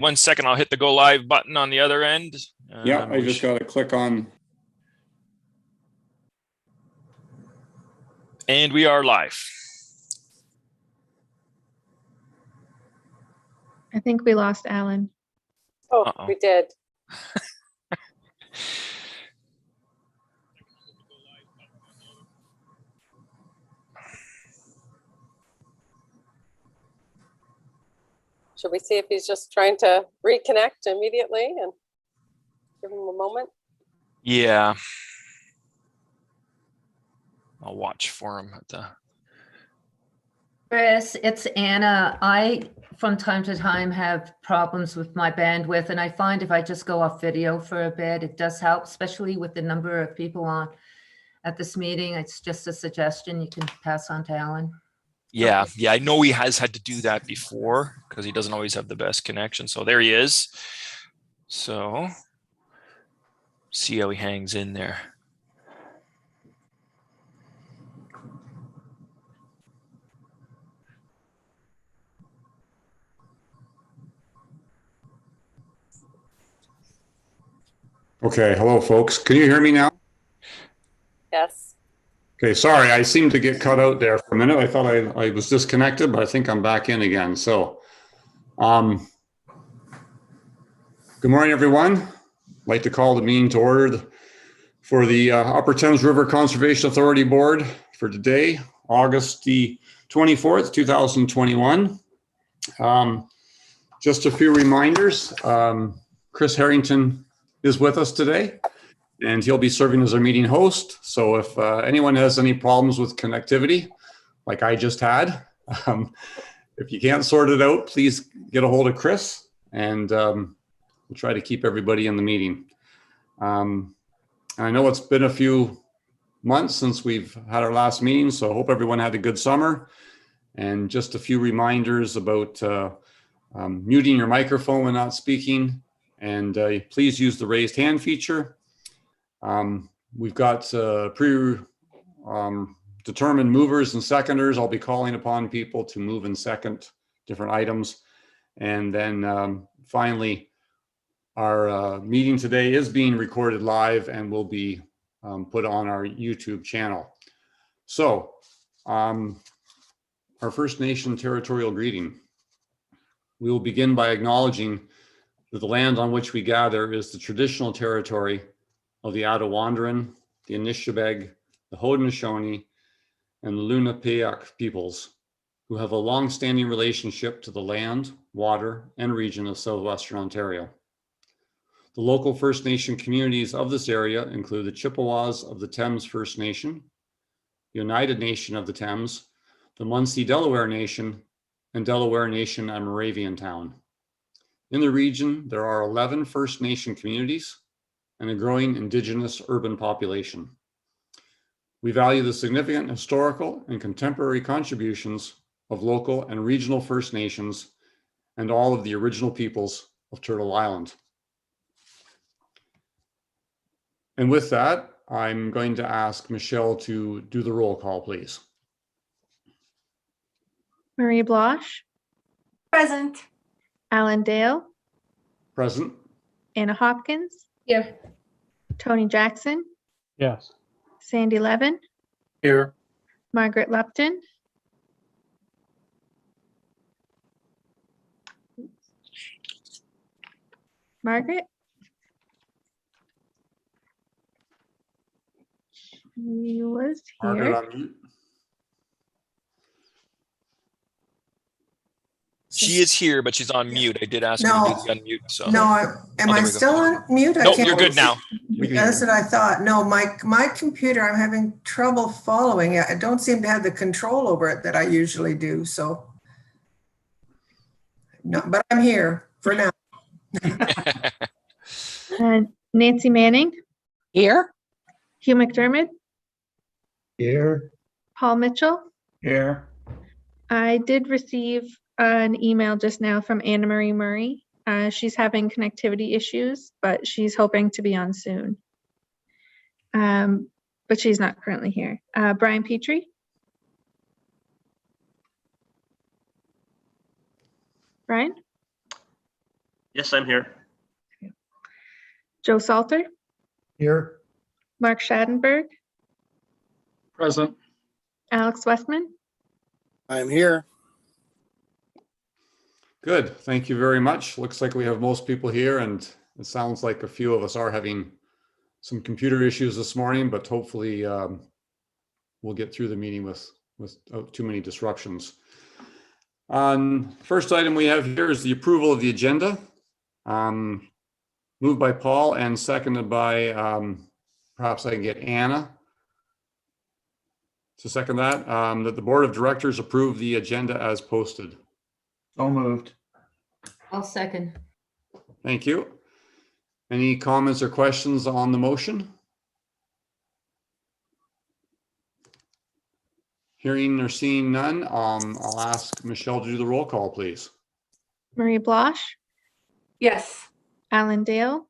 1 second, I'll hit the go live button on the other end. Yeah, I just got to click on. And we are live. I think we lost Alan. Oh, we did. Should we see if he's just trying to reconnect immediately and give him a moment? Yeah. I'll watch for him at the. Chris, it's Anna. I, from time to time, have problems with my bandwidth, and I find if I just go off video for a bit, it does help, especially with the number of people on at this meeting. It's just a suggestion you can pass on to Alan. Yeah, yeah, I know he has had to do that before because he doesn't always have the best connection. So there he is. So see how he hangs in there. Okay, hello folks. Can you hear me now? Yes. Okay, sorry, I seemed to get cut out there for a minute. I thought I was disconnected, but I think I'm back in again. So, good morning, everyone. I'd like to call the meeting to order for the Upper Thames River Conservation Authority Board for today, August the 24th, 2021. Just a few reminders. Chris Harrington is with us today, and he'll be serving as our meeting host. So if anyone has any problems with connectivity, like I just had, if you can't sort it out, please get a hold of Chris, and we'll try to keep everybody in the meeting. I know it's been a few months since we've had our last meeting, so I hope everyone had a good summer. And just a few reminders about muting your microphone when not speaking, and please use the raised hand feature. We've got determined movers and seconders. I'll be calling upon people to move and second different items. And then finally, our meeting today is being recorded live and will be put on our YouTube channel. So our First Nation territorial greeting. We will begin by acknowledging that the land on which we gather is the traditional territory of the Attawandaron, the Anishinaabeg, the Haudenosaunee, and the Lenape peoples, who have a long-standing relationship to the land, water, and region of southwestern Ontario. The local First Nation communities of this area include the Chippewas of the Thames First Nation, the United Nation of the Thames, the Munsee Delaware Nation, and Delaware Nation and Moravian Town. In the region, there are 11 First Nation communities and a growing Indigenous urban population. We value the significant historical and contemporary contributions of local and regional First Nations and all of the original peoples of Turtle Island. And with that, I'm going to ask Michelle to do the roll call, please. Marie Blosh. Present. Alan Dale. Present. Anna Hopkins. Here. Tony Jackson. Yes. Sandy Levin. Here. Margaret Lupton. Margaret. She was Margaret here. on mute. She is here, but she's on mute. I did ask her to do the unmute. So No, am I still on mute? no, you're good now. That's what I thought. No, my computer, I'm having trouble following it. I don't seem to have the control over it that I usually do. So, no, but I'm here for now. Nancy Manning. Here. Hugh McDermott. Here. Paul Mitchell. Here. I did receive an email just now from Anna Marie Murray. She's having connectivity issues, but she's hoping to be on soon. But she's not currently here. Brian Petrie. Brian? Yes, I'm here. Joe Salter, Here. Mark Schadenberg, Present. Alex Westman. I'm here. Good. Thank you very much. Looks like we have most people here, and it sounds like a few of us are having some computer issues this morning, but hopefully we'll get through the meeting without too many disruptions. First item we have here is the approval of the agenda. Moved by Paul and seconded by, perhaps I can get Anna to second that, that the Board of Directors approve the agenda as posted. So moved. I'll second. Thank you. Any comments or questions on the motion? Hearing or seeing none, I'll ask Michelle to do the roll call, please. Marie Blosh, Yes. Alan Dale,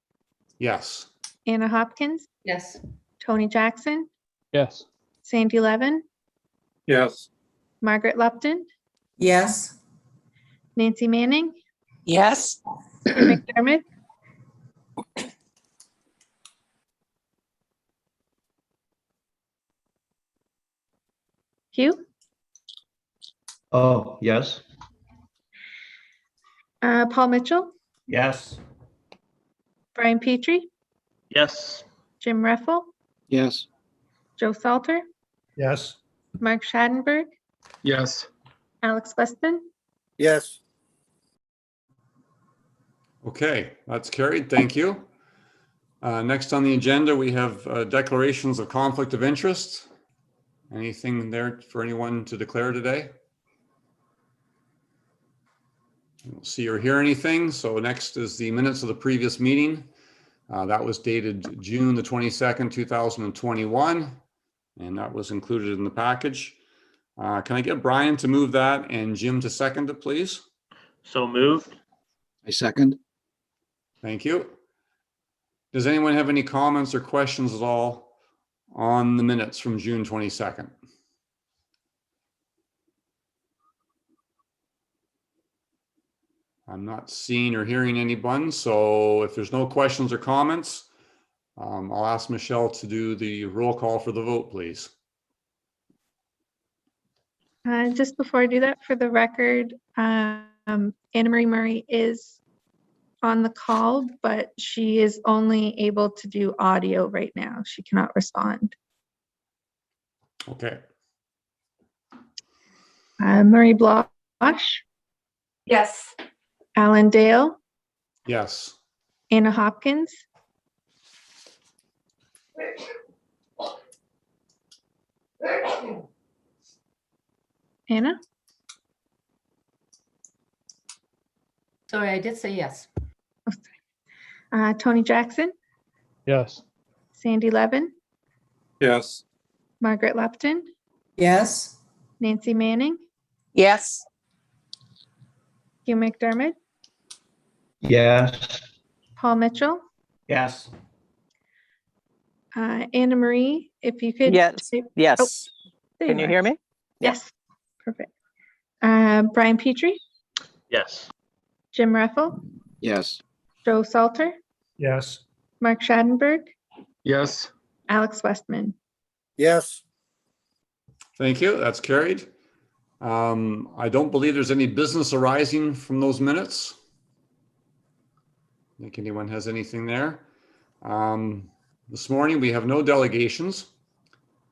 Yes. Anna Hopkins, Yes. Tony Jackson, Yes. Sandy Levin, Yes. Margaret Lupton, Yes. Nancy Manning, Yes. Hugh McDermott, Hugh, Oh, yes. Paul Mitchell, Yes. Brian Petrie, Yes. Jim Reffel, Yes. Joe Salter, Yes. Mark Schadenberg, Yes. Alex Westman. Yes. Okay, that's carried. Thank you. Next on the agenda, we have declarations of conflict of interest. Anything there for anyone to declare today? I don't see or hear anything. So next is the minutes of the previous meeting. That was dated June the 22nd, 2021, and that was included in the package. Can I get Brian to move that and Jim to second it, please? So moved. I second. Thank you. Does anyone have any comments or questions at all on the minutes from June 22nd? I'm not seeing or hearing anyone, so if there's no questions or comments, I'll ask Michelle to do the roll call for the vote, please. Just before I do that, for the record, Anna Marie Murray is on the call, but she is only able to do audio right now. She cannot respond. Okay. Marie Blosh, Yes. Alan Dale, Yes. Anna Hopkins, Anna, Sorry, I did say yes. Tony Jackson, Yes. Sandy Levin, Yes. Margaret Lupton, Yes. Nancy Manning, Yes. Hugh McDermott, Yes. Paul Mitchell, Yes. Anna Marie, if you could. Yes. type- Yes. there Can you are. hear me? Yes, perfect. Brian Petrie, Yes. Jim Reffel, Yes. Joe Salter, Yes. Mark Schadenberg, Yes. Alex Westman. Yes. Thank you. That's carried. I don't believe there's any business arising from those minutes. I think anyone has anything there. This morning, we have no delegations.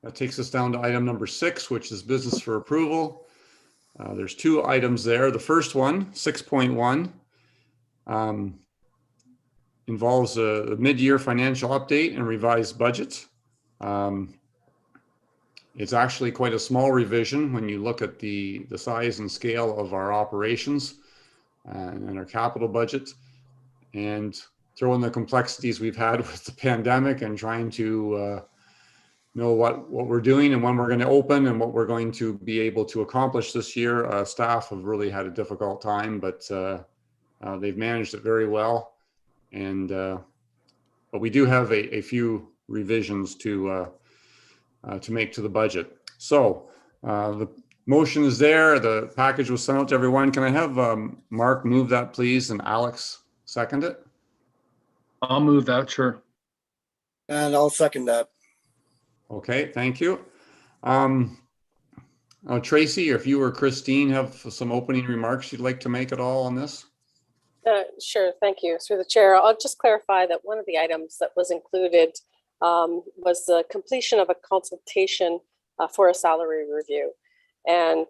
That takes us down to item number 6, which is business for approval. There's 2 items there. The first one, 6.1, involves a mid-year financial update and revised budget. It's actually quite a small revision when you look at the size and scale of our operations and our capital budget, and throw in the complexities we've had with the pandemic and trying to know what we're doing and when we're going to open and what we're going to be able to accomplish this year. Staff have really had a difficult time, but they've managed it very well. And but we do have a few revisions to make to the budget. So the motion is there. The package was sent out to everyone. Can I have Mark move that, please, and Alex second it? I'll move that, sure. And I'll second that. Okay, thank you. Tracy, if you or Christine have some opening remarks you'd like to make at all on this? Sure, thank you. Through the chair, I'll just clarify that one of the items that was included was the completion of a consultation for a salary review. And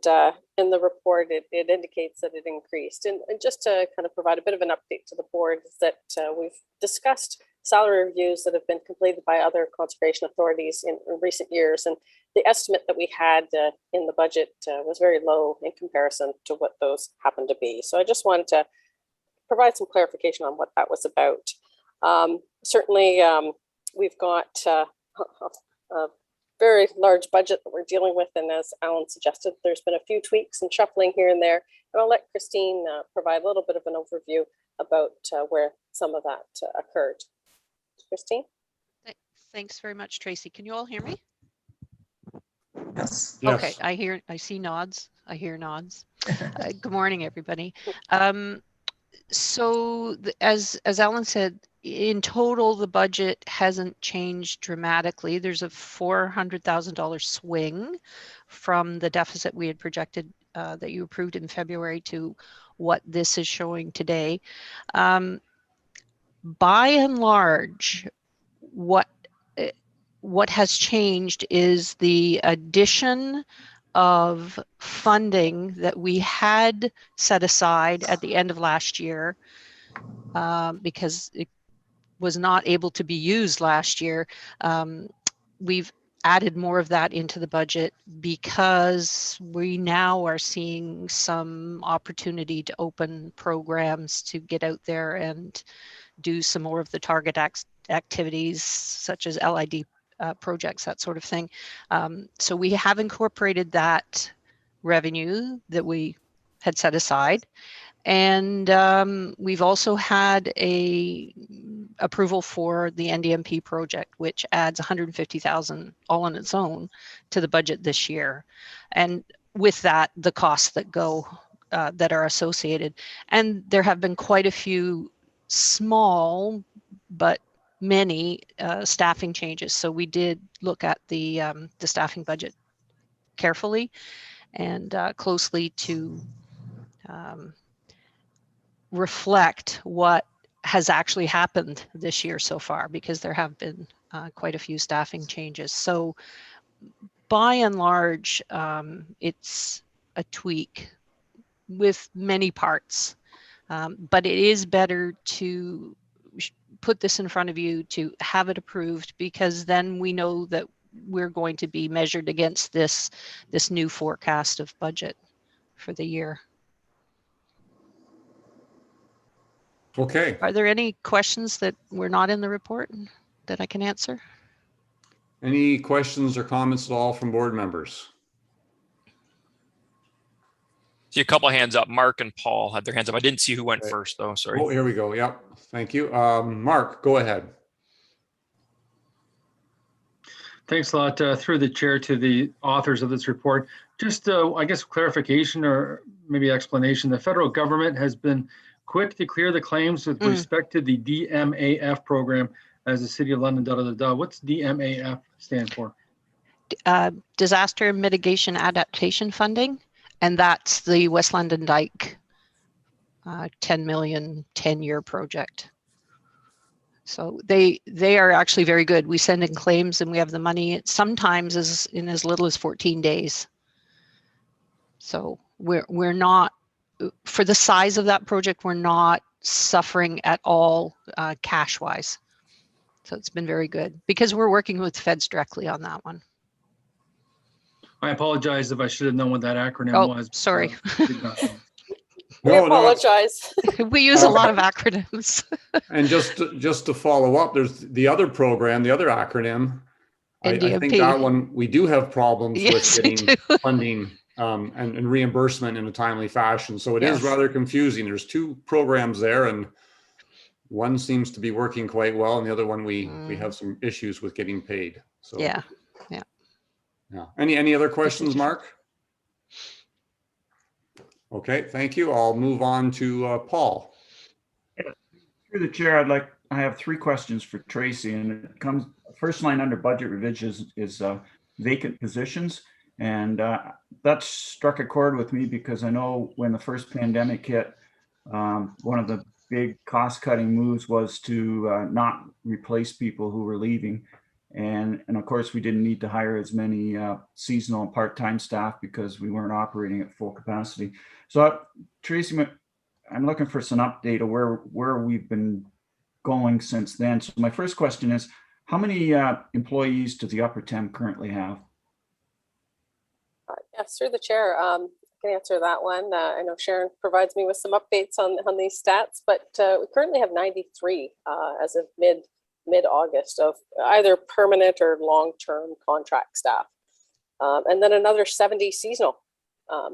in the report, it indicates that it increased. And just to kind of provide a bit of an update to the board, is that we've discussed salary reviews that have been completed by other conservation authorities in recent years. And the estimate that we had in the budget was very low in comparison to what those happened to be. So I just wanted to provide some clarification on what that was about. Certainly, we've got a very large budget that we're dealing with, and as Alan suggested, there's been a few tweaks and shuffling here and there. And I'll let Christine provide a little bit of an overview about where some of that occurred. Christine? Thanks very much, Tracy. Can you all hear me? Yes. Okay, I see nods. I hear nods. Good morning, everybody. So as Alan said, in total, the budget hasn't changed dramatically. There's a $400,000 swing from the deficit we had projected that you approved in February to what this is showing today. By and large, what has changed is the addition of funding that we had set aside at the end of last year because it was not able to be used last year. We've added more of that into the budget because we now are seeing some opportunity to open programs to get out there and do some more of the target activities such as LID projects, that sort of thing. So we have incorporated that revenue that we had set aside. And we've also had a approval for the NDMP project, which adds 150,000 all on its own to the budget this year. And with that, the costs that go that are associated. And there have been quite a few small, but many staffing changes. So we did look at the staffing budget carefully and closely to reflect what has actually happened this year so far, because there have been quite a few staffing changes. So by and large, it's a tweak with many parts, but it is better to put this in front of you to have it approved, because then we know that we're going to be measured against this new forecast of budget for the year. Okay. Are there any questions that were not in the report that I can answer? Any questions or comments at all from board members? See a couple hands up. Mark and Paul had their hands up. I didn't see who went first though. Sorry. Oh, here we go. Yep. Thank you. Mark, go ahead. Thanks a lot. Through the chair to the authors of this report. Just, I guess, clarification or maybe explanation. The federal government has been quick to clear the claims with respect to the DMAF program as the City of London, What's DMAF stand for? Disaster Mitigation Adaptation Funding. And that's the West London Dyke 10 million 10-year project. So they are actually very good. We send in claims and we have the money sometimes in as little as 14 days. So we're not, for the size of that project, we're not suffering at all cash wise. So it's been very good because we're working with feds directly on that one. I apologize if I should have known what that acronym was. Sorry. We apologize. We use a lot of acronyms. And just to follow up, there's the other program, the other acronym. I think that one we do have problems with getting funding and reimbursement in a timely fashion. So it is rather confusing. There's two programs there, and one seems to be working quite well, and the other one we have some issues with getting paid. So yeah. Any other questions, Mark? Okay, thank you. I'll move on to Paul. Through the chair, I have 3 questions for Tracy, and it comes, first line under budget revisions is vacant positions. And that struck a chord with me because I know when the first pandemic hit, one of the big cost cutting moves was to not replace people who were leaving. And of course, we didn't need to hire as many seasonal and part-time staff because we weren't operating at full capacity. So Tracy, I'm looking for some update of where we've been going since then. So my first question is, how many employees does the Upper Tem currently have? Yes, through the chair, I can answer that one. I know Sharon provides me with some updates on these stats, but we currently have 93 as of mid-August of either permanent or long-term contract staff. And then another 70 seasonal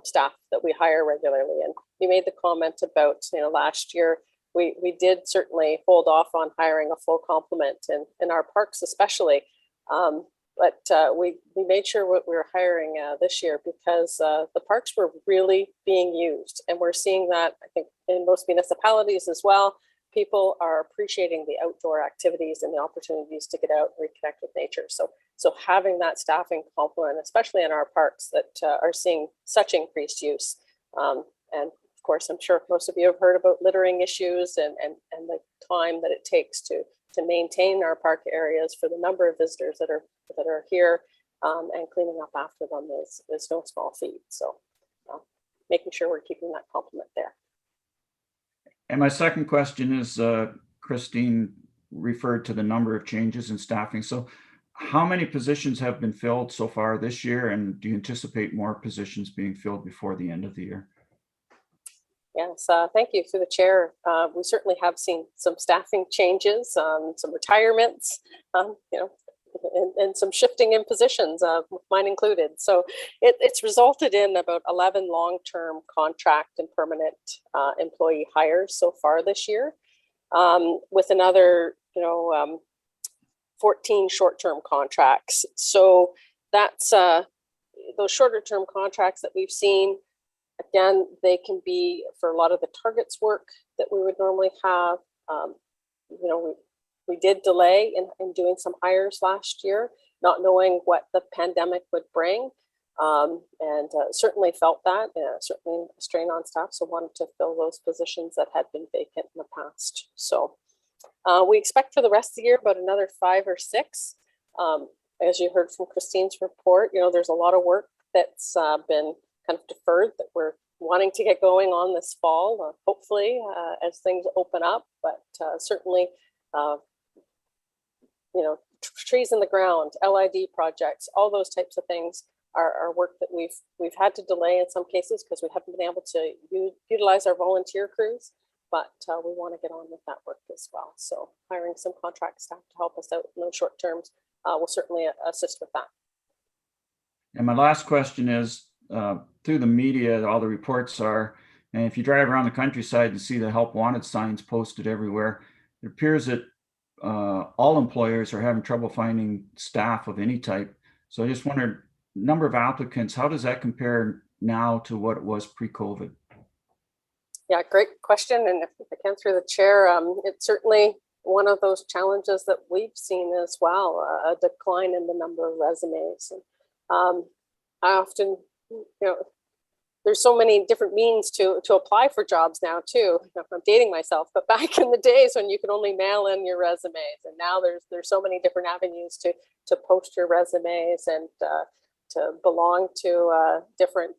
staff that we hire regularly. And you made the comment about, last year, we did certainly hold off on hiring a full complement in our parks especially. But we made sure what we were hiring this year because the parks were really being used. And we're seeing that, I think, in most municipalities as well. People are appreciating the outdoor activities and the opportunities to get out and reconnect with nature. So having that staffing complement, especially in our parks that are seeing such increased use. And of course, I'm sure most of you have heard about littering issues and the time that it takes to maintain our park areas for the number of visitors that are here, and cleaning up after them is no small feat. So making sure we're keeping that complement there. And my second question is, Christine referred to the number of changes in staffing. So how many positions have been filled so far this year? And do you anticipate more positions being filled before the end of the year? Yes, thank you. Through the chair, we certainly have seen some staffing changes, some retirements, and some shifting in positions, mine included. So it's resulted in about 11 long-term contract and permanent employee hires so far this year, with another 14 short-term contracts. So that's those shorter-term contracts that we've seen. Again, they can be for a lot of the targets work that we would normally have. We did delay in doing some hires last year, not knowing what the pandemic would bring, and certainly felt that, certainly a strain on staff, so wanted to fill those positions that had been vacant in the past. So we expect for the rest of the year about another 5 or 6. As you heard from Christine's report, there's a lot of work that's been kind of deferred that we're wanting to get going on this fall, hopefully as things open up, but certainly, trees in the ground, LID projects, all those types of things are work that we've had to delay in some cases because we haven't been able to utilize our volunteer crews, but we want to get on with that work as well. So hiring some contract staff to help us out in those short terms will certainly assist with that. And my last question is, through the media, all the reports are, and if you drive around the countryside and see the help wanted signs posted everywhere, it appears that all employers are having trouble finding staff of any type. So I just wondered, number of applicants, how does that compare now to what it was pre-COVID? Yeah, great question. And if I can through the chair, it's certainly one of those challenges that we've seen as well, a decline in the number of resumes. And I often, there's so many different means to apply for jobs now too. I'm dating myself, but back in the days when you could only mail in your resumes, and now there's so many different avenues to post your resumes and to belong to different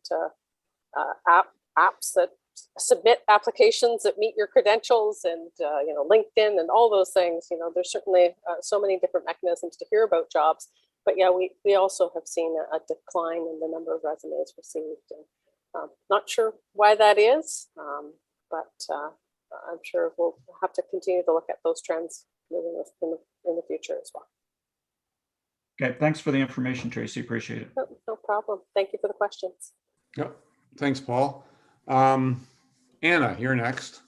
apps that submit applications that meet your credentials, and LinkedIn and all those things. There's certainly so many different mechanisms to hear about jobs. But yeah, we also have seen a decline in the number of resumes received. And not sure why that is, but I'm sure we'll have to continue to look at those trends moving in the future as well. Okay, thanks for the information, Tracy. Appreciate it. No problem. Thank you for the questions. Yep. Thanks, Paul. Anna, you're next.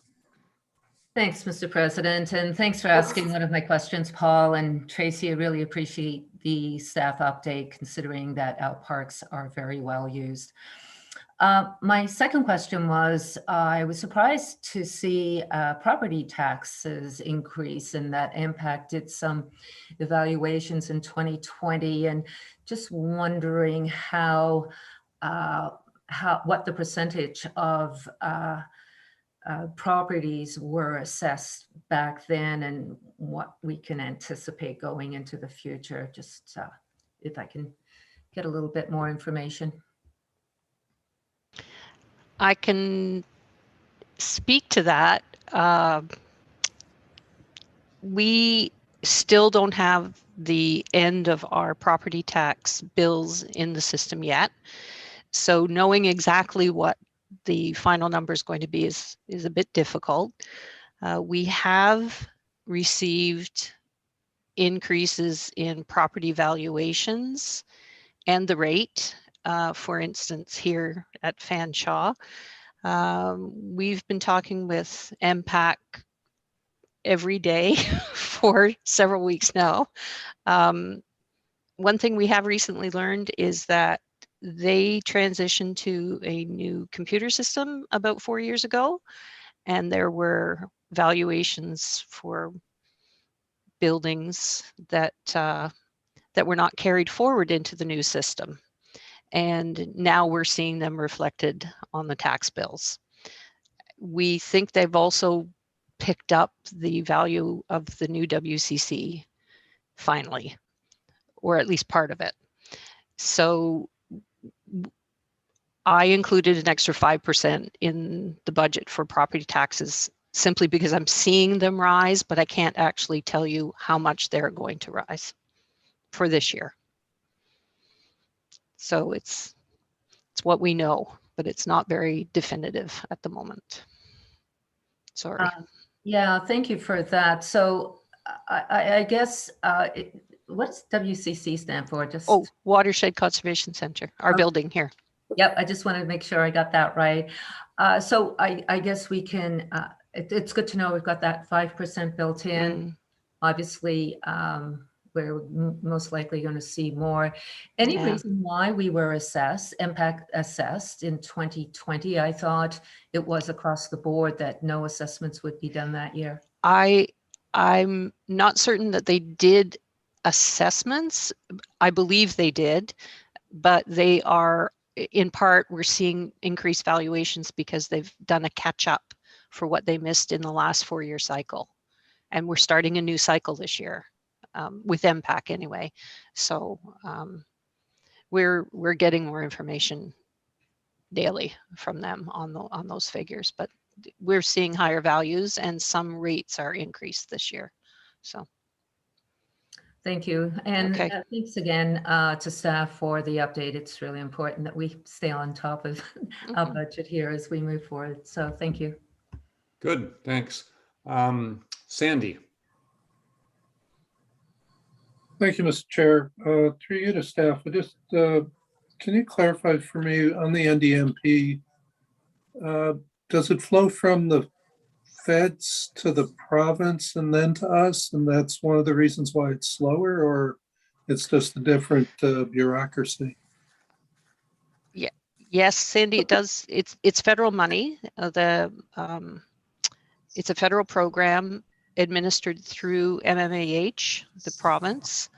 Thanks, Mr. President, and thanks for asking one of my questions, Paul and Tracy. I really appreciate the staff update, considering that our parks are very well used. My second question was, I was surprised to see property taxes increase, and that impacted some evaluations in 2020, and just wondering what the percentage of properties were assessed back then and what we can anticipate going into the future. Just if I can get a little bit more information. I can speak to that. We still don't have the end of our property tax bills in the system yet. So knowing exactly what the final number is going to be is a bit difficult. We have received increases in property valuations and the rate. For instance, here at Fanshawe, we've been talking with MPAC every day for several weeks now. One thing we have recently learned is that they transitioned to a new computer system about 4 years ago, and there were valuations for buildings that were not carried forward into the new system. And now we're seeing them reflected on the tax bills. We think they've also picked up the value of the new WCC finally, or at least part of it. So I included an extra 5% in the budget for property taxes simply because I'm seeing them rise, but I can't actually tell you how much they're going to rise for this year. So it's what we know, but it's not very definitive at the moment. Sorry. Yeah, thank you for that. So I guess, what's WCC stand for? Just Watershed Conservation Center, our building here. Yep, I just wanted to make sure I got that right. So I guess we can, it's good to know we've got that 5% built in. Obviously, we're most likely going to see more. Any reason why we were impact assessed in 2020? I thought it was across the board that no assessments would be done that year. I'm not certain that they did assessments. I believe they did, but they are, in part, we're seeing increased valuations because they've done a catch up for what they missed in the last 4-year cycle. And we're starting a new cycle this year. With MPAC anyway. So we're getting more information daily from them on those figures, but we're seeing higher values and some rates are increased this year. So thank you. And thanks again to staff for the update. It's really important that we stay on top of our budget here as we move forward. So thank you. Good, thanks. Sandy. Thank you, Mr. Chair. Through you to staff, just can you clarify for me on the NDMP, does it flow from the feds to the province and then to us? And that's one of the reasons why it's slower, or it's just a different bureaucracy? Yeah, yes, Sandy, it does. It's federal money. It's a federal program administered through MMAH, the province.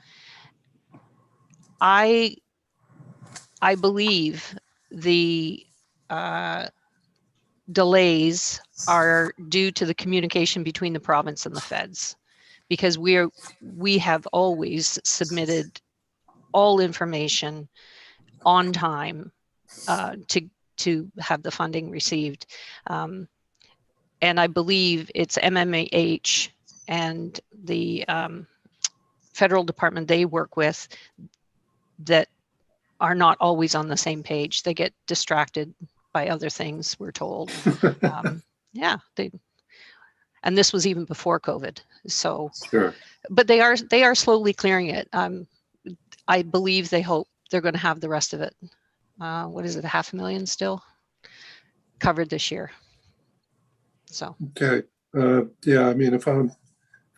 I believe the delays are due to the communication between the province and the feds, because we have always submitted all information on time to have the funding received. And I believe it's MMAH and the federal department they work with that are not always on the same page. They get distracted by other things, we're told. And this was even before COVID. So, sure. But they are slowly clearing it. I believe they hope they're going to have the rest of it. What is it, 500,000 still covered this year? So okay, yeah. I mean, if I'm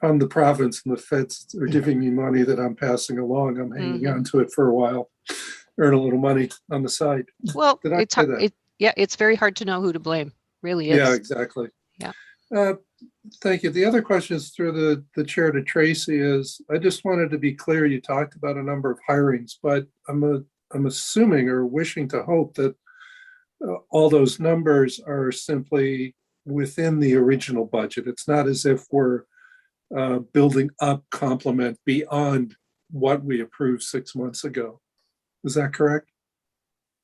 the province and the feds are giving me money that I'm passing along, I'm hanging on to it for a while, earn a little money on the side. Well, Yeah, it's very hard to know who to blame. Really is. Yeah, exactly. Yeah. Thank you. The other question is through the chair to Tracy is, I just wanted to be clear, you talked about a number of hirings, but I'm assuming or wishing to hope that all those numbers are simply within the original budget. It's not as if we're building up complement beyond what we approved 6 months ago. Is that correct?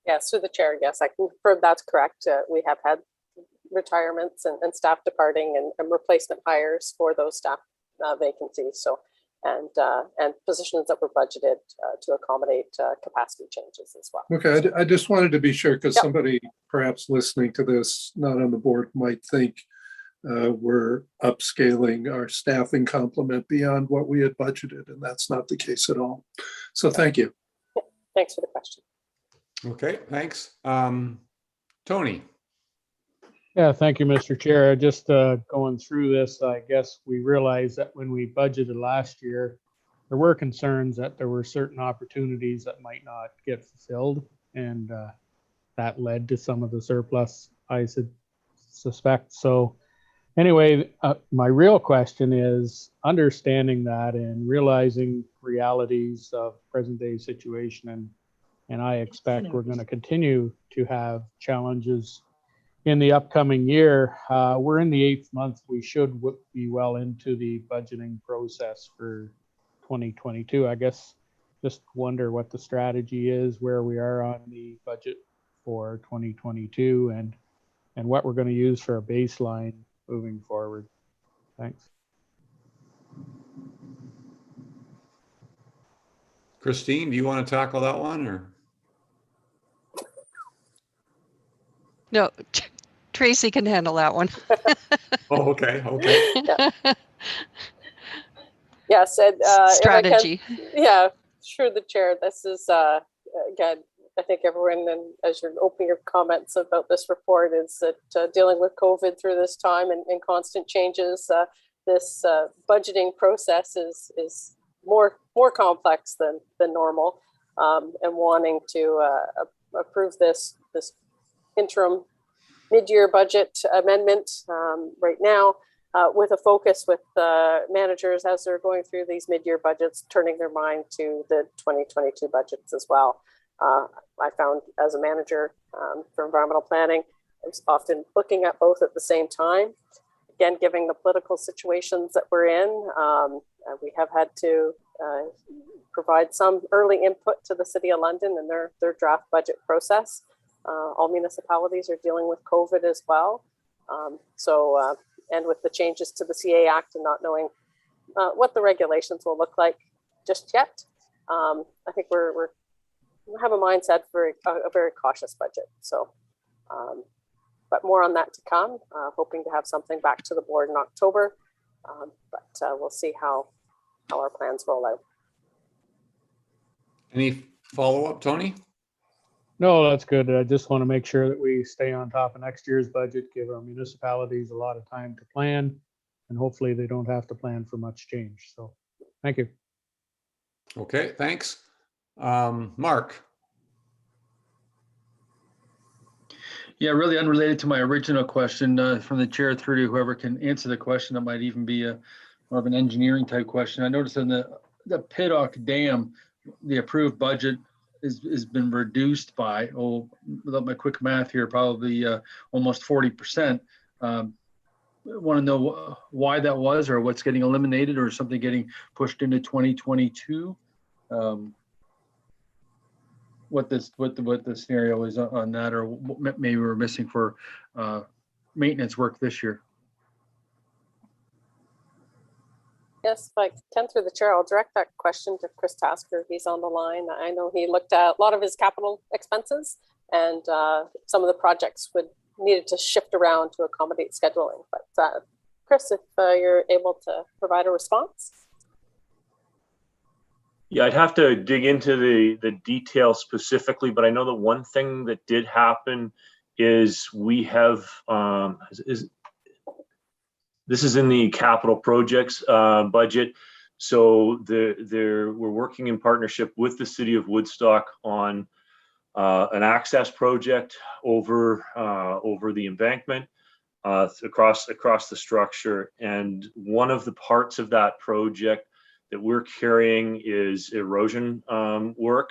Yes, through the chair, yes, I confirm that's correct. We have had retirements and staff departing and replacement hires for those staff vacancies. So, and positions that were budgeted to accommodate capacity changes as well. Okay, I just wanted to be sure because Yep. somebody perhaps listening to this, not on the board, might think we're upscaling our staffing complement beyond what we had budgeted, and that's not the case at all. So thank you. Thanks for the question. Okay, thanks. Tony. Yeah, thank you, Mr. Chair. Just going through this, I guess we realized that when we budgeted last year, there were concerns that there were certain opportunities that might not get fulfilled, and that led to some of the surplus, I suspect. So anyway, my real question is understanding that and realizing realities of present day situation, and I expect we're going to continue to have challenges in the upcoming year. We're in the 8th month. We should be well into the budgeting process for 2022. I guess just wonder what the strategy is, where we are on the budget for 2022, and what we're going to use for a baseline moving forward. Thanks. Christine, do you want to tackle that one or? No, Tracy can handle that one. Oh, okay. Okay. Yeah. Yes, and strategy. Yeah, sure, the chair. This is again, I think everyone, and as you're opening your comments about this report, is that dealing with COVID through this time and constant changes, this budgeting process is more complex than normal, and wanting to approve this interim mid-year budget amendment right now, with a focus with managers as they're going through these mid-year budgets, turning their mind to the 2022 budgets as well. I found as a manager for environmental planning, I was often looking at both at the same time. Again, given the political situations that we're in, we have had to provide some early input to the City of London and their draft budget process. All municipalities are dealing with COVID as well. And with the changes to the CA Act and not knowing what the regulations will look like just yet, I think we have a mindset for a very cautious budget. So, but more on that to come, hoping to have something back to the board in October, but we'll see how our plans roll out. Any follow-up, Tony? No, that's good. I just want to make sure that we stay on top of next year's budget, give our municipalities a lot of time to plan, and hopefully they don't have to plan for much change. So thank you. Okay, thanks. Mark. Yeah, really unrelated to my original question from the chair through to whoever can answer the question. That might even be more of an engineering type question. I noticed in the Piddock Dam, the approved budget has been reduced by, without my quick math here, probably almost 40%. Want to know why that was, or what's getting eliminated, or something getting pushed into 2022? What the scenario is on that, or what maybe we're missing for maintenance work this year. Yes, if I can through the chair, I'll direct that question to Chris Tasker. He's on the line. I know he looked at a lot of his capital expenses, and some of the projects needed to shift around to accommodate scheduling. But Chris, if you're able to provide a response. Yeah, I'd have to dig into the details specifically, but I know that one thing that did happen is we have, this is in the capital projects budget. So we're working in partnership with the City of Woodstock on an access project over the embankment across the structure. And one of the parts of that project that we're carrying is erosion work.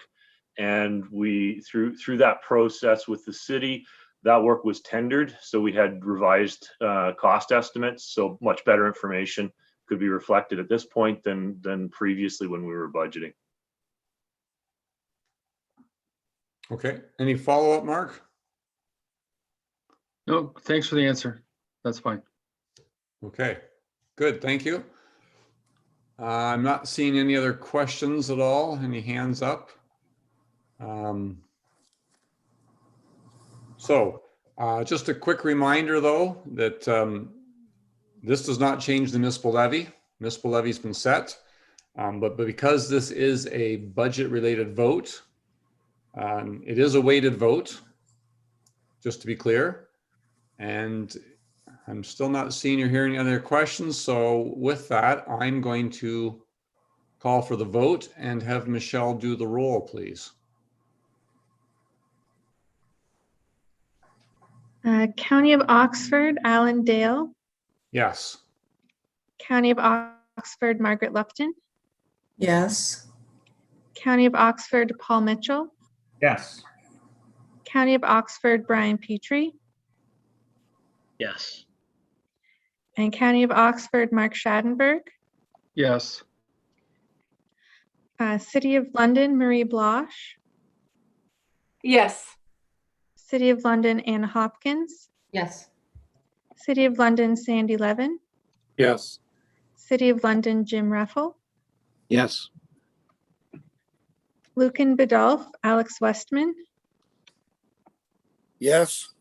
And we through that process with the city, that work was tendered. So we had revised cost estimates. So much better information could be reflected at this point than previously when we were budgeting. Okay, any follow-up, Mark? No, thanks for the answer. That's fine. Okay, good, thank you. I'm not seeing any other questions at all. Any hands up? Just a quick reminder though, that this does not change the municipal levy. Municipal levy's been set, but because this is a budget related vote, it is a weighted vote, just to be clear. And I'm still not seeing or hearing any other questions. So with that, I'm going to call for the vote and have Michelle do the roll, please. County of Oxford, Alan Dale. Yes. County of Oxford, Margaret Lupton. Yes. County of Oxford, Paul Mitchell. Yes. County of Oxford, Brian Petrie. Yes. And County of Oxford, Mark Schadenberg. Yes. City of London, Marie Blosh. Yes. City of London, Anna Hopkins. Yes. City of London, Sandy Levin. Yes. City of London, Jim Ruffle. Yes. Lucan Biddulph, Alex Westman. Yes.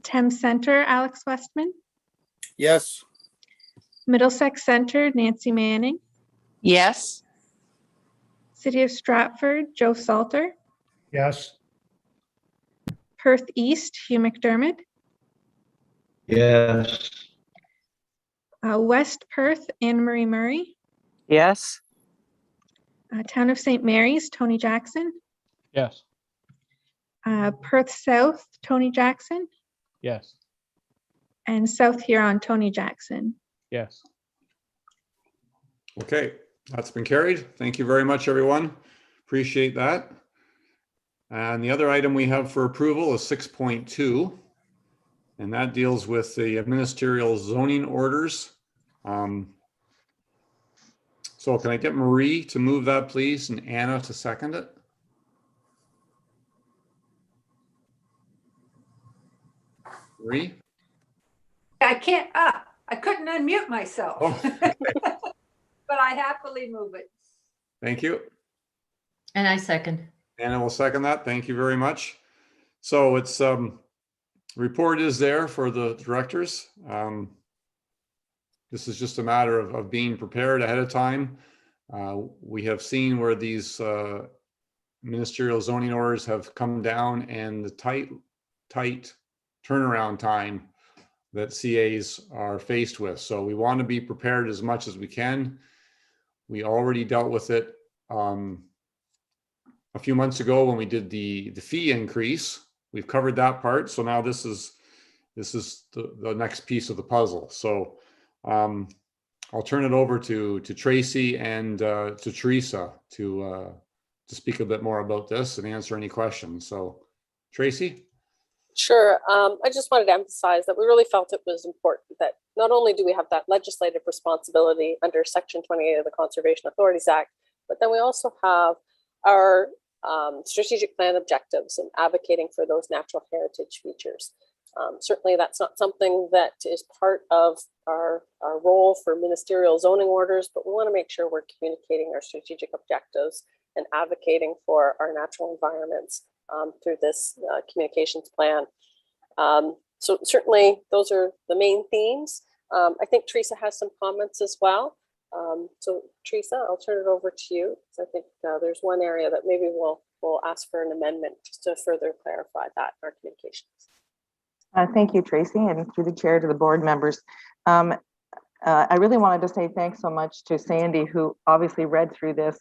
Thames Center, Alex Westman. Yes. Middlesex Center, Nancy Manning. Yes. City of Stratford, Joe Salter. Yes. Perth East, Hugh McDermott. Yes. West Perth, Anne Marie Murray. Yes. Town of St. Mary's, Tony Jackson. Yes. Perth South, Tony Jackson. Yes. And South Huron, Tony Jackson. Yes. Okay, that's been carried. Thank you very much, everyone. Appreciate that. And the other item we have for approval is 6.2, and that deals with the ministerial zoning orders. So can I get Marie to move that, please, and Anna to second it? Marie? I can't, I couldn't unmute myself. Oh, okay. But I happily move it. Thank you. And I second. Anna will second that. Thank you very much. So it's report is there for the directors. This is just a matter of being prepared ahead of time. We have seen where these ministerial zoning orders have come down, and the tight turnaround time that CAs are faced with. So we want to be prepared as much as we can. We already dealt with it a few months ago when we did the fee increase. We've covered that part. So now this is the next piece of the puzzle. So I'll turn it over to Tracy and to Teresa to speak a bit more about this and answer any questions. So Tracy? Sure. I just wanted to emphasize that we really felt it was important that not only do we have that legislative responsibility under Section 28 of the Conservation Authorities Act, but then we also have our strategic plan objectives and advocating for those natural heritage features. Certainly that's not something that is part of our role for ministerial zoning orders, but we want to make sure we're communicating our strategic objectives and advocating for our natural environments through this communications plan. So certainly those are the main themes. I think Teresa has some comments as well. So Teresa, I'll turn it over to you. So I think there's one area that maybe we'll ask for an amendment just to further clarify that in our communications. Thank you, Tracy, and through the chair to the board members. I really wanted to say thanks so much to Sandy, who obviously read through this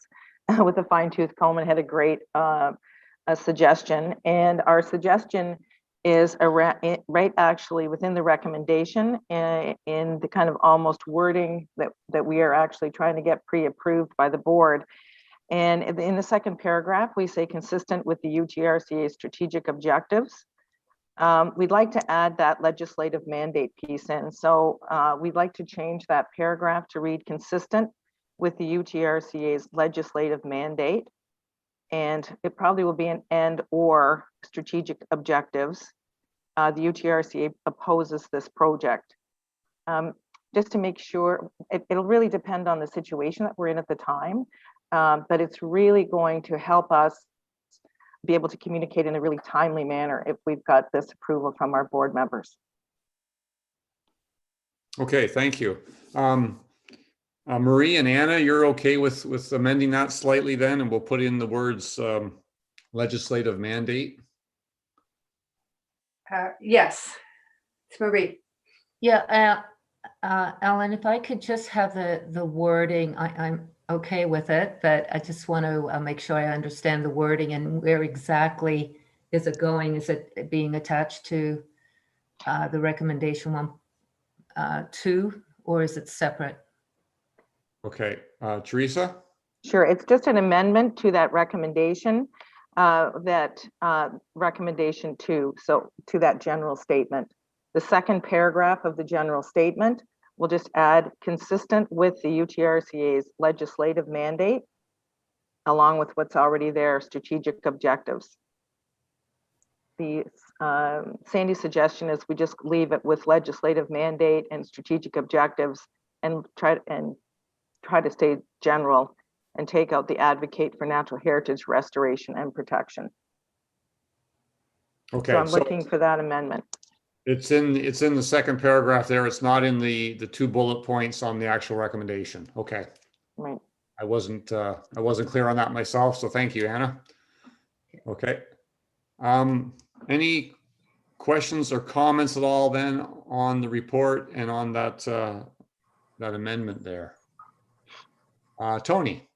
with a fine-tooth comb and had a great a suggestion, and our suggestion is right actually within the recommendation in the kind of almost wording that we are actually trying to get pre-approved by the board. And in the second paragraph, we say consistent with the UTRCA strategic objectives. We'd like to add that legislative mandate piece in. So we'd like to change that paragraph to read consistent with the UTRCA's legislative mandate. And it probably will be an and or strategic objectives. The UTRCA opposes this project. Just to make sure, it'll really depend on the situation that we're in at the time, but it's really going to help us be able to communicate in a really timely manner if we've got this approval from our board members. Okay, thank you. Marie and Anna, you're okay with amending that slightly then, and we'll put in the words legislative mandate? Yes, it's Marie. Yeah, Alan, if I could just have the wording, I'm okay with it, but I just want to make sure I understand the wording and where exactly is it going? Is it being attached to the recommendation 1, 2, or is it separate? Okay, Teresa? Sure, it's just an amendment to that recommendation, recommendation 2, so to that general statement. The second paragraph of the general statement will just add consistent with the UTRCA's legislative mandate, along with what's already there, strategic objectives. The Sandy's suggestion is we just leave it with legislative mandate and strategic objectives and try to stay general and take out the advocate for natural heritage restoration and protection. Okay, so I'm looking for that amendment. It's in the second paragraph there. It's not in the 2 bullet points on the actual recommendation. Okay. Right. I wasn't clear on that myself, so thank you, Anna. Okay. Any questions or comments at all then on the report and on that amendment there? Tony.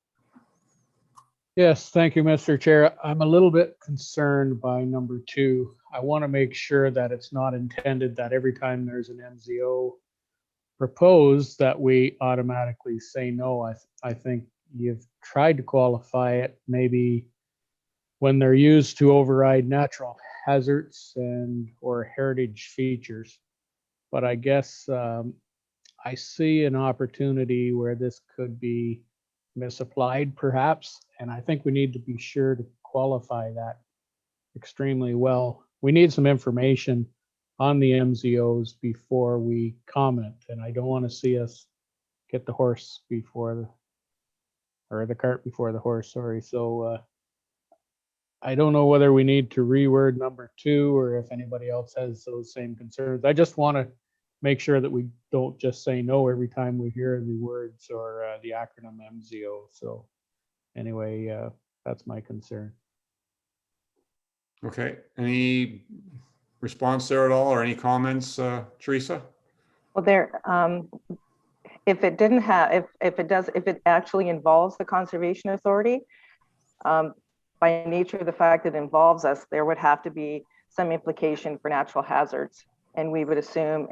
Yes, thank you, Mr. Chair. I'm a little bit concerned by number 2. I want to make sure that it's not intended that every time there's an MZO proposed that we automatically say no. I think you've tried to qualify it maybe when they're used to override natural hazards and or heritage features. But I guess I see an opportunity where this could be misapplied perhaps, and I think we need to be sure to qualify that extremely well. We need some information on the MZOs before we comment, and I don't want to see us get the horse before the cart before the horse, sorry. So I don't know whether we need to reword number 2 or if anybody else has those same concerns. I just want to make sure that we don't just say no every time we hear the words or the acronym MZO. So anyway, that's my concern. Okay, any response there at all or any comments, Teresa? Well, there, if it actually involves the Conservation Authority, by nature of the fact that it involves us, there would have to be some implication for natural hazards. And we would assume,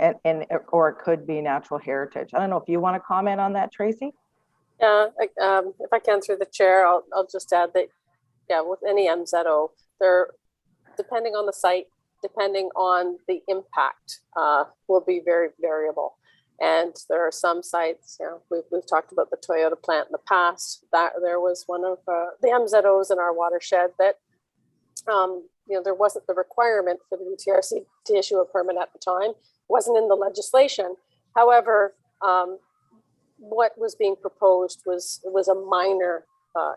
or it could be natural heritage. I don't know if you want to comment on that, Tracy? Yeah, if I can through the chair, I'll just add that, yeah, with any MZO, they're, depending on the site, depending on the impact, will be very variable. And there are some sites, you know, we've talked about the Toyota plant in the past, that there was one of the MZOs in our watershed that, you know, there wasn't the requirement for the UTRC to issue a permit at the time. It wasn't in the legislation. However, what was being proposed was a minor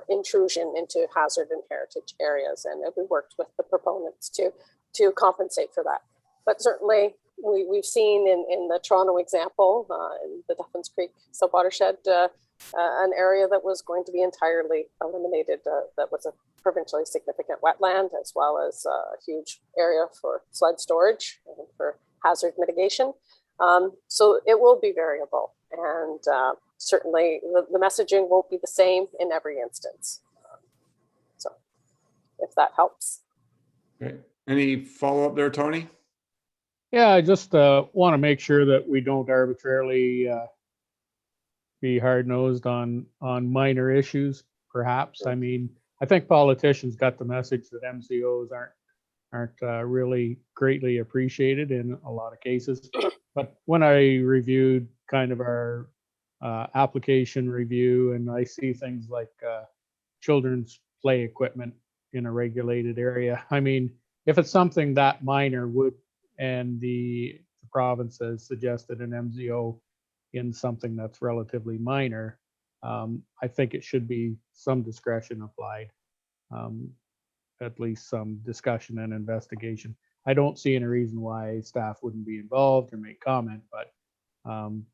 intrusion into hazard and heritage areas, and we worked with the proponents to compensate for that. But certainly, we've seen in the Toronto example, in the Duffins Creek sub-watershed, an area that was going to be entirely eliminated, that was a provincially significant wetland, as well as a huge area for flood storage and for hazard mitigation. So it will be variable, and certainly the messaging won't be the same in every instance. So if that helps. Okay. Any follow-up there, Tony? Yeah, I just want to make sure that we don't arbitrarily be hard-nosed on minor issues, perhaps. I mean, I think politicians got the message that MCOs aren't really greatly appreciated in a lot of cases. But when I reviewed kind of our application review, and I see things like children's play equipment in a regulated area, I mean, if it's something that minor, and the province has suggested an MZO in something that's relatively minor, I think it should be some discretion applied, at least some discussion and investigation. I don't see any reason why staff wouldn't be involved or make comment, but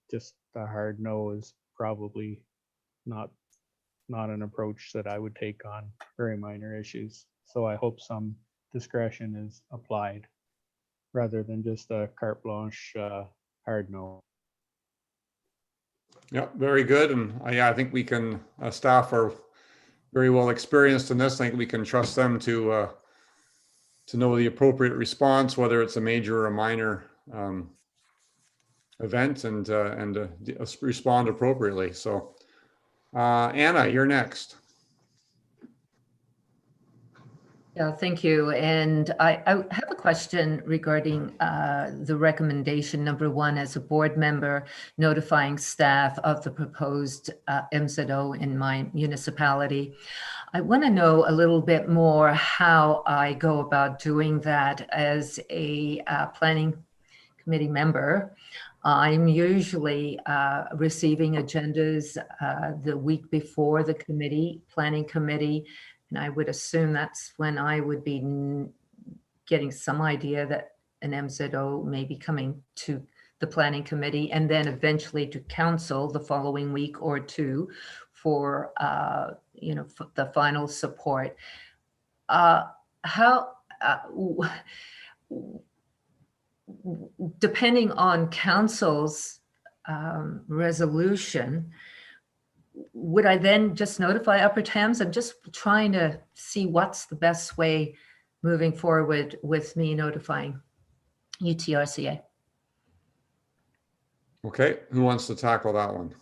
just a hard no is probably not an approach that I would take on very minor issues. So I hope some discretion is applied rather than just a carte blanche hard no. Yeah, very good. And yeah, I think we can, staff are very well experienced in this. I think we can trust them to know the appropriate response, whether it's a major or a minor event, and respond appropriately. So Anna, you're next. Yeah, thank you. And I have a question regarding the recommendation number 1 as a board member notifying staff of the proposed MZO in my municipality. I want to know a little bit more how I go about doing that as a planning committee member. I'm usually receiving agendas the week before the planning committee. And I would assume that's when I would be getting some idea that an MZO may be coming to the planning committee, and then eventually to council the following week or two for for the final support. Depending on council's resolution, would I then just notify Upper Thames? I'm just trying to see what's the best way moving forward with me notifying UTRCA. Okay, who wants to tackle that one?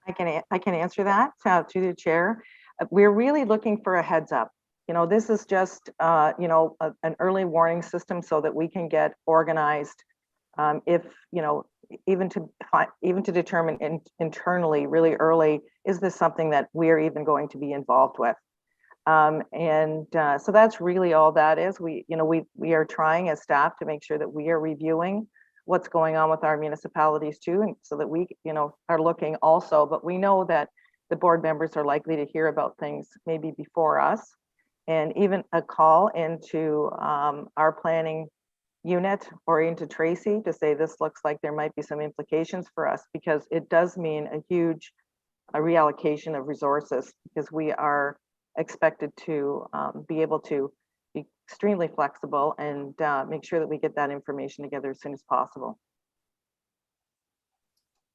I can answer that to the chair. We're really looking for a heads up. This is just an early warning system so that we can get organized. If even to determine internally really early, is this something that we're even going to be involved with? So that's really all that is. We are trying as staff to make sure that we are reviewing what's going on with our municipalities too, and so that we are looking also. But we know that the board members are likely to hear about things maybe before us, and even a call into our planning unit or into Tracy to say this looks like there might be some implications for us, because it does mean a huge reallocation of resources, because we are expected to be able to be extremely flexible and make sure that we get that information together as soon as possible.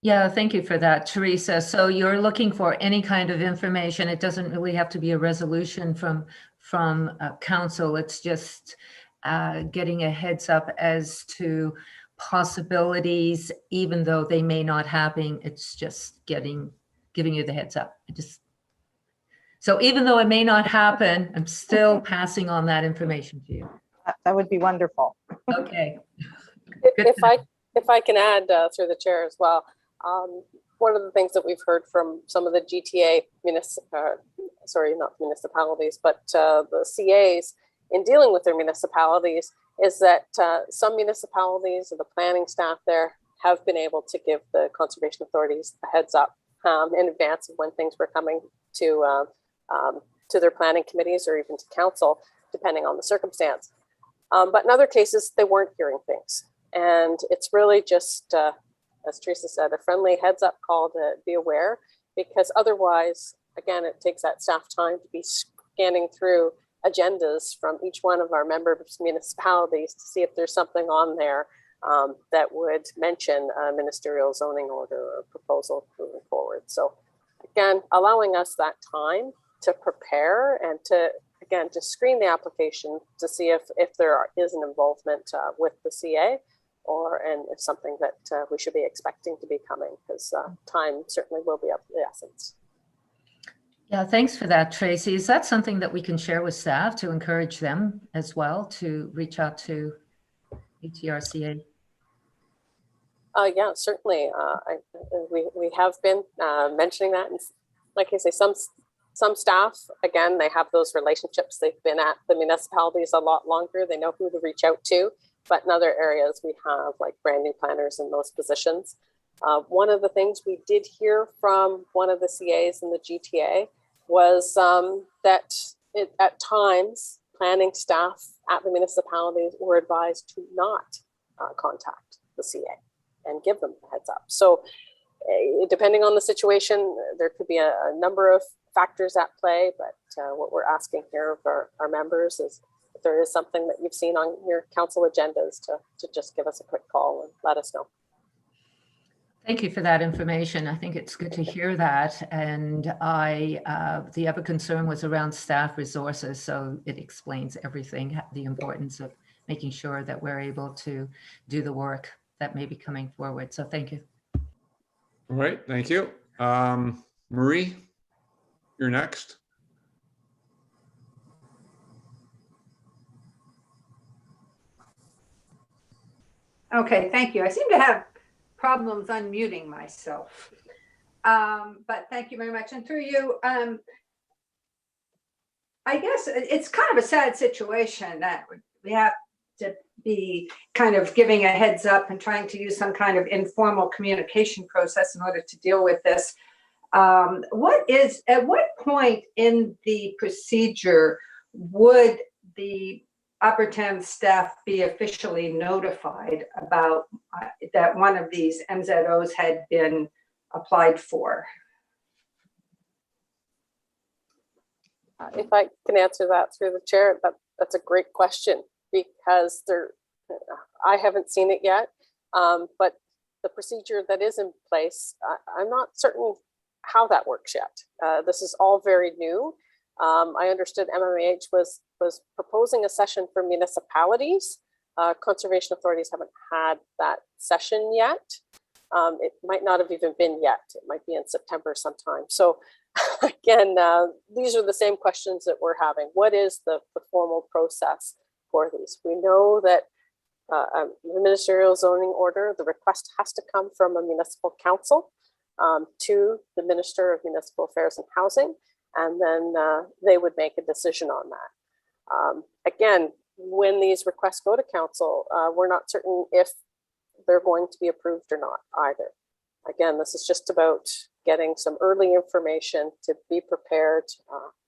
Yeah, thank you for that, Teresa. So you're looking for any kind of information. It doesn't really have to be a resolution from council. It's just getting a heads up as to possibilities, even though they may not happen. It's just giving you the heads up. So even though it may not happen, I'm still passing on that information to you. That would be wonderful. Okay. If I can add through the chair as well, one of the things that we've heard from some of the GTA not municipalities, but the CAs in dealing with their municipalities is that some municipalities and the planning staff there have been able to give the conservation authorities a heads up in advance of when things were coming to their planning committees or even to council, depending on the circumstance. But in other cases, they weren't hearing things. And it's really just, as Teresa said, a friendly heads up call to be aware, because otherwise, again, it takes that staff time to be scanning through agendas from each one of our member municipalities to see if there's something on there that would mention a ministerial zoning order or proposal moving forward. So again, allowing us that time to prepare and to, again, to screen the application to see if there is an involvement with the CA, and if something that we should be expecting to be coming, because time certainly will be of the essence. Yeah, thanks for that, Tracy. Is that something that we can share with staff to encourage them as well to reach out to UTRCA? Yeah, certainly. We have been mentioning that, and like I say, some staff, again, they have those relationships. They've been at the municipalities a lot longer. They know who to reach out to. But in other areas, we have like brand new planners in those positions. One of the things we did hear from one of the CAs in the GTA was that at times planning staff at the municipalities were advised to not contact the CA and give them a heads up. So depending on the situation, there could be a number of factors at play, but what we're asking here of our members is if there is something that you've seen on your council agendas to just give us a quick call and let us know. Thank you for that information. I think it's good to hear that. And the other concern was around staff resources. So it explains everything, the importance of making sure that we're able to do the work that may be coming forward. So thank you. All right, thank you. Marie, you're next. Okay, thank you. I seem to have problems unmuting myself. But thank you very much. And through you, I guess it's kind of a sad situation that we have to be kind of giving a heads up and trying to use some kind of informal communication process in order to deal with this. At what point in the procedure would the Upper Thames staff be officially notified about that one of these MZOs had been applied for? If I can answer that through the chair, that's a great question, because I haven't seen it yet, but the procedure that is in place, I'm not certain how that works yet. This is all very new. I understood MMAH was proposing a session for municipalities. Conservation authorities haven't had that session yet. It might not have even been yet. It might be in September sometime. So again, these are the same questions that we're having. What is the formal process for these? We know that the ministerial zoning order, the request has to come from a municipal council to the Minister of Municipal Affairs and Housing, and then they would make a decision on that. Again, when these requests go to council, we're not certain if they're going to be approved or not either. Again, this is just about getting some early information to be prepared,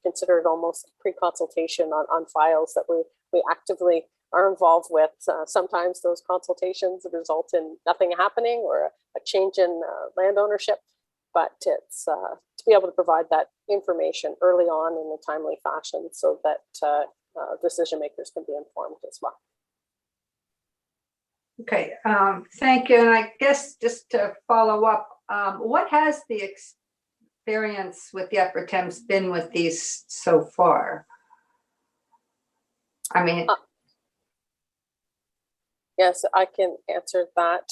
consider it almost pre-consultation on files that we actively are involved with. Sometimes those consultations result in nothing happening or a change in land ownership, but it's to be able to provide that information early on in a timely fashion so that decision makers can be informed as well. Okay, thank you. And I guess just to follow up, what has the experience with the Upper Thames been with these so far? I mean, yes, I can answer that.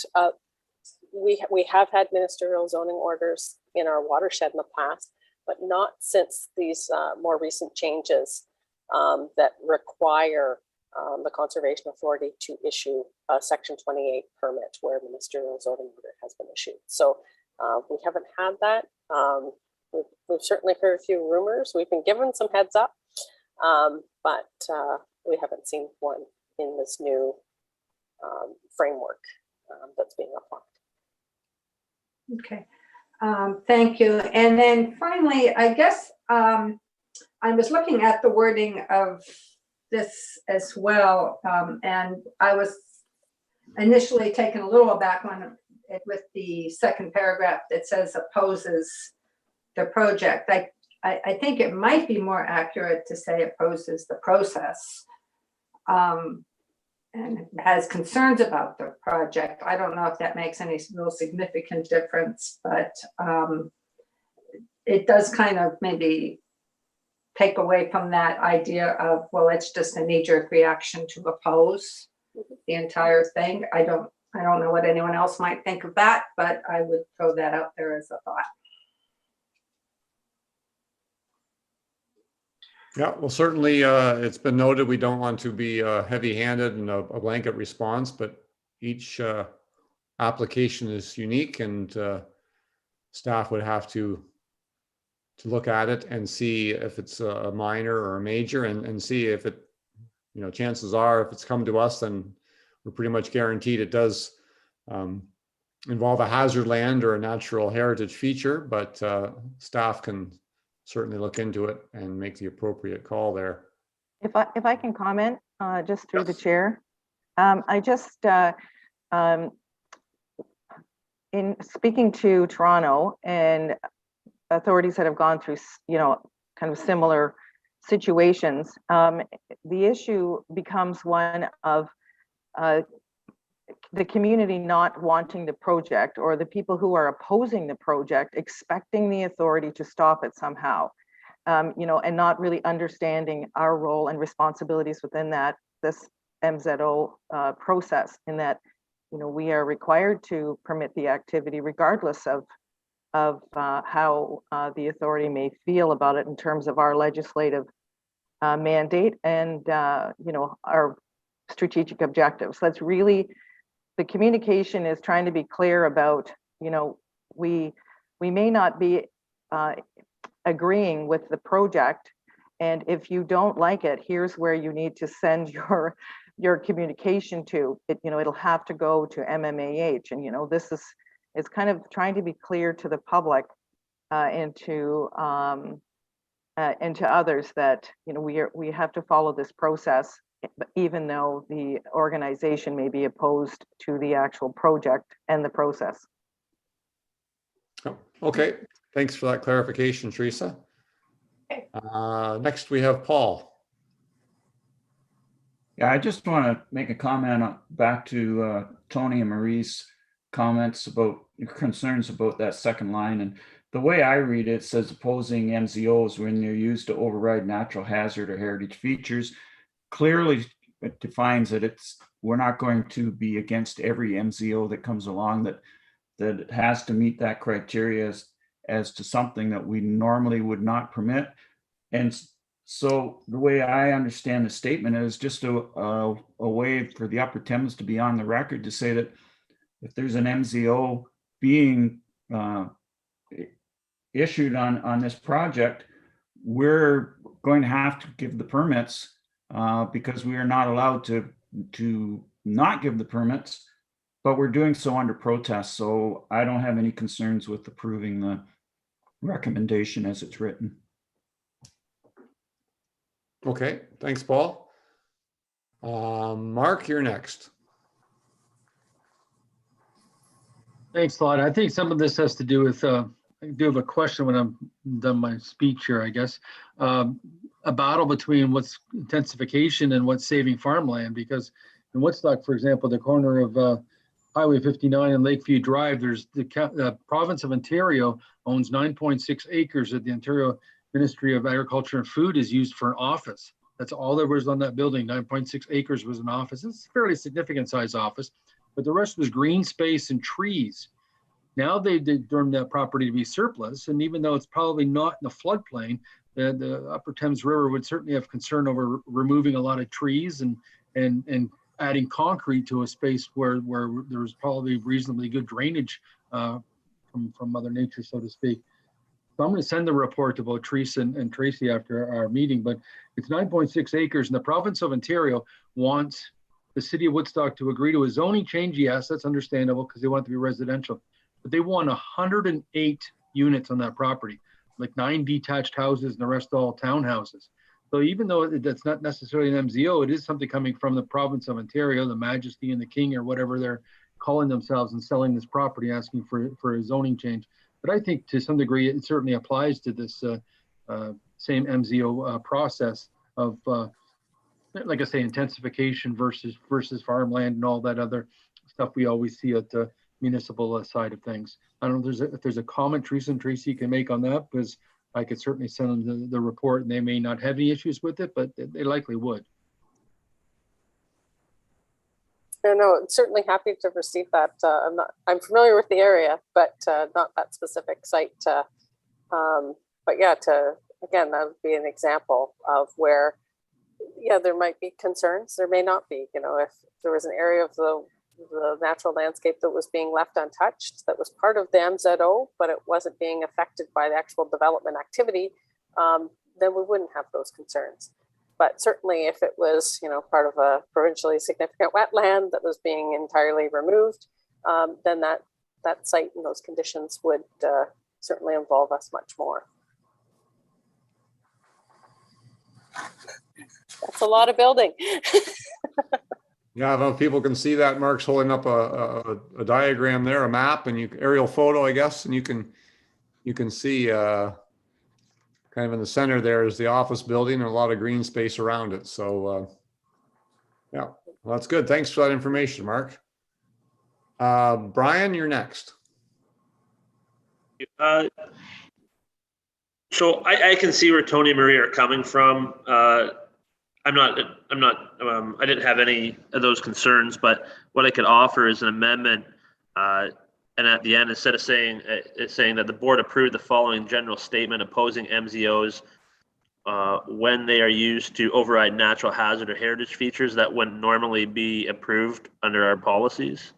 We have had ministerial zoning orders in our watershed in the past, but not since these more recent changes that require the Conservation Authority to issue a Section 28 permit where ministerial zoning order has been issued. So we haven't had that. We've certainly heard a few rumors. We've been given some heads up, but we haven't seen one in this new framework that's being applied. okay, thank you. And then finally, I guess I was looking at the wording of this as well, and I was initially taken a little aback with the second paragraph that says opposes the project. I think it might be more accurate to say opposes the process and has concerns about the project. I don't know if that makes any real significant difference, but it does kind of maybe take away from that idea of, well, it's just a knee-jerk reaction to oppose the entire thing. I don't know what anyone else might think of that, but I would throw that out there as a thought. Yeah, well, certainly it's been noted we don't want to be heavy-handed in a blanket response, but each application is unique, and staff would have to look at it and see if it's a minor or a major, and see if it, chances are if it's come to us, then we're pretty much guaranteed it does involve a hazard land or a natural heritage feature, but staff can certainly look into it and make the appropriate call there. If I can comment, just through the chair, I just in speaking to Toronto and authorities that have gone through, kind of similar situations, the issue becomes one of the community not wanting the project, or the people who are opposing the project expecting the authority to stop it somehow, and not really understanding our role and responsibilities within this MZO process, in that, we are required to permit the activity regardless of how the authority may feel about it in terms of our legislative mandate and our strategic objectives. That's really, the communication is trying to be clear about, we may not be agreeing with the project, and if you don't like it, here's where you need to send your communication to it. It'll have to go to MMAH, and this is, it's kind of trying to be clear to the public and to others that we have to follow this process, even though the organization may be opposed to the actual project and the process. Okay, thanks for that clarification, Teresa. Next we have Paul. Yeah, I just want to make a comment back to Tony and Marie's comments about concerns about that second line. And the way I read it, says opposing MZOs when they're used to override natural hazard or heritage features. Clearly it defines that we're not going to be against every MZO that comes along that has to meet that criteria as to something that we normally would not permit. And so the way I understand the statement is just a way for the Upper Thames to be on the record to say that if there's an MZO being issued on this project, we're going to have to give the permits because we are not allowed to not give the permits, but we're doing so under protest. So I don't have any concerns with approving the recommendation as it's written. Okay, thanks, Paul. Mark, you're next. Thanks a lot. I think some of this has to do with, I do have a question when I'm done my speech here, I guess. A battle between what's intensification and what's saving farmland, because in Woodstock, for example, the corner of Highway 59 and Lakeview Drive, there's the province of Ontario owns 9.6 acres that the Ontario Ministry of Agriculture and Food is used for an office. That's all there was on that building. 9.6 acres was an office. It's a fairly significant size office, but the rest was green space and trees. Now they determined that property to be surplus, and even though it's probably not in the floodplain, the Upper Thames River would certainly have concern over removing a lot of trees and adding concrete to a space where there was probably reasonably good drainage from Mother Nature, so to speak. So I'm going to send the report about Teresa and Tracy after our meeting, but it's 9.6 acres, and the province of Ontario wants the city of Woodstock to agree to a zoning change. Yes, that's understandable because they want it to be residential, but they want 108 units on that property, like 9 detached houses and the rest all townhouses. So even though that's not necessarily an MZO, it is something coming from the province of Ontario, the Majesty and the King, or whatever they're calling themselves, and selling this property, asking for a zoning change. But I think to some degree, it certainly applies to this same MZO process of, like I say, intensification versus farmland and all that other stuff we always see at the municipal side of things. I don't know if there's a comment Teresa and Tracy can make on that, because I could certainly send them the report, and they may not have any issues with it, but they likely would. No, certainly happy to receive that. I'm familiar with the area, but not that specific site. But yeah, again, that would be an example of where, yeah, there might be concerns. There may not be. If there was an area of the natural landscape that was being left untouched, that was part of the MZO, but it wasn't being affected by the actual development activity, then we wouldn't have those concerns. But certainly if it was, part of a provincially significant wetland that was being entirely removed, then that site and those conditions would certainly involve us much more. That's a lot of building. Yeah, well, people can see that Mark's holding up a diagram there, a map, and aerial photo, I guess, and you can see kind of in the center there is the office building and a lot of green space around it. So yeah, well, that's good. Thanks for that information, Mark. Brian, you're next. So I can see where Tony and Marie are coming from. I didn't have any of those concerns, but what I could offer is an amendment. And at the end, instead of saying, it's saying that the board approved the following general statement opposing MZOs when they are used to override natural hazard or heritage features that wouldn't normally be approved under our policies.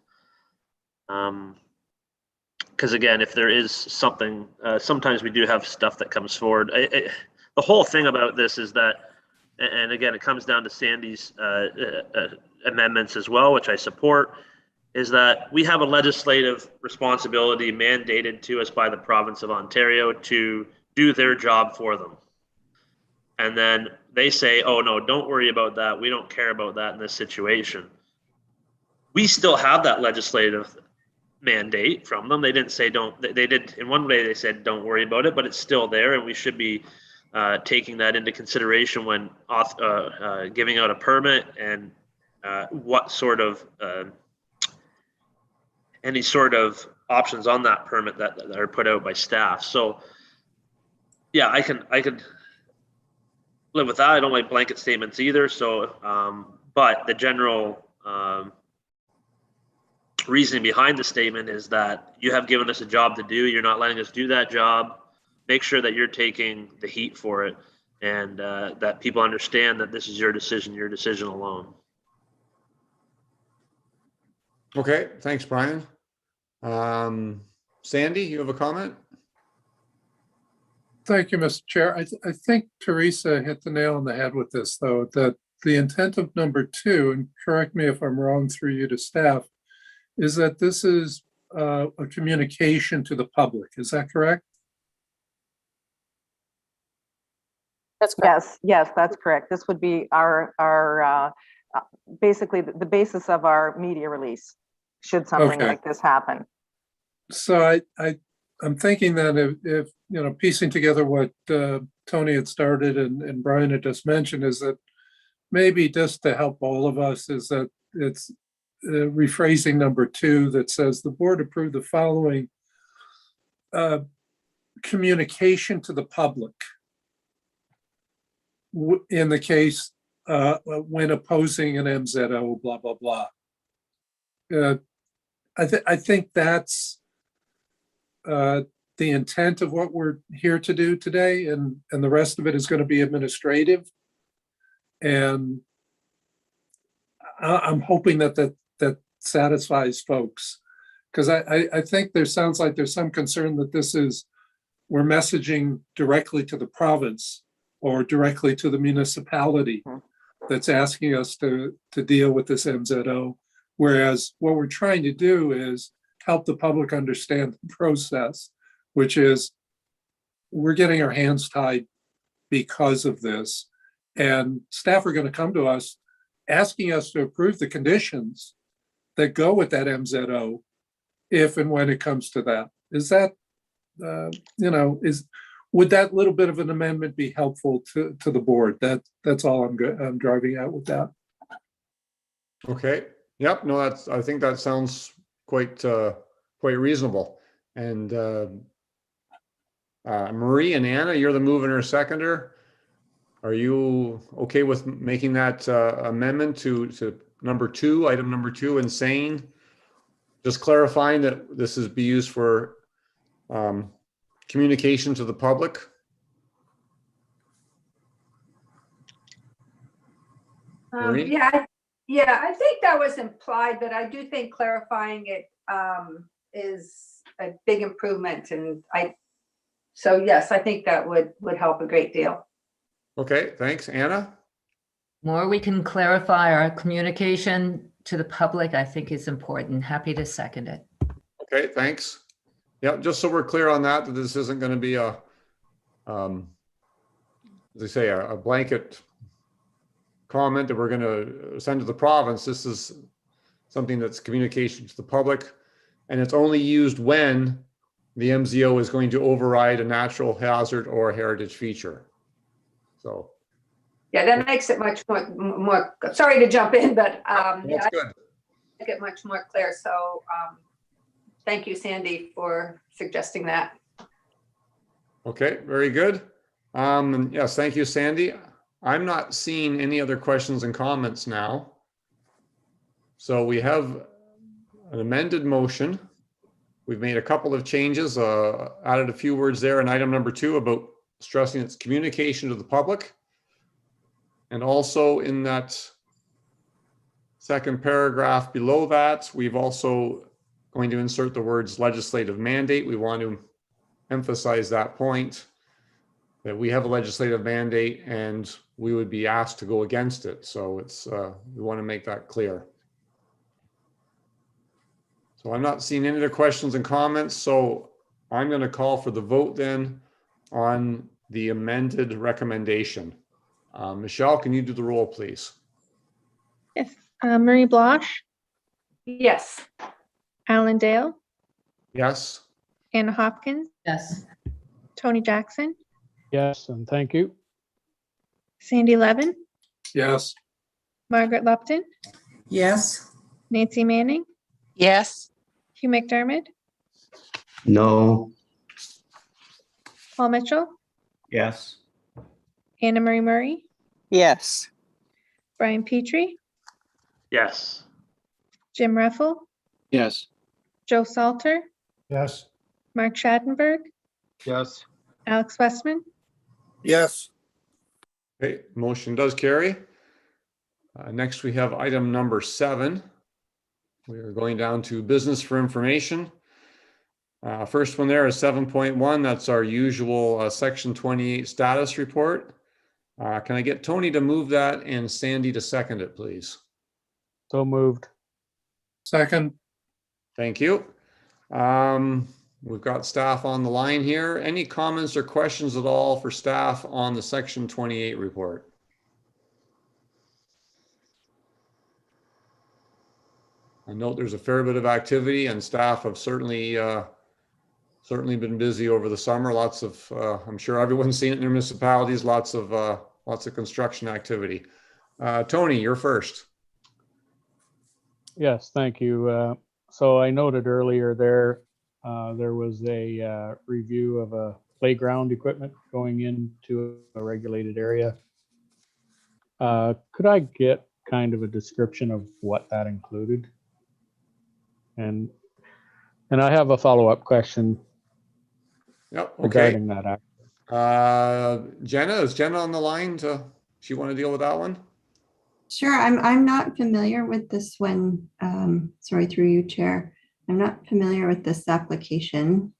Because again, if there is something, sometimes we do have stuff that comes forward. The whole thing about this is that, and again, it comes down to Sandy's amendments as well, which I support, is that we have a legislative responsibility mandated to us by the province of Ontario to do their job for them. And then they say, oh no, don't worry about that. We don't care about that in this situation. We still have that legislative mandate from them. They didn't say they did, in one way they said don't worry about it, but it's still there, and we should be taking that into consideration when giving out a permit and what sort of any sort of options on that permit that are put out by staff. So yeah, I could live with that. I don't like blanket statements either. So, but the general reasoning behind the statement is that you have given us a job to do. You're not letting us do that job. Make sure that you're taking the heat for it, and that people understand that this is your decision alone. Okay, thanks, Brian. Sandy, you have a comment? Thank you, Mr. Chair. I think Teresa hit the nail on the head with this, though, that the intent of number 2, and correct me if I'm wrong through you to staff, is that this is a communication to the public. Is that correct? That's correct. Yes, that's correct. This would be our basically the basis of our media release, should something like this happen. So I'm thinking that if piecing together what Tony had started and Brian had just mentioned, is that maybe just to help all of us, is that it's rephrasing number 2 that says the board approved the following communication to the public in the case when opposing an MZO, blah, blah, blah. I think that's the intent of what we're here to do today, and the rest of it is going to be administrative. And I'm hoping that satisfies folks, because I think sounds like there's some concern that we're messaging directly to the province or directly to the municipality that's asking us to deal with this MZO. Whereas what we're trying to do is help the public understand the process, which is we're getting our hands tied because of this. And staff are going to come to us asking us to approve the conditions that go with that MZO if and when it comes to that. Is that, would that little bit of an amendment be helpful to the board? That's all I'm driving at with that. Okay. Yep. No, I think that sounds quite reasonable. And Marie and Anna, you're the mover and seconder. Are you okay with making that amendment to number 2, item number 2, and saying, just clarifying that this is be used for communication to the public? Marie? Yeah, I think that was implied, but I do think clarifying it is a big improvement. And so yes, I think that would help a great deal. Okay, thanks. Anna? More we can clarify our communication to the public, I think is important. Happy to second it. Okay, thanks. Yeah, just so we're clear on that this isn't going to be a, as they say, a blanket comment that we're going to send to the province. This is something that's communication to the public, and it's only used when the MZO is going to override a natural hazard or a heritage feature. So. Yeah, that makes it much more, sorry to jump in, but yeah, good. Make it much more clear. So thank you, Sandy, for suggesting that. Okay, very good. And yes, thank you, Sandy. I'm not seeing any other questions and comments now. So we have an amended motion. We've made a couple of changes, added a few words there in item number 2 about stressing its communication to the public. And also in that second paragraph below that, we've also going to insert the words legislative mandate. We want to emphasize that point, that we have a legislative mandate and we would be asked to go against it. So it's we want to make that clear. So I'm not seeing any other questions and comments. So I'm going to call for the vote then on the amended recommendation. Michelle, can you do the roll, please? Yes. Marie Blosh, Yes. Alan Dale, Yes. Anna Hopkins, Yes. Tony Jackson, Yes, and thank you. Sandy Levin, Yes. Margaret Lupton, Yes. Nancy Manning, Yes. Hugh McDermott, No. Paul Mitchell, Yes. Anna Marie Murray, Yes. Brian Petrie, Yes. Jim Reffel, Yes. Joe Salter, Yes. Mark Schattenberg, Yes. Alex Westman. Yes. Okay, motion does carry. Next, we have item number 7. We are going down to business for information. First one there is 7.1. That's our usual section 28 status report. Can I get Tony to move that and Sandy to second it, please? So moved. Second. Thank you. We've got staff on the line here. Any comments or questions at all for staff on the section 28 report? I note there's a fair bit of activity and staff have certainly been busy over the summer. Lots of, I'm sure everyone's seen it in their municipalities, lots of construction activity. Tony, you're first. Yes, thank you. So I noted earlier there was a review of a playground equipment going into a regulated area. Could I get kind of a description of what that included? And I have a follow-up question. Yep. Okay. Regarding that. Jenna, is Jenna on the line? Does she want to deal with that one? Sure. I'm not familiar with this one. Sorry, through you, Chair. I'm not familiar with this application.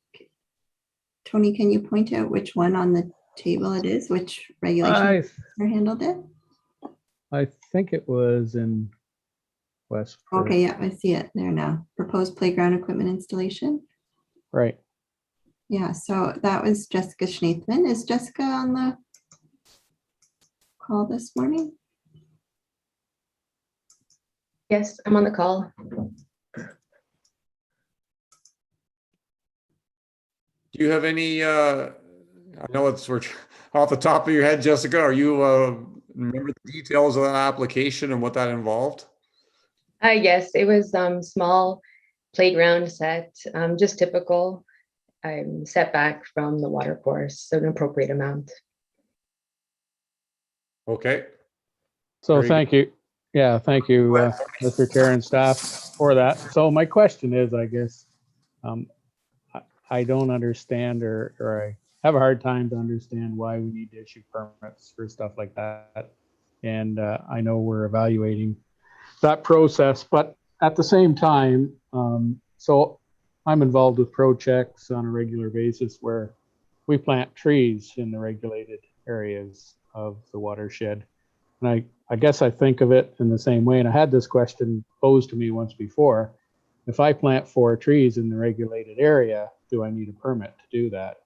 Tony, can you point out which one on the table it is? Which regulation handled it? I think it was in West. Okay, yeah, I see it there now. Proposed playground equipment installation. Right. Yeah, so that was Jessica Schnaithman. Is Jessica on the call this morning? Yes, I'm on the call. Do you have any, I know it's off the top of your head, Jessica, are you remember the details of that application and what that involved? Yes, it was small playground set, just typical. I'm set back from the water course, so an appropriate amount. Okay. So Very thank you. Yeah, thank you, Mr. Chair and staff for that. So my question is, I guess, I don't understand or I have a hard time to understand why we need to issue permits for stuff like that. And I know we're evaluating that process, but at the same time, so I'm involved with projects on a regular basis where we plant trees in the regulated areas of the watershed. And I guess I think of it in the same way. And I had this question posed to me once before. If I plant 4 trees in the regulated area, do I need a permit to do that?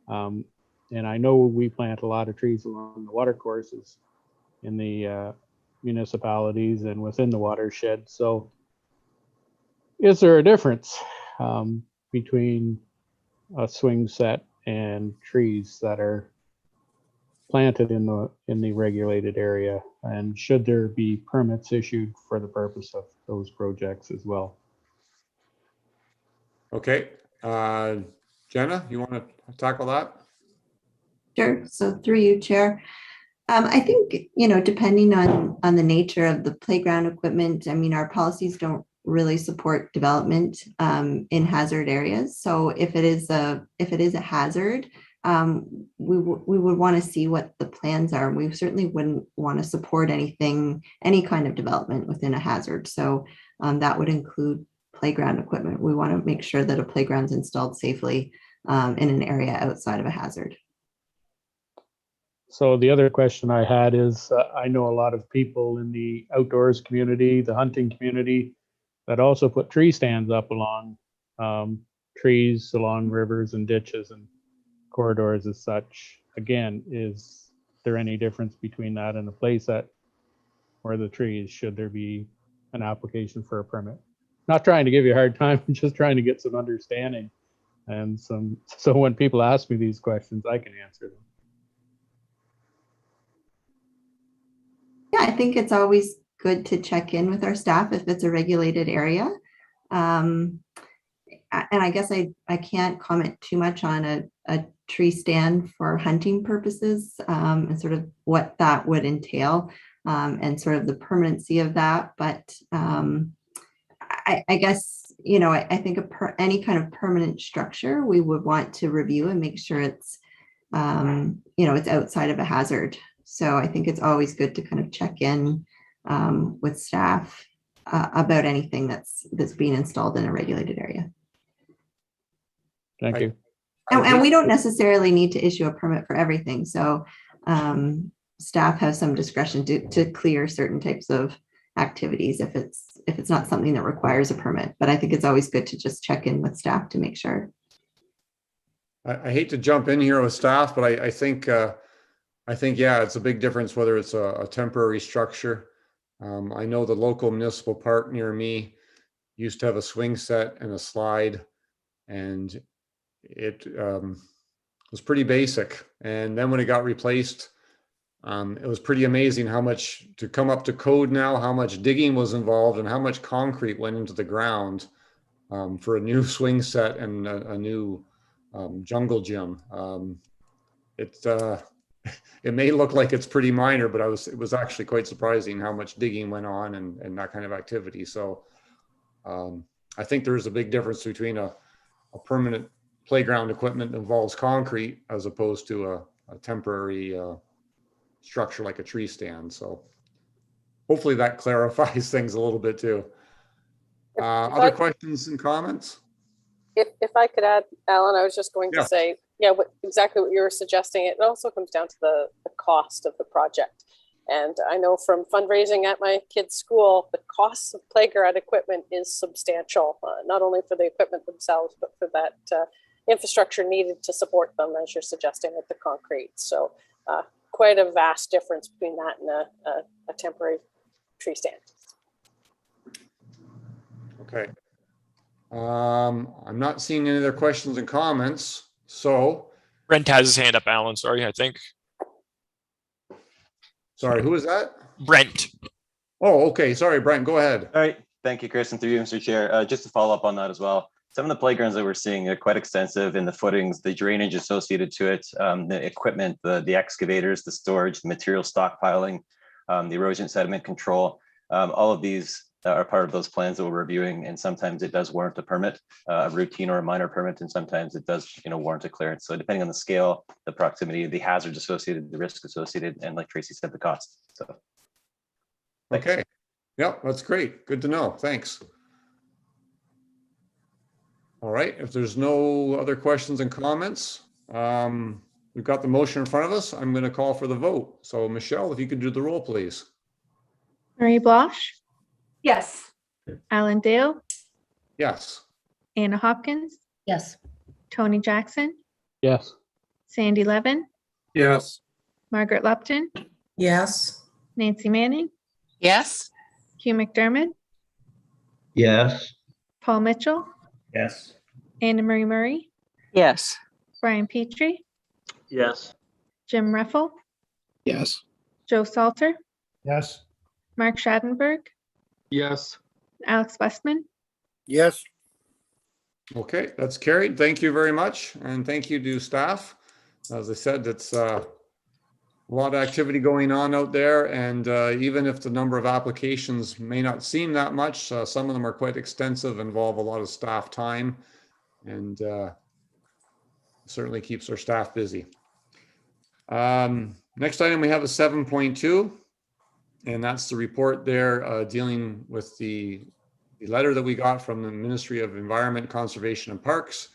And I know we plant a lot of trees along the water courses in the municipalities and within the watershed. So is there a difference between a swing set and trees that are planted in the regulated area, and should there be permits issued for the purpose of those projects as well? Okay. Jenna, you want to tackle that? Sure. So through you, Chair. I think, depending on the nature of the playground equipment, I mean, our policies don't really support development in hazard areas. So if it is a hazard, we would want to see what the plans are. We certainly wouldn't want to support any kind of development within a hazard. So that would include playground equipment. We want to make sure that a playground's installed safely in an area outside of a hazard. So the other question I had is, I know a lot of people in the outdoors community, the hunting community, that also put tree stands up along trees, along rivers and ditches and corridors as such. Again, is there any difference between that and a play set or the trees? Should there be an application for a permit? Not trying to give you a hard time, just trying to get some understanding and so when people ask me these questions, I can answer them. Yeah, I think it's always good to check in with our staff if it's a regulated area. And I guess I can't comment too much on a tree stand for hunting purposes and sort of what that would entail and sort of the permanency of that. But I guess, I think any kind of permanent structure, we would want to review and make sure it's, it's outside of a hazard. So I think it's always good to kind of check in with staff about anything that's being installed in a regulated area. Thank you. And we don't necessarily need to issue a permit for everything. So staff have some discretion to clear certain types of activities if it's not something that requires a permit. But I think it's always good to just check in with staff to make sure. I hate to jump in here with staff, but I think, yeah, it's a big difference whether it's a temporary structure. I know the local municipal park near me used to have a swing set and a slide, and it was pretty basic. And then when it got replaced, it was pretty amazing how much to come up to code now, how much digging was involved and how much concrete went into the ground for a new swing set and a new jungle gym. It may look like it's pretty minor, but it was actually quite surprising how much digging went on and that kind of activity. So I think there's a big difference between a permanent playground equipment that involves concrete as opposed to a temporary structure like a tree stand. So hopefully that clarifies things a little bit too. Other questions and comments? If I could add, Alan, I was just going to say, exactly what you were suggesting. It also comes down to the cost of the project. And I know from fundraising at my kids' school, the cost of playground equipment is substantial, not only for the equipment themselves, but for that infrastructure needed to support them, as you're suggesting with the concrete. So quite a vast difference between that and a temporary tree stand. Okay. I'm not seeing any other questions and comments. So Brent has his hand up, Alan. Sorry, I think. Sorry, who is that? Brent. Oh, okay. Sorry, Brent, go ahead. All right. Thank you, Chris, and through you, Mr. Chair. Just to follow up on that as well. some of the playgrounds that we're seeing are quite extensive in the footings, the drainage associated to it, the equipment, the excavators, the storage, the material stockpiling, the erosion sediment control. All of these are part of those plans that we're reviewing, and sometimes it does warrant a permit, a routine or a minor permit, and sometimes it does, warrant a clearance. So depending on the scale, the proximity, the hazards associated, the risk associated, and like Tracy said, the cost. So. Thanks. Okay. Yep, that's great. Good to know. Thanks. All right. If there's no other questions and comments, we've got the motion in front of us. I'm going to call for the vote. So Michelle, if you could do the roll, please. Marie Blosh, Yes. Alan Dale, Yes. Anna Hopkins, Yes. Tony Jackson, Yes. Sandy Levin, Yes. Margaret Lupton, Yes. Nancy Manning, Yes. Hugh McDermott, Yes. Paul Mitchell, Yes. Anna Marie Murray, Yes. Brian Petrie, Yes. Jim Reffel, Yes. Joe Salter, Yes. Mark Schadenberg, Yes. Alex Westman. Yes. Okay, that's carried. Thank you very much. And thank you to staff. As I said, it's a lot of activity going on out there. And even if the number of applications may not seem that much, some of them are quite extensive, involve a lot of staff time, and certainly keeps our staff busy. Next item we have is 7.2. And that's the report there dealing with the letter that we got from the Ministry of Environment, Conservation and Parks.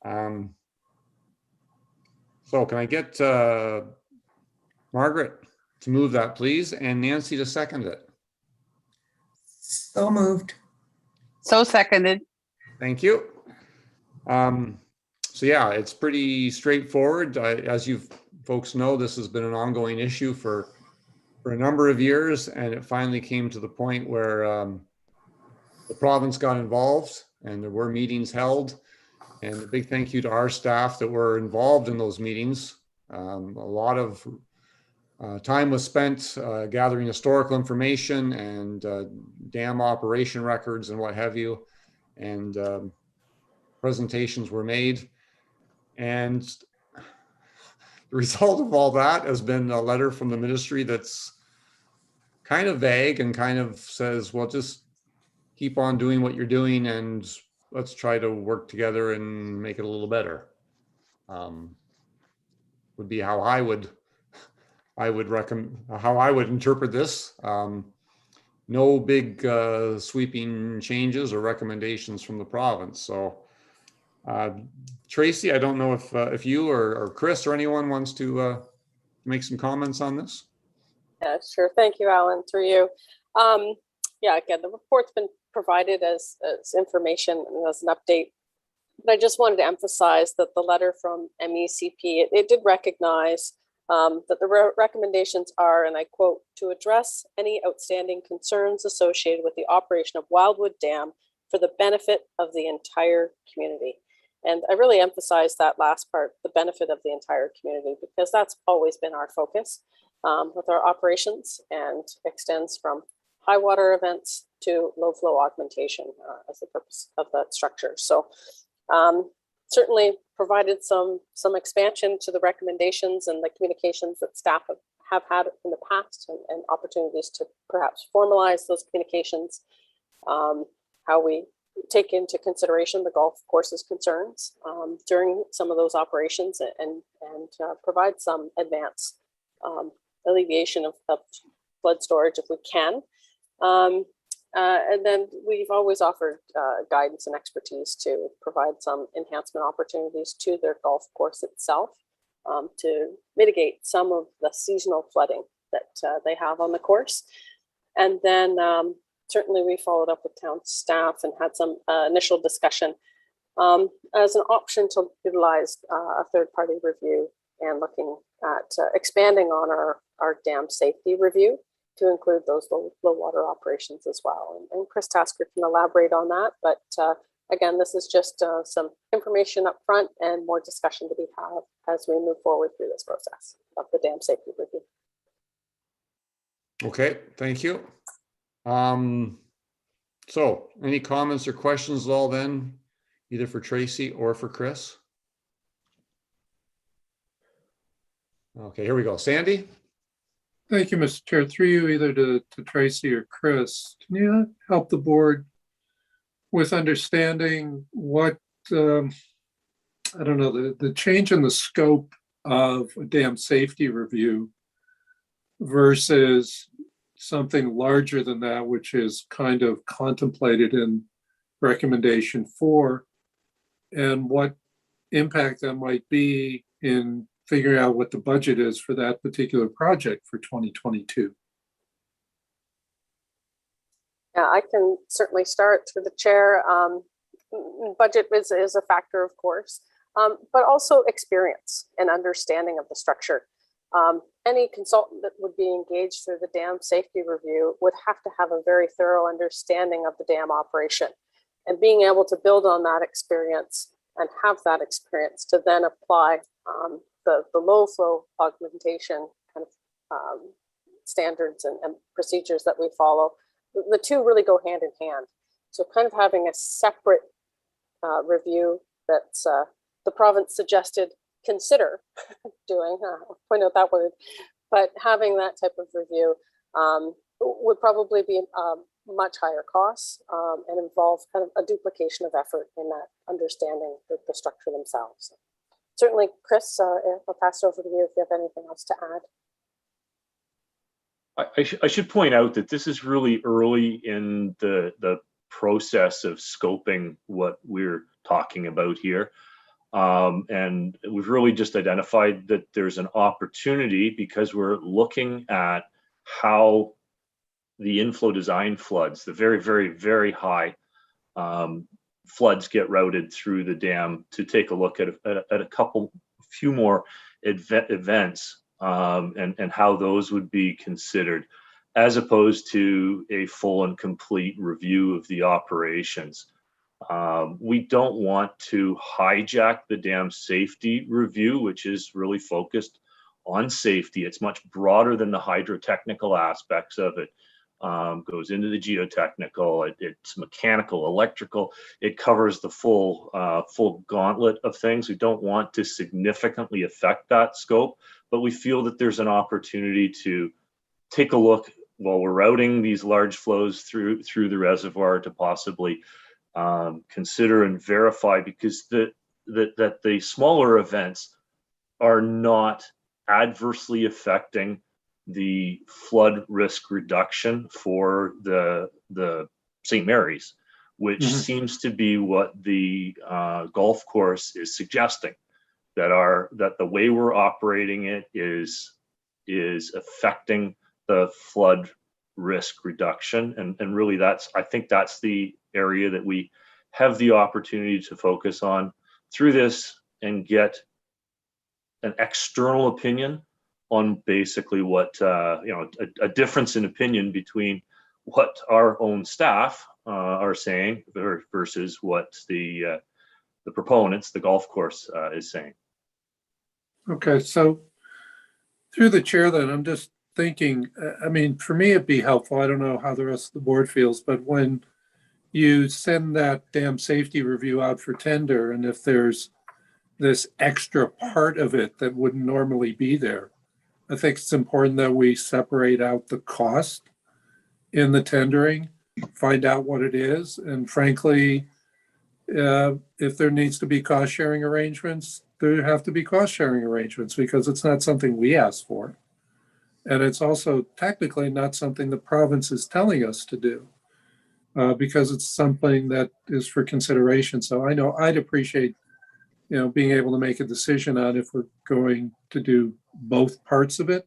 So can I get Margaret to move that, please, and Nancy to second it? So moved. So seconded. Thank you. So yeah, it's pretty straightforward. As you folks know, this has been an ongoing issue for a number of years, and it finally came to the point where the province got involved and there were meetings held. And a big thank you to our staff that were involved in those meetings. A lot of time was spent gathering historical information and dam operation records and what have you. And presentations were made. And the result of all that has been a letter from the ministry that's kind of vague and kind of says, well, just keep on doing what you're doing and let's try to work together and make it a little better. Would be how I would recommend, how I would interpret this. No big sweeping changes or recommendations from the province. So Tracy, I don't know if you or Chris or anyone wants to make some comments on this. Yeah, sure. Thank you, Alan, through you. Yeah, again, the report's been provided as information and as an update. But I just wanted to emphasize that the letter from MECP, it did recognize that the recommendations are, and I quote, to address any outstanding concerns associated with the operation of Wildwood Dam for the benefit of the entire community. And I really emphasize that last part, the benefit of the entire community, because that's always been our focus with our operations, and extends from high water events to low flow augmentation as the purpose of that structure. So certainly provided some expansion to the recommendations and the communications that staff have had in the past, and opportunities to perhaps formalize those communications, how we take into consideration the golf course's concerns during some of those operations, and provide some advance alleviation of flood storage if we can. And then we've always offered guidance and expertise to provide some enhancement opportunities to their golf course itself to mitigate some of the seasonal flooding that they have on the course. And then certainly we followed up with town staff and had some initial discussion as an option to utilize a third-party review, and looking at expanding on our dam safety review to include those low water operations as well. And Chris Tasker can elaborate on that. But again, this is just some information up front and more discussion to be had as we move forward through this process of the dam safety review. So any comments or questions at all then, either for Tracy or for Chris? Okay, here we go. Sandy? Thank you, Mr. Chair. Through you, either to Tracy or Chris, can you help the board with understanding what, I don't know, the change in the scope of a dam safety review versus something larger than that, which is kind of contemplated in recommendation 4, and what impact that might be in figuring out what the budget is for that particular project for 2022. Yeah, I can certainly start through the chair. Budget is a factor, of course, but also experience and understanding of the structure. Any consultant that would be engaged through the dam safety review would have to have a very thorough understanding of the dam operation, and being able to build on that experience and have that experience to then apply the low flow augmentation kind of standards and procedures that we follow. The two really go hand in hand. So kind of having a separate review that the province suggested consider doing, I'll point out that word, but having that type of review would probably be much higher costs and involve kind of a duplication of effort in that understanding the structure themselves. Certainly, Chris, I'll pass it over to you if you have anything else to add. I should point out that this is really early in the process of scoping what we're talking about here. And we've really just identified that there's an opportunity because we're looking at how the inflow design floods, the very, very, very high floods get routed through the dam, to take a look at a few more events and how those would be considered, as opposed to a full and complete review of the operations. We don't want to hijack the dam safety review, which is really focused on safety. It's much broader than the hydrotechnical aspects of it. Goes into the geotechnical, it's mechanical, electrical. It covers the full gauntlet of things. We don't want to significantly affect that scope, but we feel that there's an opportunity to take a look while we're routing these large flows through the reservoir to possibly consider and verify, because that the smaller events are not adversely affecting the flood risk reduction for the St. Mary's, which seems to be what the golf course is suggesting, that the way we're operating it is affecting the flood risk reduction. And really I think that's the area that we have the opportunity to focus on through this and get an external opinion on basically what, a difference in opinion between what our own staff are saying versus what the proponents, the golf course, is saying. Okay, so through the chair then, I'm just thinking, I mean, for me, it'd be helpful. I don't know how the rest of the board feels, but when you send that dam safety review out for tender, and if there's this extra part of it that wouldn't normally be there, I think it's important that we separate out the cost in the tendering, find out what it is. And frankly, if there needs to be cost sharing arrangements, there have to be cost sharing arrangements, because it's not something we asked for. And it's also technically not something the province is telling us to do, because it's something that is for consideration. So I know I'd appreciate, being able to make a decision on if we're going to do both parts of it,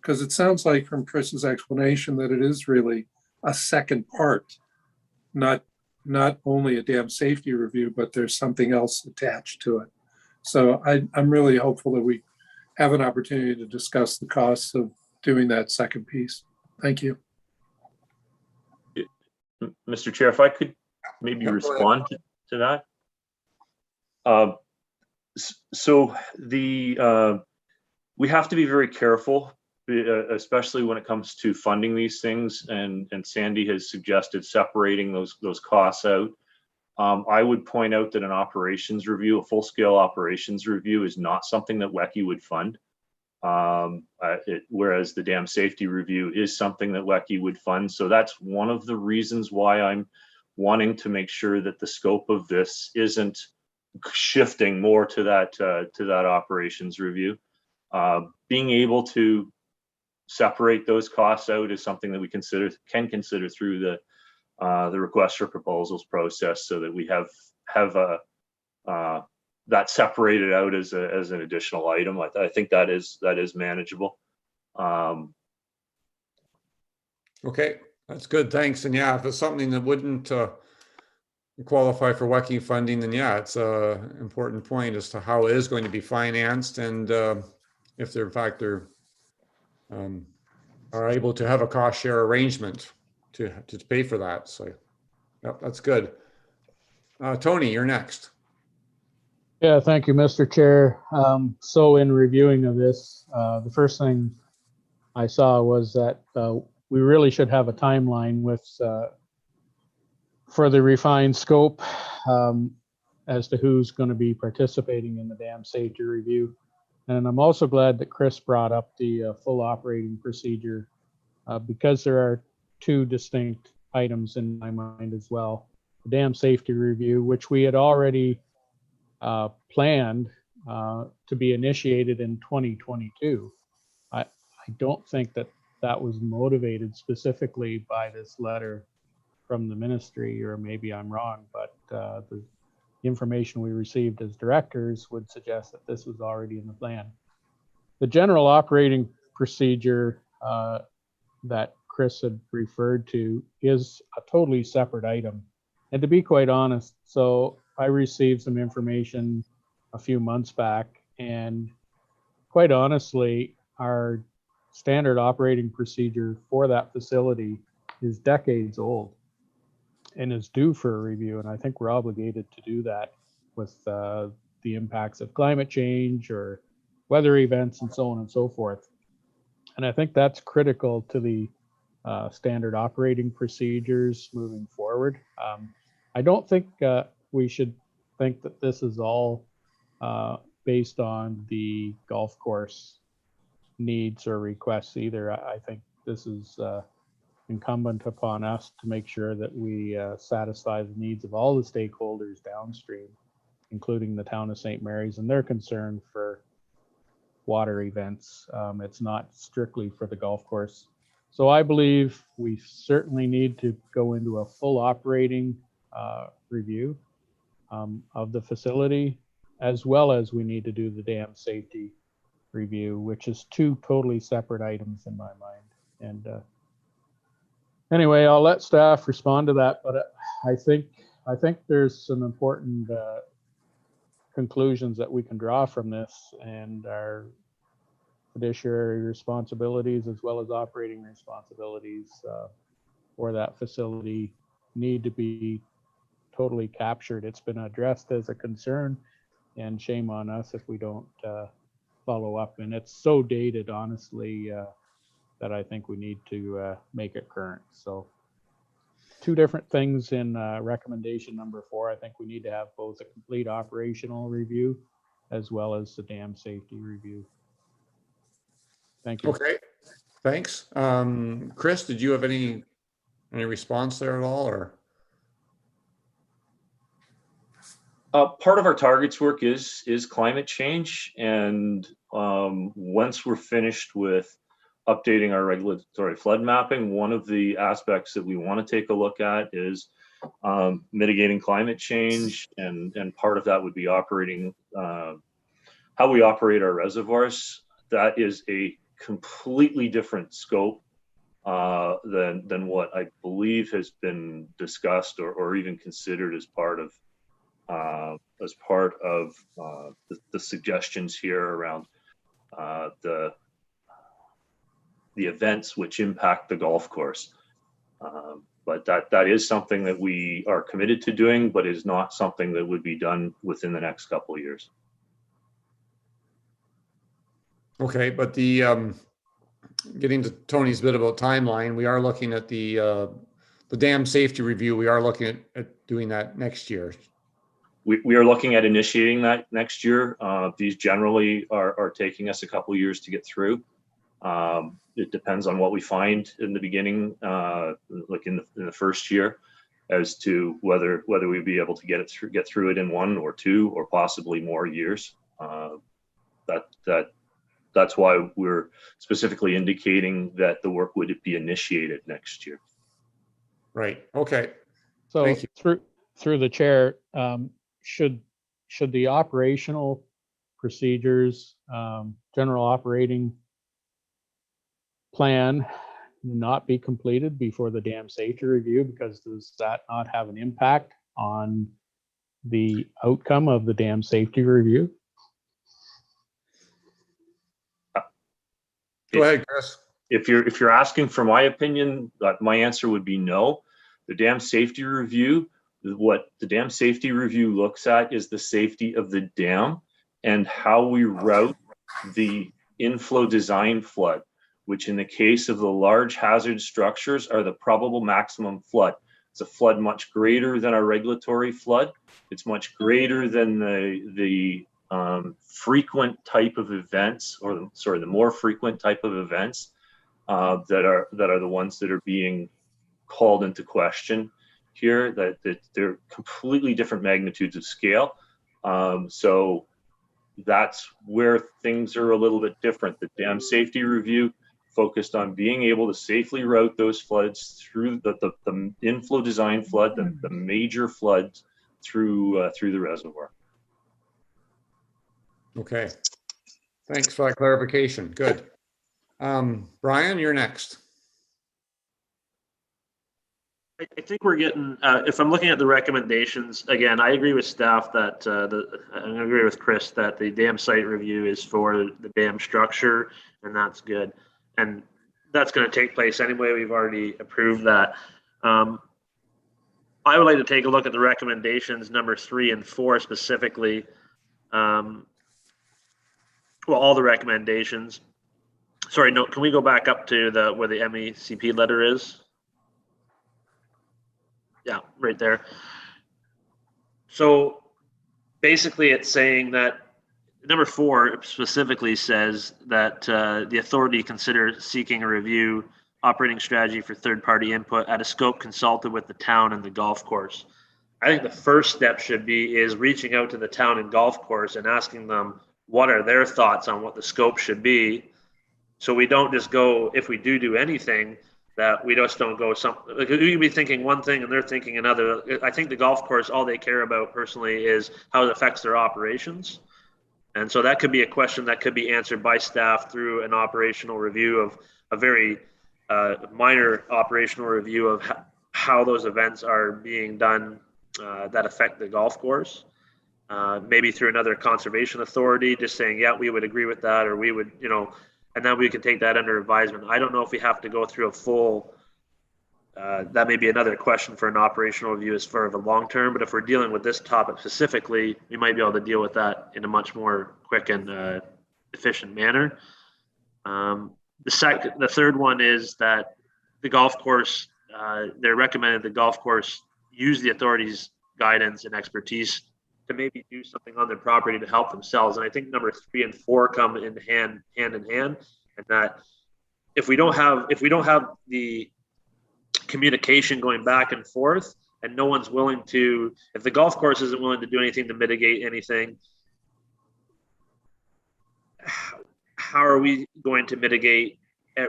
because it sounds like from Chris's explanation that it is really a second part, not only a dam safety review, but there's something else attached to it. So I'm really hopeful that we have an opportunity to discuss the costs of doing that second piece. Thank you. Mr. Chair, if I could maybe respond to that. So we have to be very careful especially when it comes to funding these things, and Sandy has suggested separating those costs out. I would point out that an operations review, a full-scale operations review, is not something that WECI would fund. Whereas the dam safety review is something that WECI would fund. So that's one of the reasons why I'm wanting to make sure that the scope of this isn't shifting more to that operations review. Being able to separate those costs out is something that we can consider through the request for proposals process, so that we have that separated out as an additional item. I think that is manageable. Okay, that's good. Thanks. And yeah, if it's something that wouldn't qualify for WECI funding, then yeah, it's an important point as to how it is going to be financed, and if they're in fact are able to have a cost share arrangement to pay for that. So yep, that's good. Tony, you're next. Yeah, thank you, Mr. Chair. So in reviewing of this, the first thing I saw was that we really should have a timeline with further refined scope as to who's going to be participating in the dam safety review. And I'm also glad that Chris brought up the full operating procedure because there are two distinct items in my mind as well. The dam safety review, which we had already planned to be initiated in 2022. I don't think that was motivated specifically by this letter from the ministry, or maybe I'm wrong, but the information we received as directors would suggest that this was already in the plan. The general operating procedure that Chris had referred to is a totally separate item. And to be quite honest, so I received some information a few months back, and quite honestly, our standard operating procedure for that facility is decades old and is due for a review. And I think we're obligated to do that with the impacts of climate change or weather events and so on and so forth. And I think that's critical to the standard operating procedures moving forward. I don't think we should think that this is all based on the golf course needs or requests either. I think this is incumbent upon us to make sure that we satisfy the needs of all the stakeholders downstream, including the town of St. Mary's and their concern for water events. It's not strictly for the golf course. So I believe we certainly need to go into a full operating review of the facility, as well as we need to do the dam safety review, which is two totally separate items in my mind. And anyway, I'll let staff respond to that, but I think there's some important conclusions that we can draw from this, and our fiduciary responsibilities as well as operating responsibilities for that facility need to be totally captured. It's been addressed as a concern, and shame on us if we don't follow up. And it's so dated, honestly, that I think we need to make it current. So two different things in recommendation number 4. I think we need to have both a complete operational review as well as the dam safety review. Thank you. Okay, thanks. Chris, did you have any response there at all, or? Part of our targets work is climate change, and once we're finished with updating our regulatory flood mapping, one of the aspects that we want to take a look at is mitigating climate change, and part of that would be operating how we operate our reservoirs. That is a completely different scope than what I believe has been discussed or even considered as part of the suggestions here around the events which impact the golf course. But that is something that we are committed to doing, but is not something that would be done within the next couple of years. Okay, but the getting to Tony's bit about timeline, we are looking at the dam safety review. We are looking at doing that next year. We are looking at initiating that next year. These generally are taking us a couple years to get through. It depends on what we find in the beginning, like in the first year, as to whether we'd be able to get through it in 1 or 2 or possibly more years. That's why we're specifically indicating that the work would be initiated next year. Right. Okay. So Thank you. through the chair, should the operational procedures, general operating plan not be completed before the dam safety review? Because does that not have an impact on the outcome of the dam safety review? Go ahead, Chris. If you're asking for my opinion, my answer would be no. The dam safety review, what the dam safety review looks at is the safety of the dam and how we route the inflow design flood, which in the case of the large hazard structures are the probable maximum flood. It's a flood much greater than our regulatory flood. It's much greater than the frequent type of events, or the more frequent type of events that are the ones that are being called into question here. That they're completely different magnitudes of scale. So that's where things are a little bit different. The dam safety review focused on being able to safely route those floods through the inflow design flood, the major floods through the reservoir. Okay. Thanks for that clarification. Good. Brian, you're next. I think we're getting, if I'm looking at the recommendations, again, I agree with staff that, I agree with Chris that the dam site review is for the dam structure, and that's good. And that's going to take place anyway. We've already approved that. I would like to take a look at the recommendations, number 3 and 4 specifically. Well, all the recommendations. Sorry, no, can we go back up to where the MECP letter is? Yeah, right there. So basically it's saying that number 4 specifically says that the authority consider seeking a review operating strategy for third-party input at a scope consulted with the town and the golf course. I think the first step should be is reaching out to the town and golf course and asking them what are their thoughts on what the scope should be. So we don't just go, if we do anything, that we just don't go something. Like, we can be thinking one thing and they're thinking another. I think the golf course, all they care about personally is how it affects their operations. And so that could be a question that could be answered by staff through an operational review of a very minor operational review of how those events are being done that affect the golf course. Maybe through another conservation authority, just saying, yeah, we would agree with that, or we would, and then we can take that under advisement. I don't know if we have to go through a full, that may be another question for an operational review as far as the long term, but if we're dealing with this topic specifically, we might be able to deal with that in a much more quick and efficient manner. The third one is that the golf course, they're recommended the golf course use the authority's guidance and expertise to maybe do something on their property to help themselves. And I think number 3 and 4 come in hand in hand, and that if we don't have the communication going back and forth, and no one's willing to, if the golf course isn't willing to do anything to mitigate anything, how are we going to mitigate?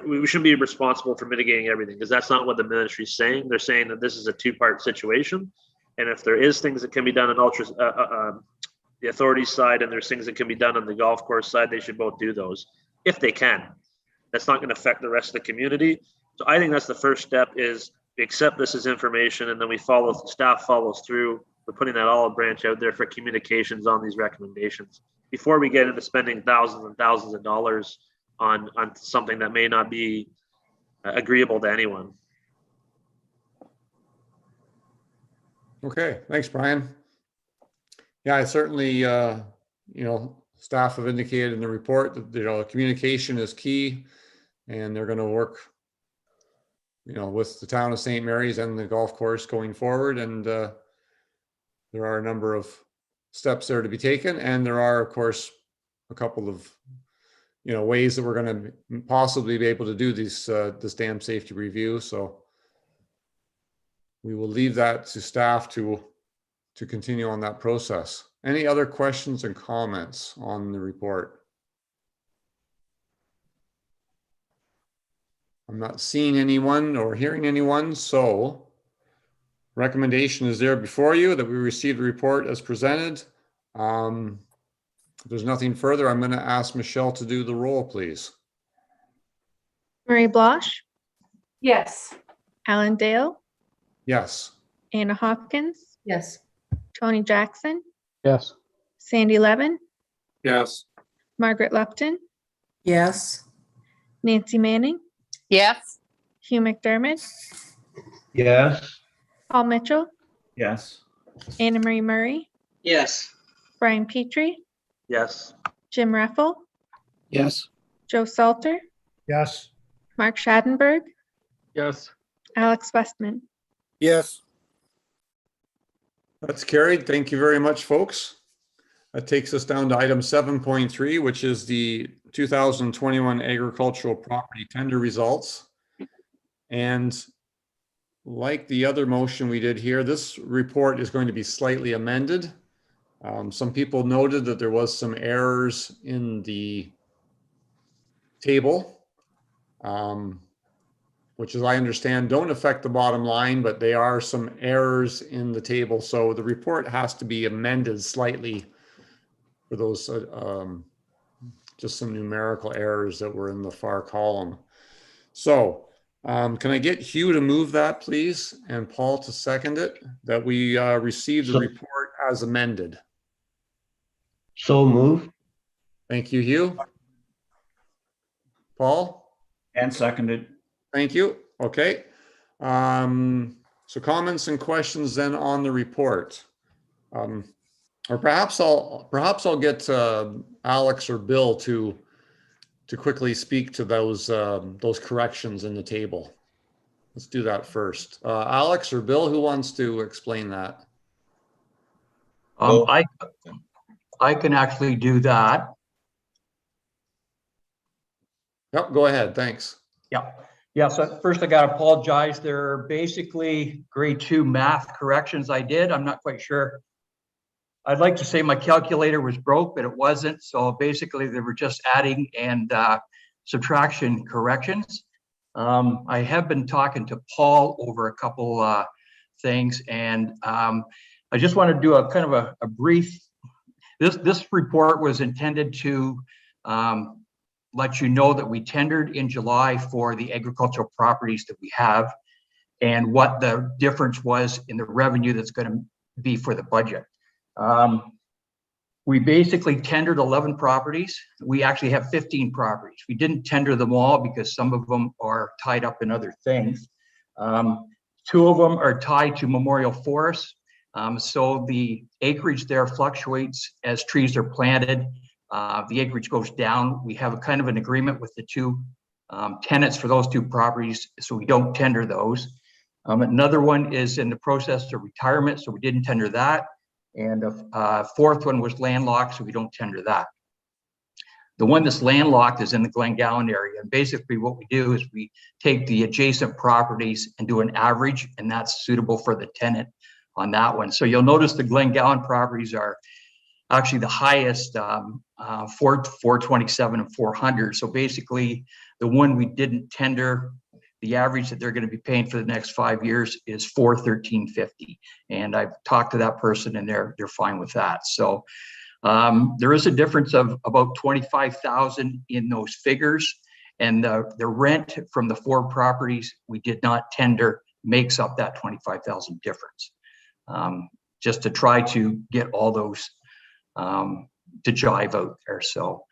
We shouldn't be responsible for mitigating everything, because that's not what the ministry is saying. They're saying that this is a 2-part situation. And if there is things that can be done on the authority side, and there's things that can be done on the golf course side, they should both do those if they can. That's not going to affect the rest of the community. So I think that's the first step, is we accept this as information, and then staff follows through with putting that olive branch out there for communications on these recommendations before we get into spending thousands and thousands of dollars on something that may not be agreeable to anyone. Okay, thanks, Brian. Yeah, I certainly, staff have indicated in the report that, communication is key. and they're going to work, with the town of St. Mary's and the golf course going forward. And there are a number of steps there to be taken, and there are, of course, a couple of ways that we're going to possibly be able to do this dam safety review. So we will leave that to staff to continue on that process. Any other questions and comments on the report? I'm not seeing anyone or hearing anyone, so recommendation is there before you that we receive the report as presented. If there's nothing further, I'm going to ask Michelle to do the roll, please. Marie Blosh, Yes. Alan Dale, Yes. Anna Hopkins, Yes. Tony Jackson, Yes. Sandy Levin, Yes. Margaret Lupton, Yes. Nancy Manning, Yes. Hugh McDermott, Yes. Paul Mitchell, Yes. Anna Marie Murray, Yes. Brian Petrie, Yes. Jim Reffel, Yes. Joe Salter, Yes. Mark Schadenberg, Yes. Alex Westman. Yes. That's carried. Thank you very much, folks. That takes us down to item 7.3, which is the 2021 agricultural property tender results. And like the other motion we did here, this report is going to be slightly amended. Some people noted that there was some errors in the table, which, as I understand, don't affect the bottom line, but they are some errors in the table. So the report has to be amended slightly for those, just some numerical errors that were in the far column. So can I get Hugh to move that, please, and Paul to second it, that we receive the report as amended? So moved. Thank you, Hugh. Paul? And seconded. Thank you. Okay. So comments and questions then on the report. Or perhaps I'll get Alex or Bill to quickly speak to those corrections in the table. Let's do that first. Alex or Bill, who wants to explain that? I can actually do that. Yep, go ahead. Thanks. Yeah. So first I got to apologize. They're basically grade 2 math corrections I did. I'm not quite sure. I'd like to say my calculator was broke, but it wasn't. So basically they were just adding and subtraction corrections. I have been talking to Paul over a couple things, and I just want to do a kind of a brief. This report was intended to let you know that we tendered in July for the agricultural properties that we have and what the difference was in the revenue that's going to be for the budget. We basically tendered 11 properties. We actually have 15 properties. We didn't tender them all because some of them are tied up in other things. 2 of them are tied to memorial forests. So the acreage there fluctuates as trees are planted. The acreage goes down. We have a kind of an agreement with the 2 tenants for those 2 properties, so we don't tender those. Another one is in the process of retirement, so we didn't tender that. And a 4th one was landlocked, so we don't tender that. The one that's landlocked is in the Glengowan area. And basically what we do is we take the adjacent properties and do an average, and that's suitable for the tenant on that one. So you'll notice the Glengowan properties are actually the highest, 427 and 400. So basically the one we didn't tender, the average that they're going to be paying for the next 5 years is $413.50. And I've talked to that person and they're fine with that. So there is a difference of about 25,000 in those figures. And the rent from the 4 properties we did not tender makes up that 25,000 difference. Just to try to get all those to jive out there. So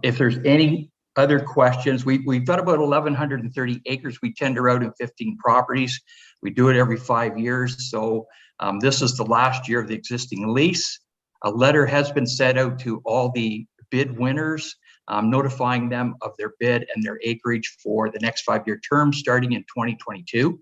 if there's any other questions, we've got about 1,130 acres we tender out in 15 properties. We do it every 5 years. So this is the last year of the existing lease. A letter has been sent out to all the bid winners notifying them of their bid and their acreage for the next 5-year term starting in 2022.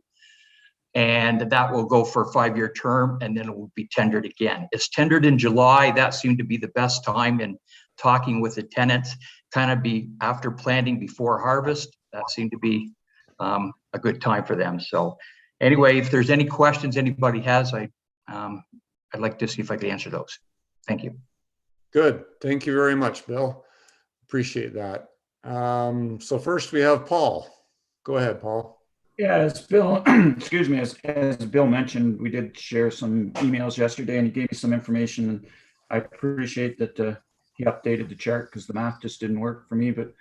And that will go for a 5-year term, and then it will be tendered again. It's tendered in July. That seemed to be the best time in talking with the tenants, kind of be after planting, before harvest. That seemed to be a good time for them. So anyway, if there's any questions anybody has, I'd like to see if I could answer those. Thank you. Good. Thank you very much, Bill. Appreciate that. So first we have Paul. Go ahead, Paul. Yeah, as Bill, excuse me, as Bill mentioned, we did share some emails yesterday and he gave me some information. And I appreciate that he updated the chart because the math just didn't work for me. But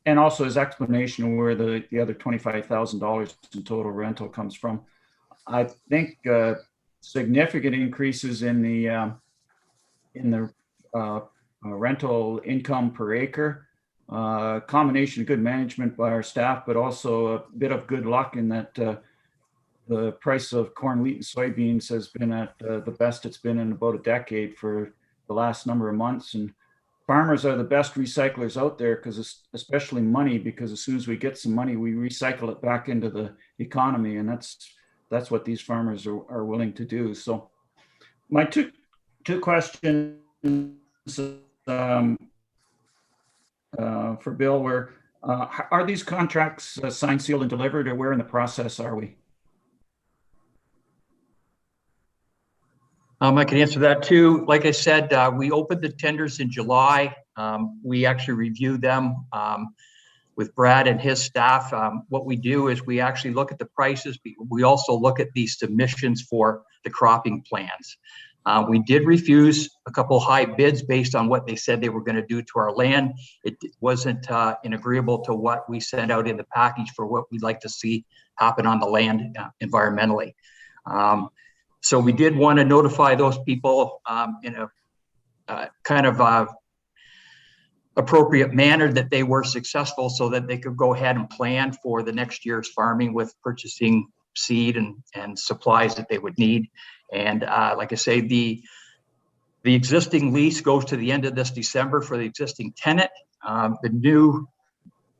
and also his explanation of where the other $25,000 in total rental comes from. I think significant increases in the rental income per acre. Combination of good management by our staff, but also a bit of good luck in that the price of corn, wheat, and soybeans has been at the best it's been in about a decade for the last number of months. And farmers are the best recyclers out there, because especially money, because as soon as we get some money, we recycle it back into the economy, and that's what these farmers are willing to do. So my two questions for Bill were, are these contracts signed, sealed, and delivered, or where in the process are we? I can answer that too. Like I said, we opened the tenders in July. We actually reviewed them with Brad and his staff. What we do is we actually look at the prices. We also look at the submissions for the cropping plans. We did refuse a couple high bids based on what they said they were going to do to our land. It wasn't agreeable to what we sent out in the package for what we'd like to see happen on the land environmentally. So we did want to notify those people in a kind of appropriate manner that they were successful, so that they could go ahead and plan for the next year's farming with purchasing seed and supplies that they would need. And like I say, the existing lease goes to the end of this December for the existing tenant. The new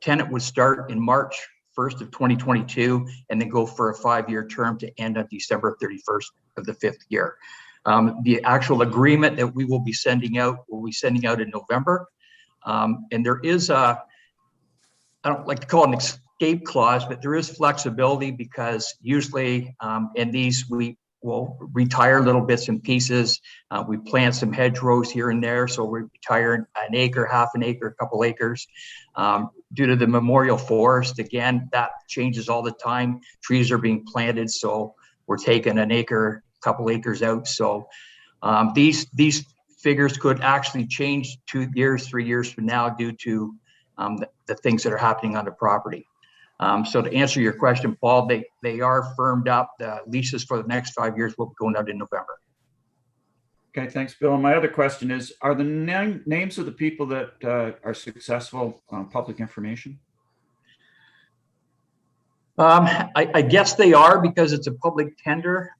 tenant would start in March 1st of 2022, and then go for a 5-year term to end on December 31st of the 5th year. The actual agreement that we will be sending out in November. And there is I don't like to call it an escape clause, but there is flexibility, because usually in these we will retire little bits and pieces. We plant some hedgerows here and there, so we retire an acre, half an acre, a couple acres. Due to the memorial forest, again, that changes all the time. Trees are being planted, so we're taking an acre, couple acres out. So these figures could actually change 2 years, 3 years from now, due to the things that are happening on the property. So to answer your question, Paul, they are firmed up. The leases for the next 5 years will be going out in November. Okay, thanks, Bill. And my other question is, are the names of the people that are successful public information? I guess they are, because it's a public tender.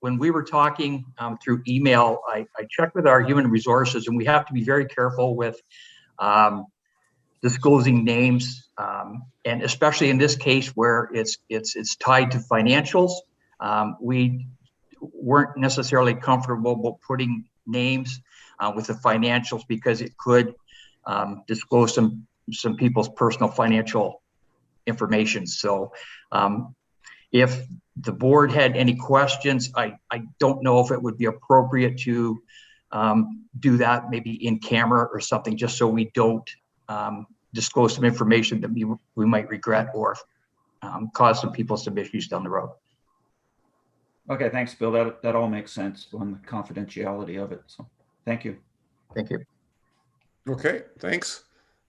When we were talking through email, I checked with our human resources, and we have to be very careful with disclosing names, and especially in this case where it's tied to financials. We weren't necessarily comfortable with putting names with the financials, because it could disclose some people's personal financial information. So if the board had any questions, I don't know if it would be appropriate to do that maybe in camera or something, just so we don't disclose some information that we might regret, or cause some people some issues down the road. Okay, thanks, Bill. That all makes sense on the confidentiality of it. So thank you. Thank you. Okay, thanks.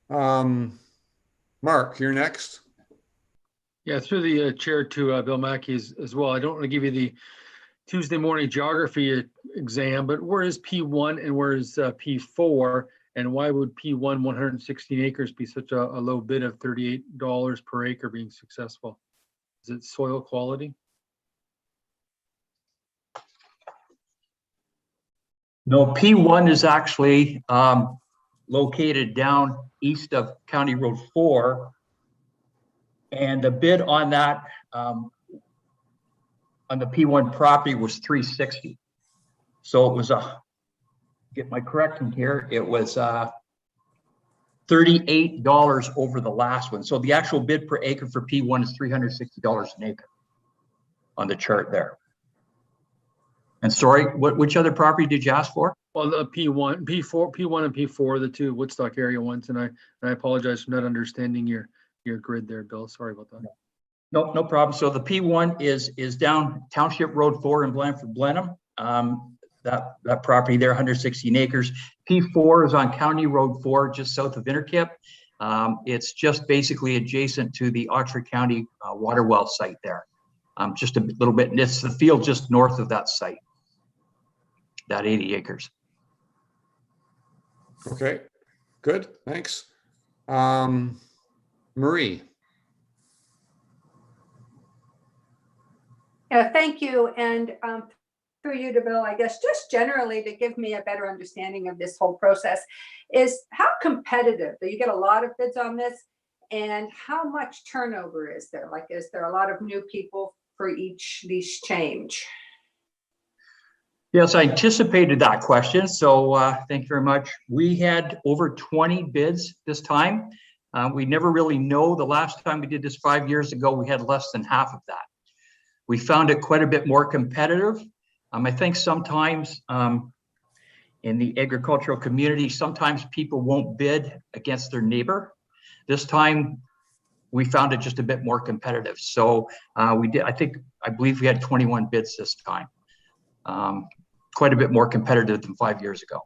Mark, you're next. Yeah, through the chair to Bill Mackey as well. I don't want to give you the Tuesday morning geography exam, but where is P1 and where is P4? And why would P1 116 acres be such a low bid of $38 per acre being successful? Is it soil quality? No, P1 is actually located down east of County Road 4. And the bid on that, on the P1 property was $360. So it was get my correction here, it was $38 over the last one. So the actual bid per acre for P1 is $360 an acre on the chart there. And sorry, which other property did you ask for? Well, the P1, P1 and P4, the two Woodstock area ones, and I apologize for not understanding your grid there, Bill. Sorry about that. No problem. So the P1 is down Township Road 4 in Blandford Blenheim. That property there, 116 acres. P4 is on County Road 4, just south of Interkip. It's just basically adjacent to the UTRCA County water well site there. Just a little bit, and it's the field just north of that site, that 80 acres. Okay, good, thanks. Marie. Yeah, thank you. And through you to Bill, I guess, just generally to give me a better understanding of this whole process, is how competitive, do you get a lot of bids on this? And how much turnover is there? Like, is there a lot of new people for each lease change? Yes, I anticipated that question. So thank you very much. We had over 20 bids this time. We never really know. The last time we did this 5 years ago, we had less than half of that. We found it quite a bit more competitive. I think sometimes in the agricultural community, sometimes people won't bid against their neighbor. This time, we found it just a bit more competitive. So we did, I believe we had 21 bids this time. Quite a bit more competitive than 5 years ago.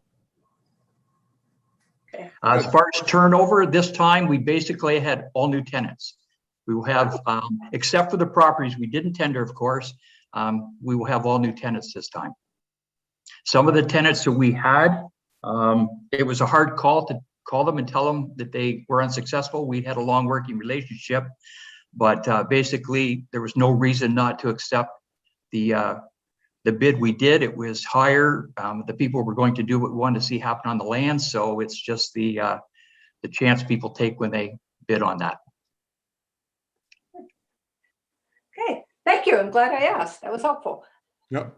Okay. As far as turnover, this time we basically had all new tenants. We will have, except for the properties we didn't tender, of course, we will have all new tenants this time. Some of the tenants that we had, it was a hard call to call them and tell them that they were unsuccessful. We had a long working relationship, but basically there was no reason not to accept the bid we did. It was higher. The people were going to do what we wanted to see happen on the land. So it's just the chance people take when they bid on that. Okay, thank you. I'm glad I asked. That was helpful. Yep.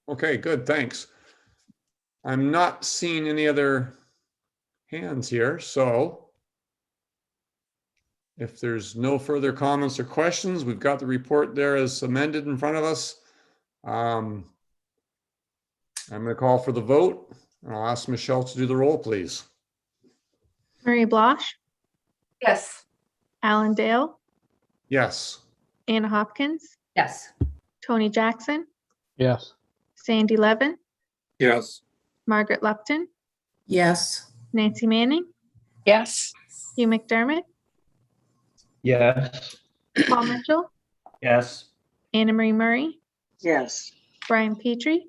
Okay, good, thanks. I'm not seeing any other hands here, so if there's no further comments or questions, we've got the report there as amended in front of us. I'm going to call for the vote. I'll ask Michelle to do the roll, please. Marie Blosh, Yes. Alan Dale, Yes. Anna Hopkins, Yes. Tony Jackson, Yes. Sandy Levin, Yes. Margaret Lupton, Yes. Nancy Manning, Yes. Hugh McDermott, Yes. Paul Mitchell, Yes. Anna Marie Murray, Yes. Brian Petrie,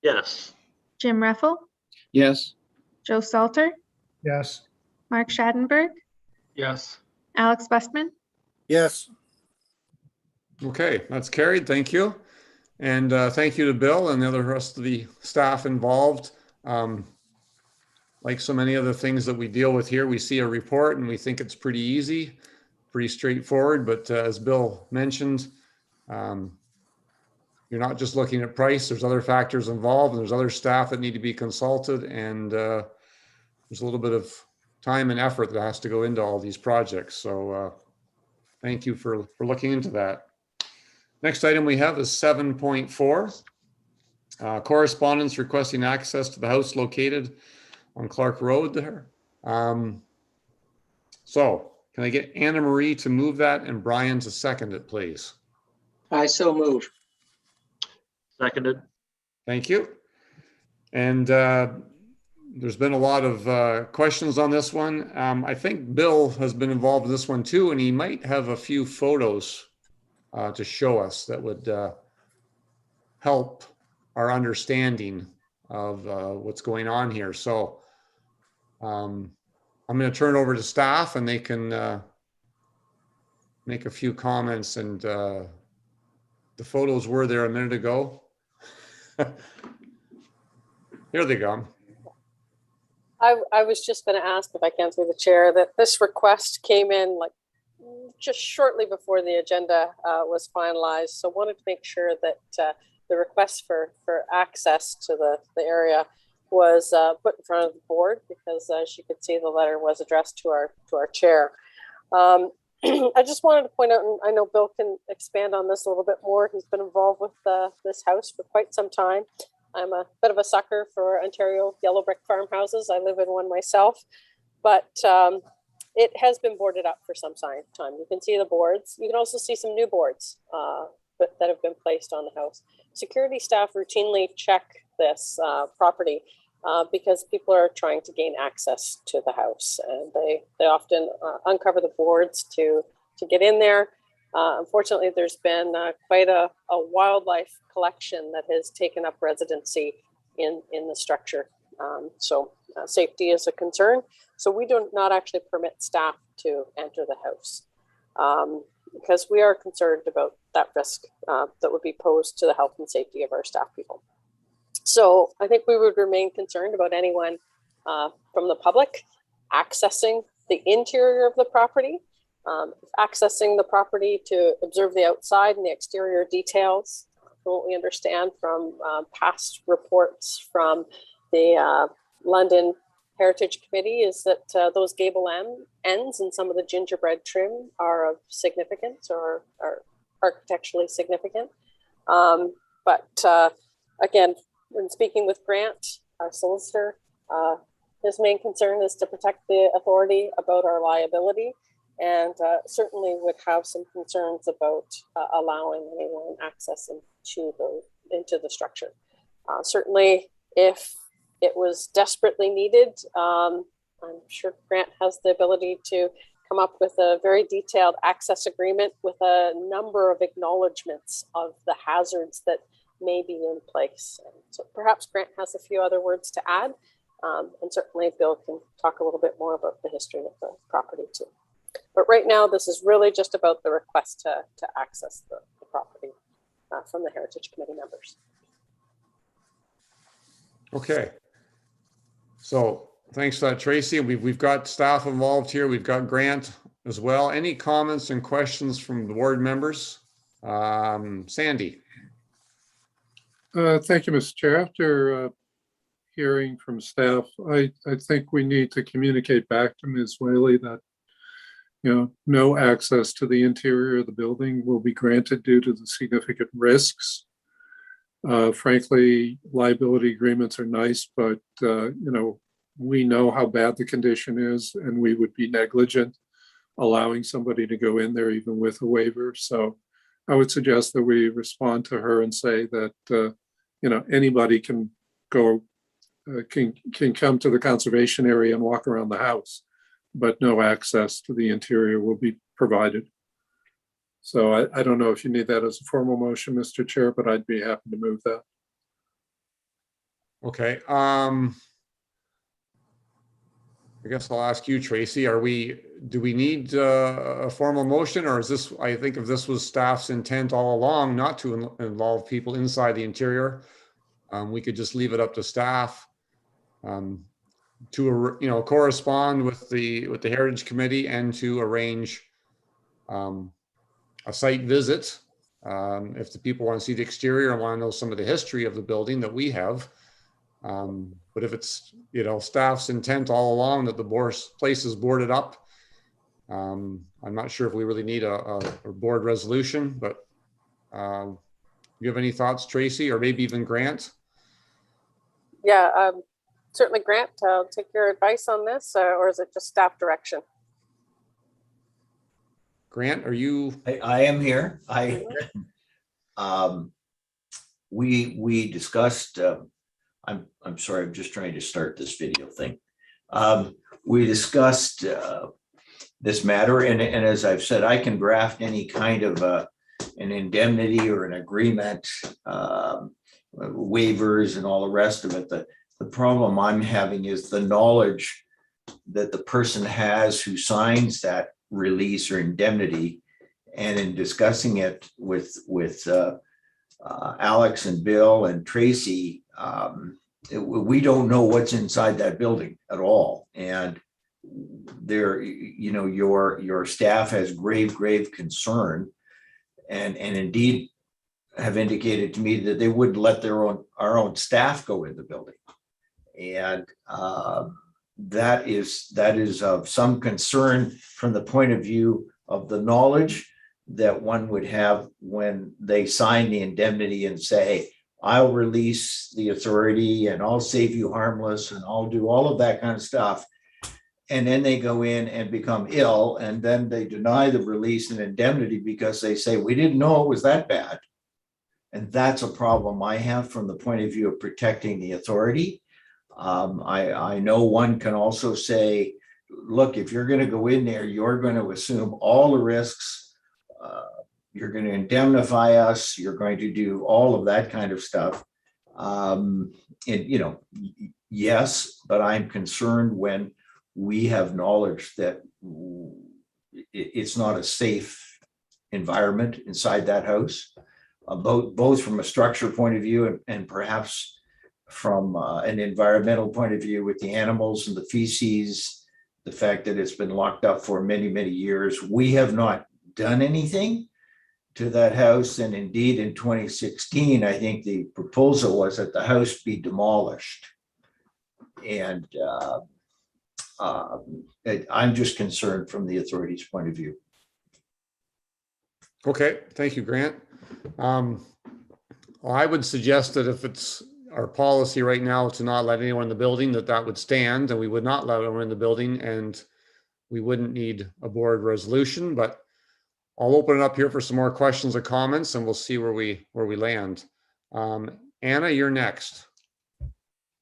Yes. Jim Reffel, Yes. Joe Salter, Yes. Mark Schadenberg, Yes. Alex Westman. Yes. Okay, that's carried. Thank you. And thank you to Bill and the other rest of the staff involved. Like so many other things that we deal with here, we see a report and we think it's pretty easy, pretty straightforward. But as Bill mentioned, you're not just looking at price. There's other factors involved, and there's other staff that need to be consulted. And there's a little bit of time and effort that has to go into all these projects. So thank you for looking into that. Next item we have is 7.4, correspondence requesting access to the house located on Clark Road there. So can I get Anna Marie to move that and Brian to second it, please? I so move. Seconded. Thank you. And there's been a lot of questions on this one. I think Bill has been involved in this one too, and he might have a few photos to show us that would help our understanding of what's going on here. So I'm going to turn over to staff and they can make a few comments. And the photos were there a minute ago. Here they go. I was just going to ask, if I can through the chair, that this request came in like just shortly before the agenda was finalized. So wanted to make sure that the request for access to the area was put in front of the board, because as you could see, the letter was addressed to our chair. I just wanted to point out, and I know Bill can expand on this a little bit more. He's been involved with this house for quite some time. I'm a bit of a sucker for Ontario yellow brick farmhouses. I live in one myself, but it has been boarded up for some time. You can see the boards. You can also see some new boards that have been placed on the house. Security staff routinely check this property because people are trying to gain access to the house, and they often uncover the boards to get in there. Unfortunately, there's been quite a wildlife collection that has taken up residency in the structure. So safety is a concern. So we do not actually permit staff to enter the house because we are concerned about that risk that would be posed to the health and safety of our staff people. So I think we would remain concerned about anyone from the public accessing the interior of the property. Accessing the property to observe the outside and the exterior details. From what we understand from past reports from the London Heritage Committee is that those gable ends and some of the gingerbread trim are of significance or are architecturally significant. But again, when speaking with Grant, our solicitor, his main concern is to protect the authority about our liability, and certainly would have some concerns about allowing anyone access into the structure. Certainly, if it was desperately needed, I'm sure Grant has the ability to come up with a very detailed access agreement with a number of acknowledgements of the hazards that may be in place. And so perhaps Grant has a few other words to add, and certainly Bill can talk a little bit more about the history of the property too. But right now, this is really just about the request to access the property from the Heritage Committee members. Okay. So thanks for that, Tracy. We've got staff involved here. We've got Grant as well. Any comments and questions from the board members? Sandy. Thank you, Mr. Chair. After hearing from staff, I think we need to communicate back to Ms. Whaley that no access to the interior of the building will be granted due to the significant risks. Frankly, liability agreements are nice, but we know how bad the condition is, and we would be negligent allowing somebody to go in there even with a waiver. So I would suggest that we respond to her and say that anybody can go can come to the conservation area and walk around the house, but no access to the interior will be provided. So I don't know if you need that as a formal motion, Mr. Chair, but I'd be happy to move that. Okay. I guess I'll ask you, Tracy, do we need a formal motion, or is this, I think if this was staff's intent all along, not to involve people inside the interior, we could just leave it up to staff to correspond with the Heritage Committee and to arrange a site visit if the people want to see the exterior and want to know some of the history of the building that we have. But if it's staff's intent all along that the place is boarded up, I'm not sure if we really need a board resolution. But you have any thoughts, Tracy, or maybe even Grant? Yeah, certainly, Grant, I'll take your advice on this, or is it just staff direction? Grant, are you? I am here. We discussed. I'm sorry. I'm just trying to start this video thing. We discussed this matter, and as I've said, I can draft any kind of an indemnity or an agreement, waivers, and all the rest of it. The problem I'm having is the knowledge that the person has who signs that release or indemnity, and in discussing it with Alex and Bill and Tracy, we don't know what's inside that building at all. And there, you know, your staff has grave concern, and indeed have indicated to me that they wouldn't let our own staff go in the building. And that is of some concern from the point of view of the knowledge that one would have when they sign the indemnity and say, I'll release the authority and I'll save you harmless and I'll do all of that kind of stuff. And then they go in and become ill, and then they deny the release and indemnity because they say, we didn't know it was that bad. And that's a problem I have from the point of view of protecting the authority. I know one can also say, look, if you're going to go in there, you're going to assume all the risks. You're going to indemnify us. You're going to do all of that kind of stuff. And, you know, yes, but I'm concerned when we have knowledge that it's not a safe environment inside that house, both from a structure point of view and perhaps from an environmental point of view with the animals and the feces, the fact that it's been locked up for many years. We have not done anything to that house. And indeed, in 2016, I think the proposal was that the house be demolished. And I'm just concerned from the authority's point of view. Okay, thank you, Grant. Well, I would suggest that if it's our policy right now to not let anyone in the building, that would stand, and we would not let anyone in the building, and we wouldn't need a board resolution. But I'll open it up here for some more questions or comments, and we'll see where we land. Anna, you're next.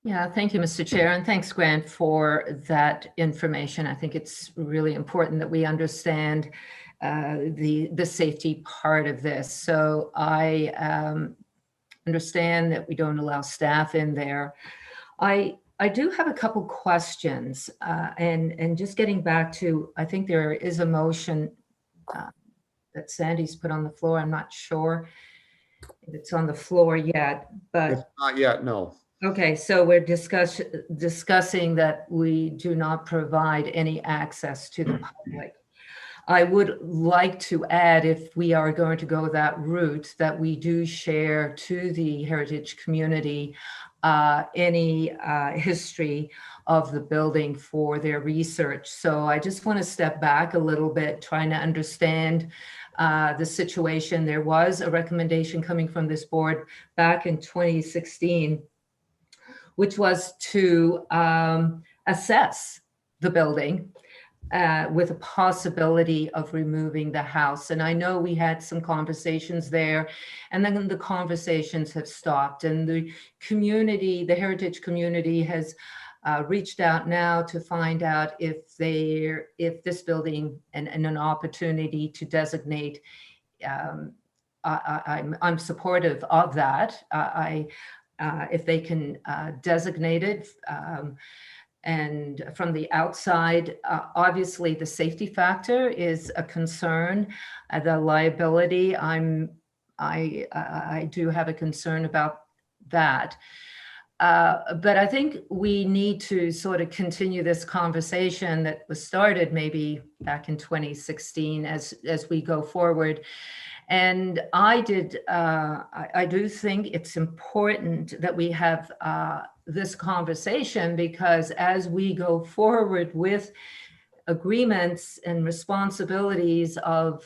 Yeah, thank you, Mr. Chair, and thanks, Grant, for that information. I think it's really important that we understand the safety part of this. So I understand that we don't allow staff in there. I do have a couple questions, and just getting back to, I think there is a motion that Sandy's put on the floor. I'm not sure if it's on the floor yet, but It's not yet, no. Okay, so we're discussing that we do not provide any access to the public. I would like to add, if we are going to go that route, that we do share to the heritage community any history of the building for their research. So I just want to step back a little bit, trying to understand the situation. There was a recommendation coming from this board back in 2016, which was to assess the building with a possibility of removing the house. And I know we had some conversations there, and then the conversations have stopped. And the community, the heritage community, has reached out now to find out if this building and an opportunity to designate. I'm supportive of that. If they can designate it. And from the outside, obviously the safety factor is a concern. The liability, I do have a concern about that. But I think we need to sort of continue this conversation that was started maybe back in 2016 as we go forward. And I do think it's important that we have this conversation, because as we go forward with agreements and responsibilities of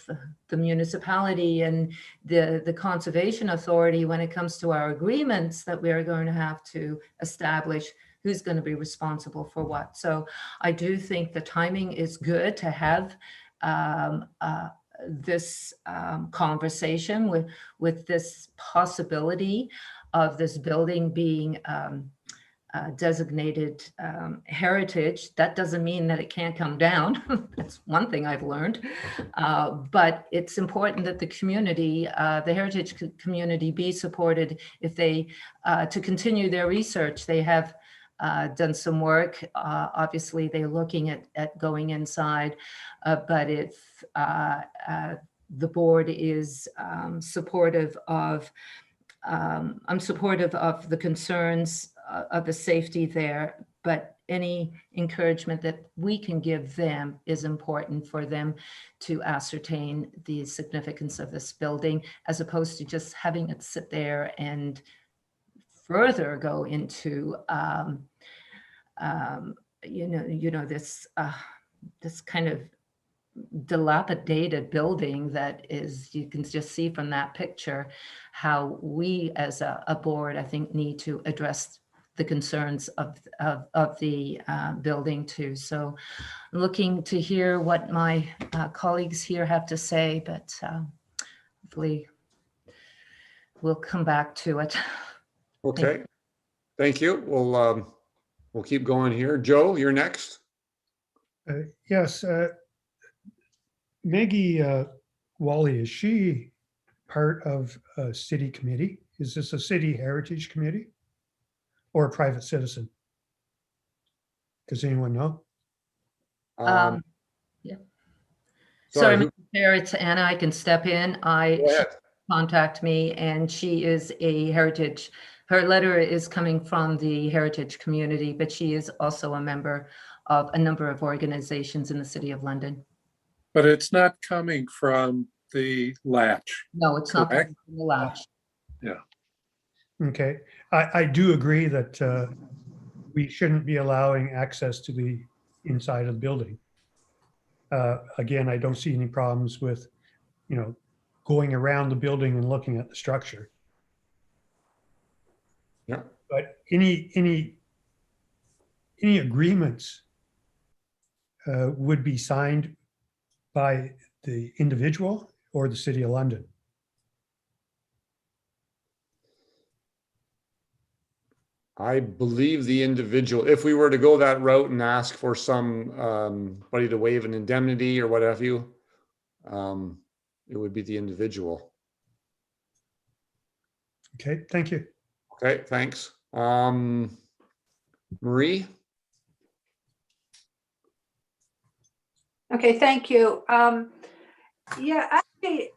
the municipality and the conservation authority, when it comes to our agreements, that we are going to have to establish who's going to be responsible for what. So I do think the timing is good to have this conversation with this possibility of this building being designated heritage. That doesn't mean that it can't come down. That's one thing I've learned. But it's important that the community, the heritage community, be supported if they to continue their research. They have done some work. Obviously, they're looking at going inside, but if the board is supportive of, I'm supportive of the concerns the safety there, but any encouragement that we can give them is important for them to ascertain the significance of this building, as opposed to just having it sit there and further go into this kind of dilapidated building that is, you can just see from that picture how we as a board, I think, need to address the concerns of the building too. So looking to hear what my colleagues here have to say, but hopefully we'll come back to it. Okay, thank you. We'll keep going here. Joe, you're next. Yes, Maggie Wally, is she part of a city committee? Is this a city heritage committee or a private citizen? Does anyone know? Yeah. Sorry, Mr. Chair, it's Anna. I can step in. She contact me, and she is a heritage. Her letter is coming from the heritage community, but she is also a member of a number of organizations in the City of London. But it's not coming from the latch. No, it's not coming from the latch. Yeah. Okay, I do agree that we shouldn't be allowing access to the inside of the building. Again, I don't see any problems with, going around the building and looking at the structure. Yeah. But any agreements would be signed by the individual or the City of London? I believe the individual, if we were to go that route and ask for somebody to waive an indemnity or what have you, it would be the individual. Okay, thank you. Okay, thanks. Marie? Okay, thank you. Yeah, actually,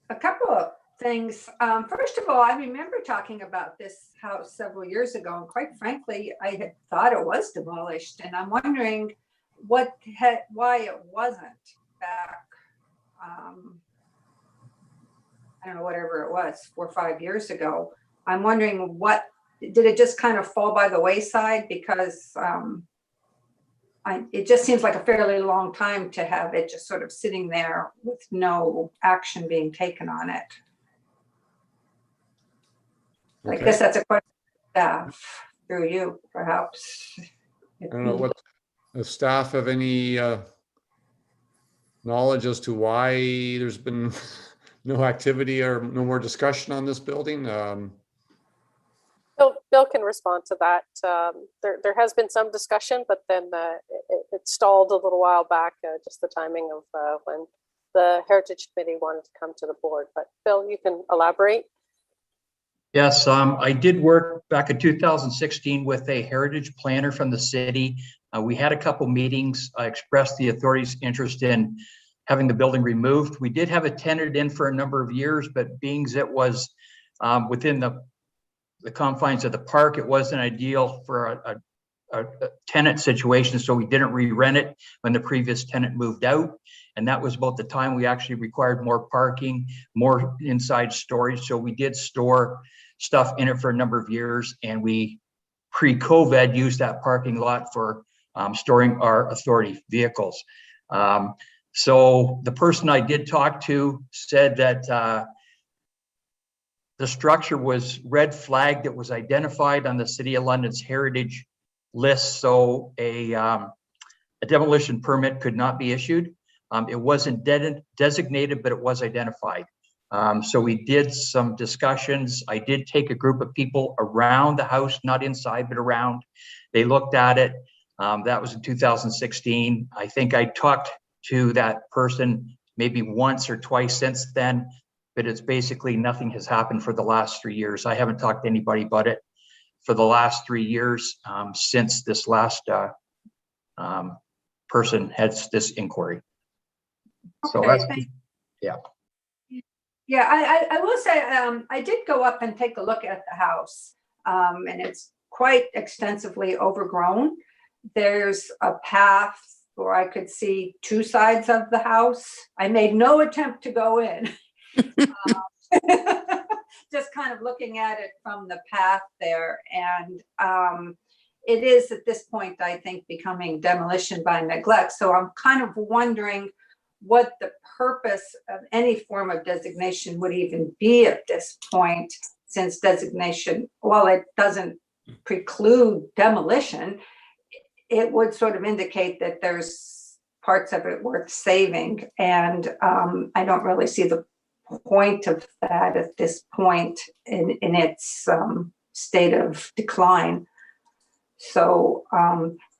a couple of things. First of all, I remember talking about this house several years ago, and quite frankly, I had thought it was demolished, and I'm wondering why it wasn't back. I don't know, whatever it was, 4 or 5 years ago. I'm wondering did it just kind of fall by the wayside? Because it just seems like a fairly long time to have it just sort of sitting there with no action being taken on it. Okay. I guess that's a question for staff through you, perhaps. I don't know, what does staff have any knowledge as to why there's been no activity or no more discussion on this building? Bill can respond to that. There has been some discussion, but then it stalled a little while back, just the timing of when the Heritage Committee wanted to come to the board. But Bill, you can elaborate. Yes, I did work back in 2016 with a heritage planner from the city. We had a couple meetings. I expressed the authority's interest in having the building removed. We did have it tenanted in for a number of years, but being it was within the confines of the park, it wasn't ideal for a tenant situation, so we didn't re-rent it when the previous tenant moved out. And that was about the time we actually required more parking, more inside storage. So we did store stuff in it for a number of years, and we pre-COVID used that parking lot for storing our authority vehicles. So the person I did talk to said that the structure was red flagged. It was identified on the City of London's heritage list, so a demolition permit could not be issued. It wasn't designated, but it was identified. So we did some discussions. I did take a group of people around the house, not inside, but around. They looked at it. That was in 2016. I think I talked to that person maybe once or twice since then, but it's basically nothing has happened for the last 3 years. I haven't talked to anybody about it for the last 3 years since this last person had this inquiry. So Okay, that's, thank yeah. Yeah, I will say I did go up and take a look at the house, and it's quite extensively overgrown. There's a path where I could see two sides of the house. I made no attempt to go in. Just kind of looking at it from the path there. And it is at this point, I think, becoming demolition by neglect. So I'm kind of wondering what the purpose of any form of designation would even be at this point, since designation, while it doesn't preclude demolition, it would sort of indicate that there's parts of it worth saving. And I don't really see the point of that at this point in its state of decline. So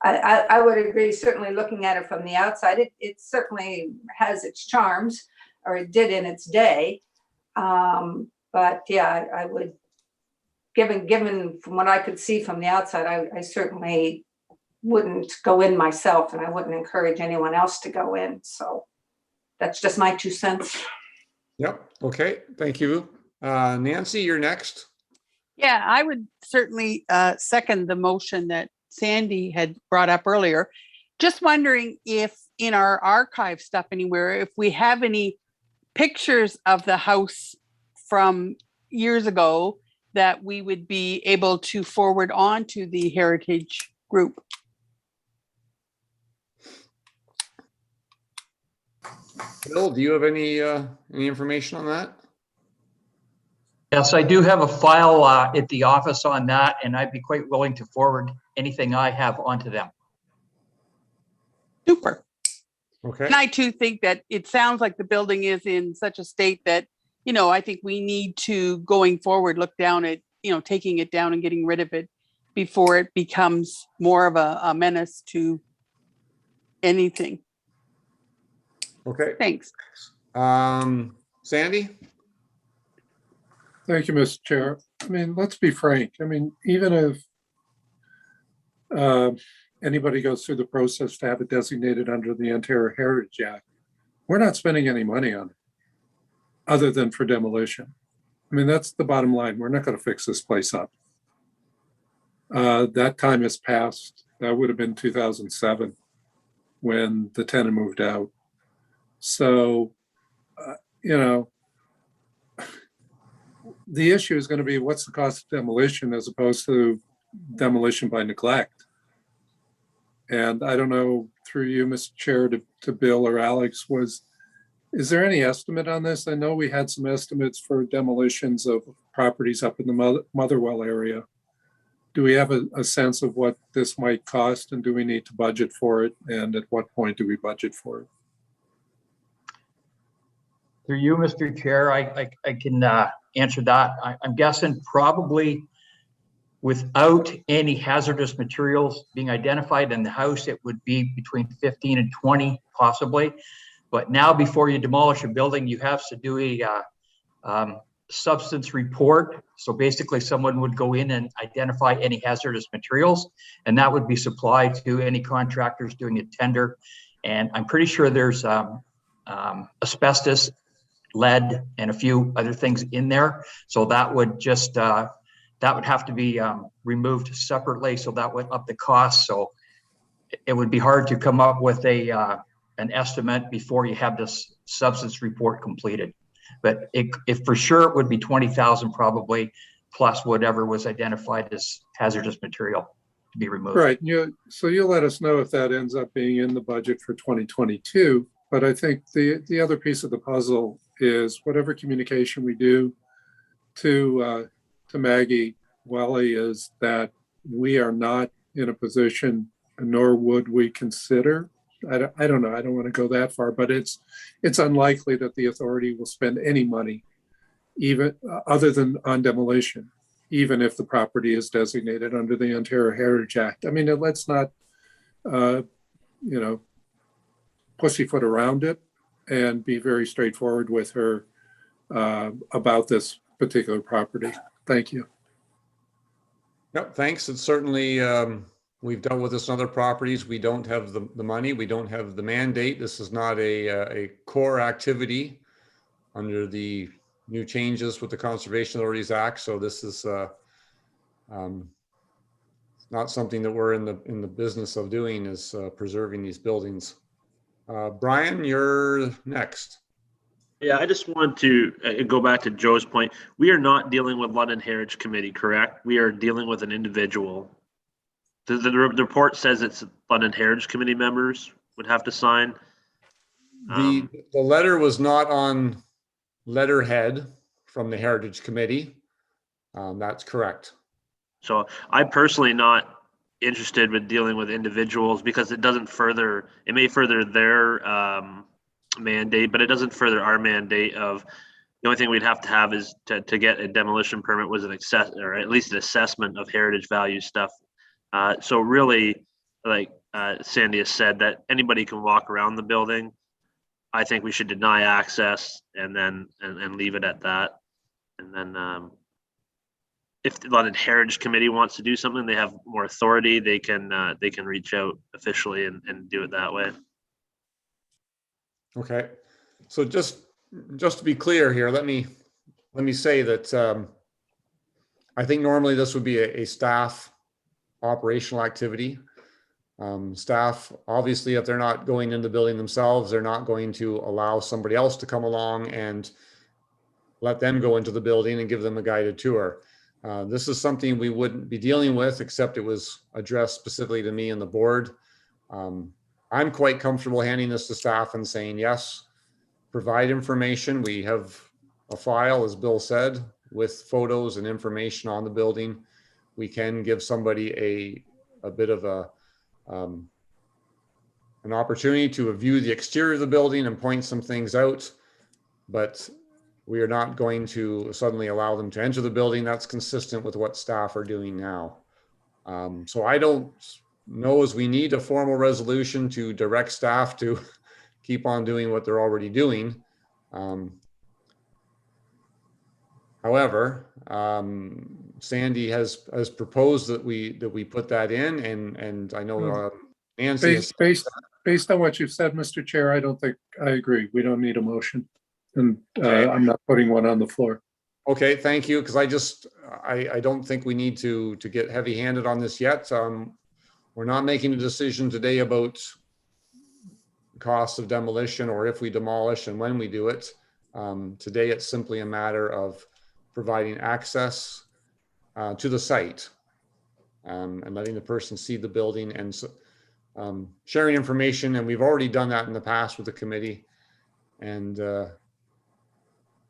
I would agree, certainly looking at it from the outside, it certainly has its charms, or it did in its day. But yeah, I would, given from what I could see from the outside, I certainly wouldn't go in myself, and I wouldn't encourage anyone else to go in. So that's just my 2 cents. Yep. Okay. Thank you. Nancy, you're next. Yeah, I would certainly second the motion that Sandy had brought up earlier. Just wondering if in our archive stuff anywhere, if we have any pictures of the house from years ago that we would be able to forward on to the heritage group. Bill, do you have any information on that? Yes, I do have a file at the office on that, and I'd be quite willing to forward anything I have onto them. Super. Okay. And I too think that it sounds like the building is in such a state that, you know, I think we need to, going forward, look down at, you know, taking it down and getting rid of it before it becomes more of a menace to anything. Okay. Thanks. Sandy? Thank you, Mr. Chair. I mean, let's be frank. I mean, even if anybody goes through the process to have it designated under the Ontario Heritage Act, we're not spending any money on it other than for demolition. I mean, that's the bottom line. We're not going to fix this place up. That time has passed. That would have been 2007 when the tenant moved out. So, you know, the issue is going to be what's the cost of demolition as opposed to demolition by neglect. And I don't know, through you, Mr. Chair, to Bill or Alex, is there any estimate on this? I know we had some estimates for demolitions of properties up in the Motherwell area. Do we have a sense of what this might cost, and do we need to budget for it? And at what point do we budget for it? Through you, Mr. Chair, I can answer that. I'm guessing probably without any hazardous materials being identified in the house, it would be between 15 and 20 possibly. But now before you demolish a building, you have to do a substance report. So basically someone would go in and identify any hazardous materials, and that would be supplied to any contractors doing a tender. And I'm pretty sure there's asbestos, lead, and a few other things in there. So that would just, that would have to be removed separately. So that would up the cost. So it would be hard to come up with an estimate before you have this substance report completed. But if for sure it would be 20,000 probably, plus whatever was identified as hazardous material to be removed. Right. So you'll let us know if that ends up being in the budget for 2022. But I think the other piece of the puzzle is whatever communication we do to Maggie Welly is that we are not in a position, nor would we consider. I don't know. I don't want to go that far, but it's unlikely that the authority will spend any money, even other than on demolition, even if the property is designated under the Ontario Heritage Act. I mean, let's not, pussyfoot around it, and be very straightforward with her about this particular property. Thank you. Yep, thanks. It's certainly, we've dealt with this in other properties. We don't have the money. We don't have the mandate. This is not a core activity under the new changes with the Conservation Authorities Act. So this is not something that we're in the business of doing, is preserving these buildings. Brian, you're next. Yeah, I just want to go back to Joe's point. We are not dealing with London Heritage Committee, correct? We are dealing with an individual. The report says it's London Heritage Committee members would have to sign. The letter was not on letterhead from the Heritage Committee. That's correct. So I personally not interested with dealing with individuals because it doesn't further, it may further their mandate, but it doesn't further our mandate of, the only thing we'd have to have is to get a demolition permit was an access, or at least an assessment of heritage value stuff. So really, like Sandy has said, that anybody can walk around the building. I think we should deny access and then and leave it at that. And then if the London Heritage Committee wants to do something, they have more authority. They can reach out officially and do it that way. Okay, so just to be clear here, let me say that I think normally this would be a staff operational activity. Staff, obviously, if they're not going into the building themselves, they're not going to allow somebody else to come along and let them go into the building and give them a guided tour. This is something we wouldn't be dealing with, except it was addressed specifically to me and the board. I'm quite comfortable handing this to staff and saying, yes, provide information. We have a file, as Bill said, with photos and information on the building. We can give somebody a bit of an opportunity to view the exterior of the building and point some things out, but we are not going to suddenly allow them to enter the building. That's consistent with what staff are doing now. So I don't know as we need a formal resolution to direct staff to keep on doing what they're already doing. However, Sandy has proposed that we put that in, and I know Nancy has, based on what you've said, Mr. Chair, I don't think I agree. We don't need a motion, and Okay. I'm not putting one on the floor. Okay, thank you, because I don't think we need to get heavy-handed on this yet. We're not making a decision today about costs of demolition or if we demolish and when we do it. Today, it's simply a matter of providing access to the site and letting the person see the building and sharing information. And we've already done that in the past with the committee. And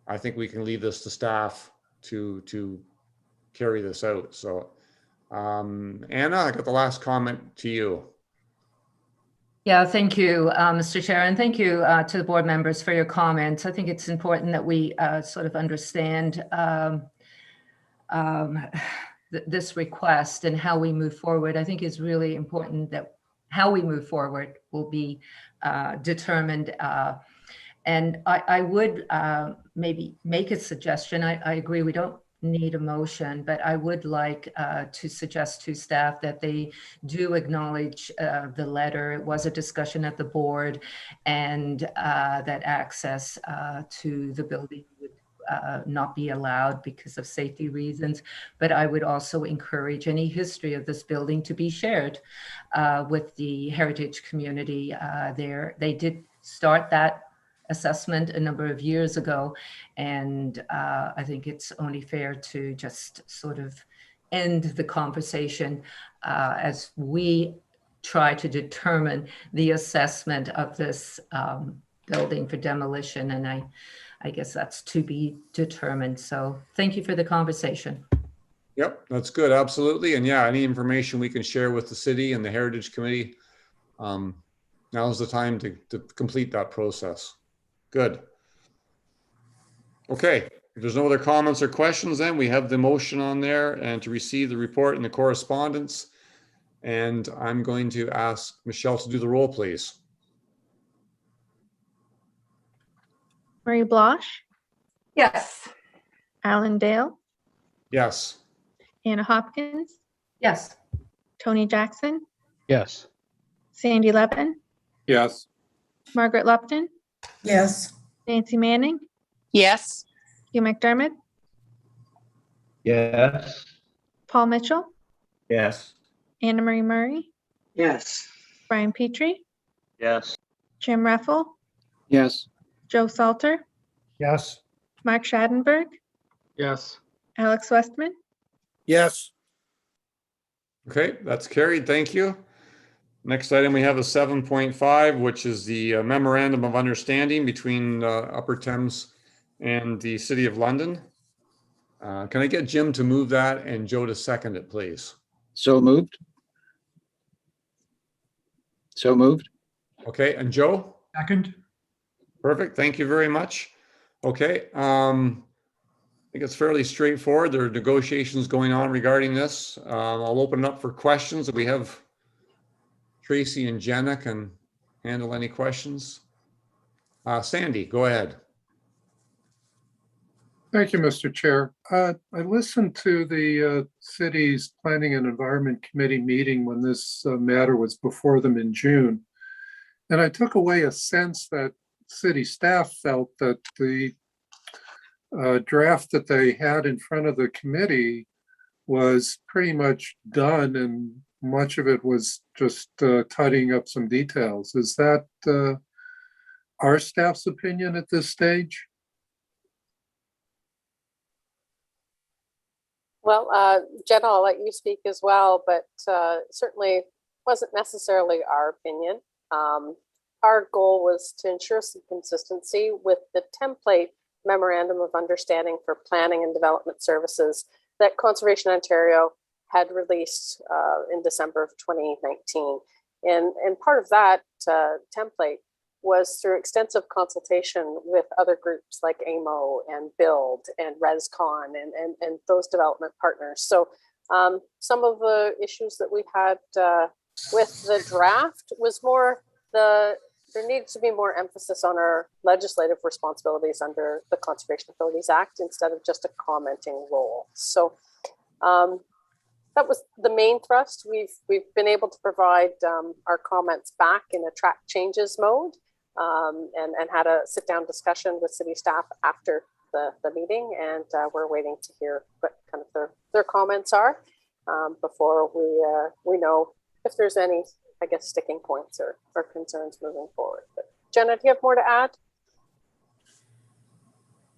I think we can leave this to staff to carry this out. So Anna, I got the last comment to you. Yeah, thank you, Mr. Chair, and thank you to the board members for your comments. I think it's important that we sort of understand this request and how we move forward. I think it's really important that how we move forward will be determined. And I would maybe make a suggestion. I agree we don't need a motion, but I would like to suggest to staff that they do acknowledge the letter. It was a discussion at the board, and that access to the building would not be allowed because of safety reasons. But I would also encourage any history of this building to be shared with the heritage community there. They did start that assessment a number of years ago, and I think it's only fair to just sort of end the conversation as we try to determine the assessment of this building for demolition, and I guess that's to be determined. So thank you for the conversation. Yep, that's good, absolutely. And yeah, any information we can share with the city and the Heritage Committee, now's the time to complete that process. Good. Okay, if there's no other comments or questions, then we have the motion on there and to receive the report and the correspondence. And I'm going to ask Michelle to do the roll, please. Marie Blosh, Yes. Alan Dale, Yes. Anna Hopkins, Yes. Tony Jackson, Yes. Sandy Levin, Yes. Margaret Lupton, Yes. Nancy Manning, Yes. Hugh McDermott, Yes. Paul Mitchell, Yes. Anna Marie Murray, Yes. Brian Petrie, Yes. Jim Reffel, Yes. Joe Salter, Yes. Mark Schadenberg, Yes. Alex Westman. Yes. Okay, that's carried. Thank you. Next item, we have a 7.5, which is the memorandum of understanding between Upper Thames and the City of London. Can I get Jim to move that and Joe to second it, please? So moved. So moved. Okay, and Joe? Second. Perfect. Thank you very much. Okay. I think it's fairly straightforward. There are negotiations going on regarding this. I'll open it up for questions. We have Tracy and Jenna can handle any questions. Sandy, go ahead. Thank you, Mr. Chair. I listened to the city's Planning and Environment Committee meeting when this matter was before them in June. And I took away a sense that city staff felt that the draft that they had in front of the committee was pretty much done, and much of it was just tidying up some details. Is that our staff's opinion at this stage? Well, Jenna, I'll let you speak as well, but certainly wasn't necessarily our opinion. Our goal was to ensure some consistency with the template memorandum of understanding for planning and development services that Conservation Ontario had released in December of 2019. And part of that template was through extensive consultation with other groups like AMO and Build and ResCon and those development partners. So some of the issues that we had with the draft was more there needed to be more emphasis on our legislative responsibilities under the Conservation Authorities Act instead of just a commenting role. So that was the main thrust. We've been able to provide our comments back in a track changes mode and had a sit down discussion with city staff after the meeting. And we're waiting to hear what kind of their comments are before we know if there's any, I guess, sticking points or concerns moving forward. But Jenna, do you have more to add?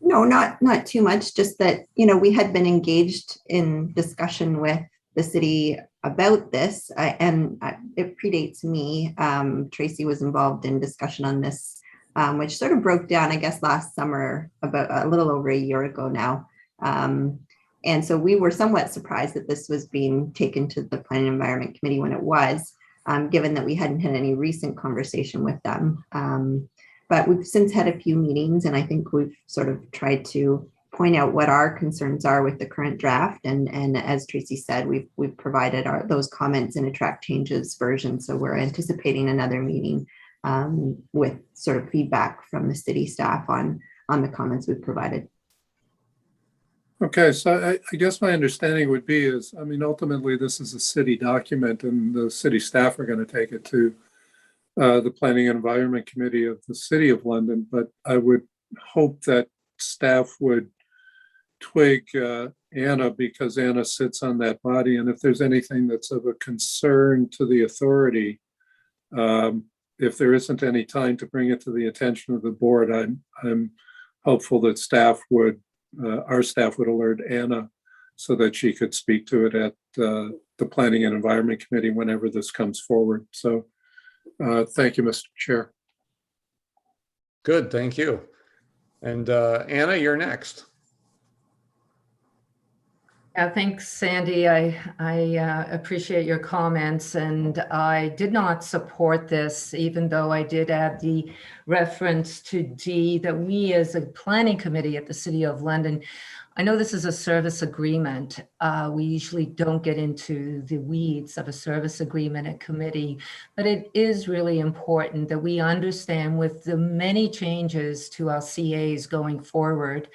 No, not too much. Just that, we had been engaged in discussion with the city about this, and it predates me. Tracy was involved in discussion on this, which sort of broke down, I guess, last summer, about a little over a year ago now. And so we were somewhat surprised that this was being taken to the Planning and Environment Committee when it was, given that we hadn't had any recent conversation with them. But we've since had a few meetings, and I think we've sort of tried to point out what our concerns are with the current draft. And as Tracy said, we've provided those comments in a track changes version. So we're anticipating another meeting with sort of feedback from the city staff on the comments we've provided. Okay, so I guess my understanding would be is, ultimately this is a city document and the city staff are going to take it to the Planning and Environment Committee of the City of London, but I would hope that staff would twig Anna, because Anna sits on that body, and if there's anything that's of a concern to the authority, if there isn't any time to bring it to the attention of the board, I'm hopeful that our staff would alert Anna so that she could speak to it at the Planning and Environment Committee whenever this comes forward. So thank you, Mr. Chair. Good, thank you. And Anna, you're next. Thanks, Sandy. I appreciate your comments, and I did not support this, even though I did add the reference to D that we as a planning committee at the City of London, I know this is a service agreement. We usually don't get into the weeds of a service agreement at committee, but it is really important that we understand with the many changes to our CAs going forward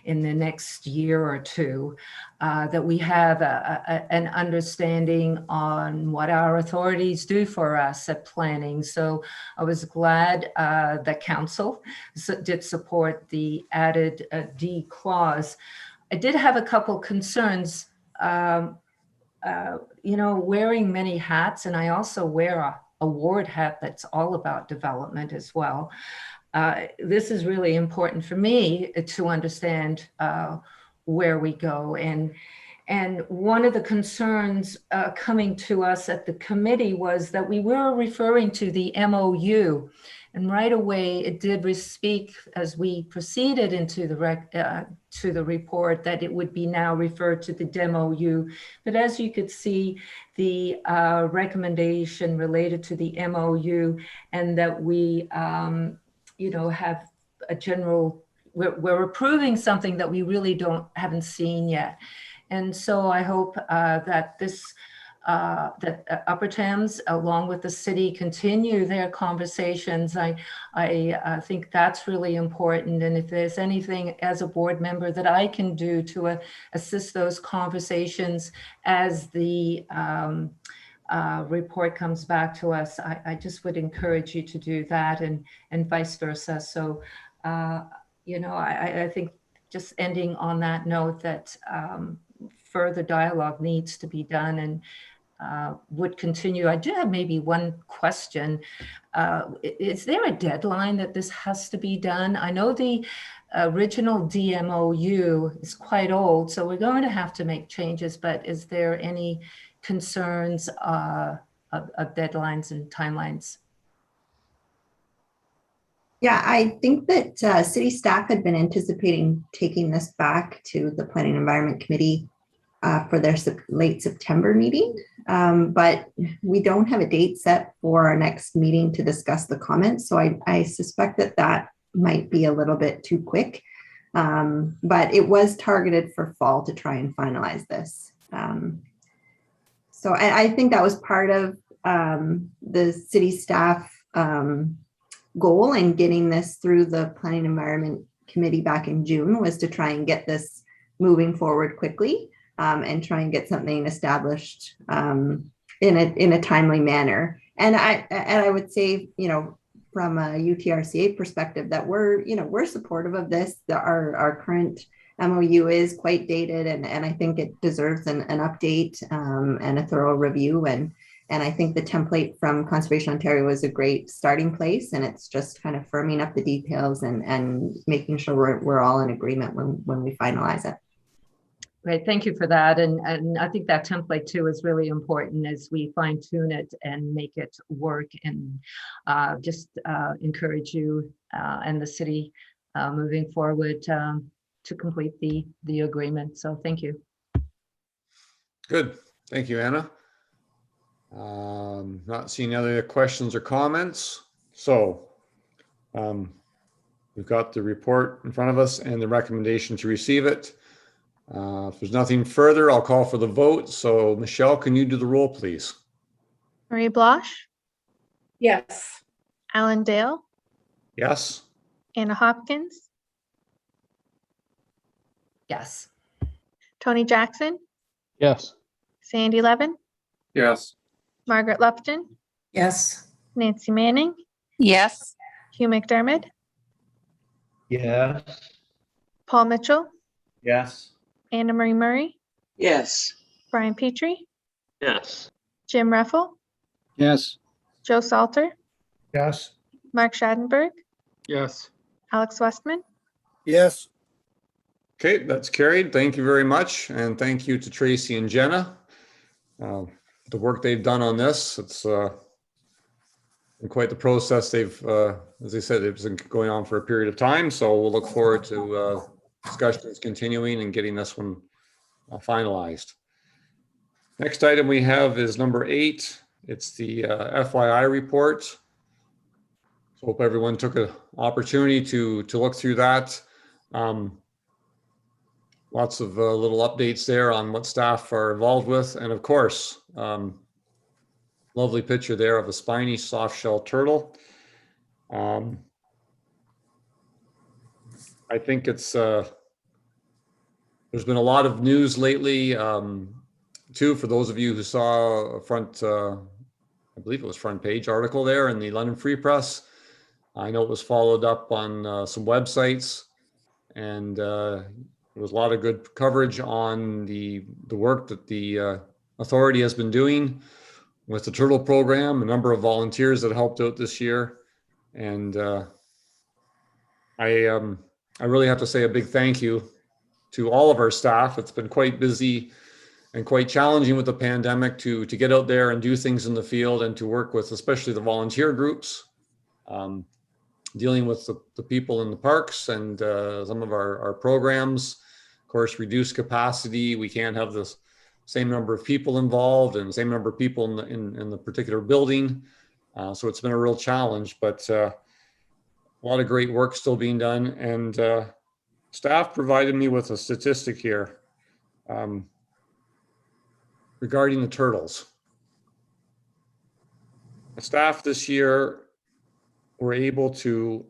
in the next year or two, that we have an understanding on what our authorities do for us at planning. So I was glad that council did support the added D clause. I did have a couple concerns wearing many hats, and I also wear a ward hat that's all about development as well. This is really important for me to understand where we go. And one of the concerns coming to us at the committee was that we were referring to the MOU. And right away, it did speak as we proceeded into to the report that it would be now referred to the MOU. But as you could see, the recommendation related to the MOU, and that we, have a general, we're approving something that we really haven't seen yet. And so I hope that that Upper Thames, along with the city, continue their conversations. I think that's really important. And if there's anything as a board member that I can do to assist those conversations as the report comes back to us, I just would encourage you to do that, and vice versa. So, I think just ending on that note that further dialogue needs to be done, and would continue. I do have maybe one question. Is there a deadline that this has to be done? I know the original DMOU is quite old, so we're going to have to make changes, but is there any concerns of deadlines and timelines? Yeah, I think that city staff had been anticipating taking this back to the Planning and Environment Committee for their late September meeting, but we don't have a date set for our next meeting to discuss the comments. So I suspect that might be a little bit too quick, but it was targeted for fall to try and finalize this. So I think that was part of the city staff goal in getting this through the Planning and Environment Committee back in June, was to try and get this moving forward quickly, and try and get something established in a timely manner. And I would say, from a UTRCA perspective, that we're supportive of this. Our current MOU is quite dated, and I think it deserves an update and a thorough review. And I think the template from Conservation Ontario was a great starting place, and it's just kind of firming up the details and making sure we're all in agreement when we finalize it. Great, thank you for that. And I think that template too is really important as we fine tune it and make it work, and just encourage you and the city moving forward to complete the agreement. So thank you. Good, thank you, Anna. Not seeing other questions or comments. So we've got the report in front of us and the recommendation to receive it. If there's nothing further, I'll call for the vote. So Michelle, can you do the roll, please? Marie Blosh, Yes. Alan Dale, Yes. Anna Hopkins, Yes. Tony Jackson, Yes. Sandy Levin, Yes. Margaret Lupton, Yes. Nancy Manning, Yes. Hugh McDermott, Yes. Paul Mitchell, Yes. Anna Marie Murray, Yes. Brian Petrie, Yes. Jim Reffel, Yes. Joe Salter, Yes. Mark Schadenberg, Yes. Alex Westman. Yes. Okay, that's carried. Thank you very much. And thank you to Tracy and Jenna. The work they've done on this, it's been quite the process. They've, as I said, it's been going on for a period of time. So we'll look forward to discussions continuing and getting this one finalized. Next item we have is number 8. It's the FYI report. So hope everyone took an opportunity to look through that. Lots of little updates there on what staff are involved with. And of course, lovely picture there of a spiny soft-shell turtle. I think it's, there's been a lot of news lately, too, for those of you who saw a front, I believe it was front page article there in the London Free Press. I know it was followed up on some websites, and there was a lot of good coverage on the work that the Authority has been doing with the turtle program, a number of volunteers that helped out this year. And I really have to say a big thank you to all of our staff. It's been quite busy and quite challenging with the pandemic to get out there and do things in the field and to work with, especially the volunteer groups, dealing with the people in the parks and some of our programs. Of course, reduced capacity. We can't have the same number of people involved and the same number of people in the particular building. So it's been a real challenge, but a lot of great work still being done. And staff provided me with a statistic here regarding the turtles. The staff this year were able to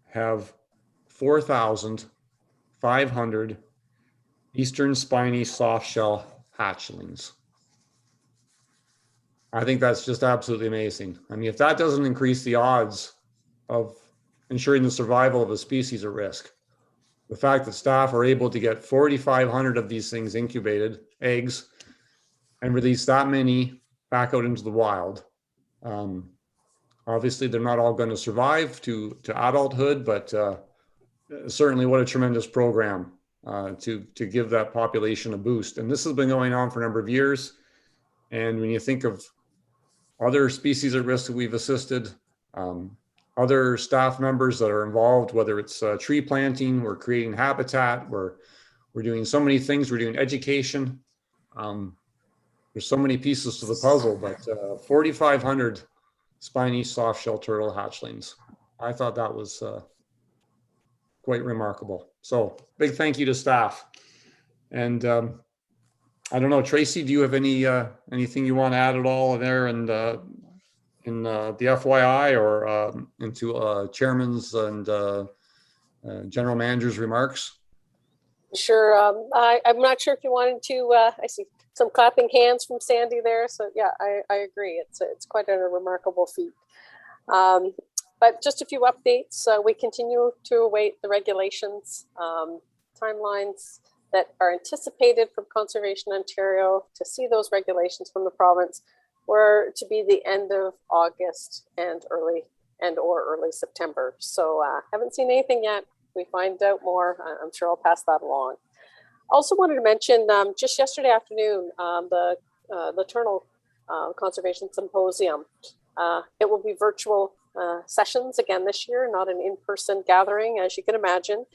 have 4,500 eastern spiny softshell hatchlings. I think that's just absolutely amazing. I mean, if that doesn't increase the odds of ensuring the survival of a species at risk, the fact that staff are able to get 4,500 of these things incubated, eggs, and release that many back out into the wild. Obviously, they're not all going to survive to adulthood, but certainly what a tremendous program to give that population a boost. And this has been going on for a number of years. And when you think of other species at risk that we've assisted, other staff members that are involved, whether it's tree planting, we're creating habitat, we're doing so many things, we're doing education. There's so many pieces to the puzzle, but 4,500 spiny softshell turtle hatchlings. I thought that was quite remarkable. So big thank you to staff. And I don't know, Tracy, do you have anything you want to add at all there and in the FYI or into chairman's and general manager's remarks? Sure. I'm not sure if you wanted to, I see some clapping hands from Sandy there. So yeah, I agree. It's quite a remarkable feat. But just a few updates. We continue to await the regulations, timelines that are anticipated from Conservation Ontario to see those regulations from the province were to be the end of August and early September. So haven't seen anything yet. We find out more. I'm sure I'll pass that along. Also wanted to mention just yesterday afternoon, the Territorial Conservation Symposium. It will be virtual sessions again this year, not an in-person gathering, as you can imagine.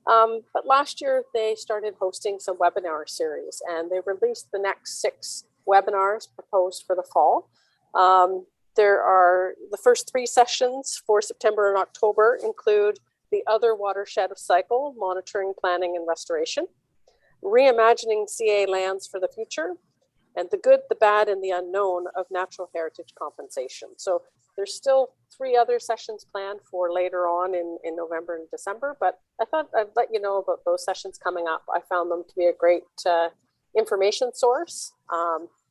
But last year they started hosting some webinar series and they released the next 6 webinars proposed for the fall. There are the first 3 sessions for September and October include the other watershed of cycle, monitoring, planning, and restoration, reimagining CA lands for the future, and the good, the bad, and the unknown of natural heritage compensation. So there's still 3 other sessions planned for later on in November and December, but I thought I'd let you know about those sessions coming up. I found them to be a great information source.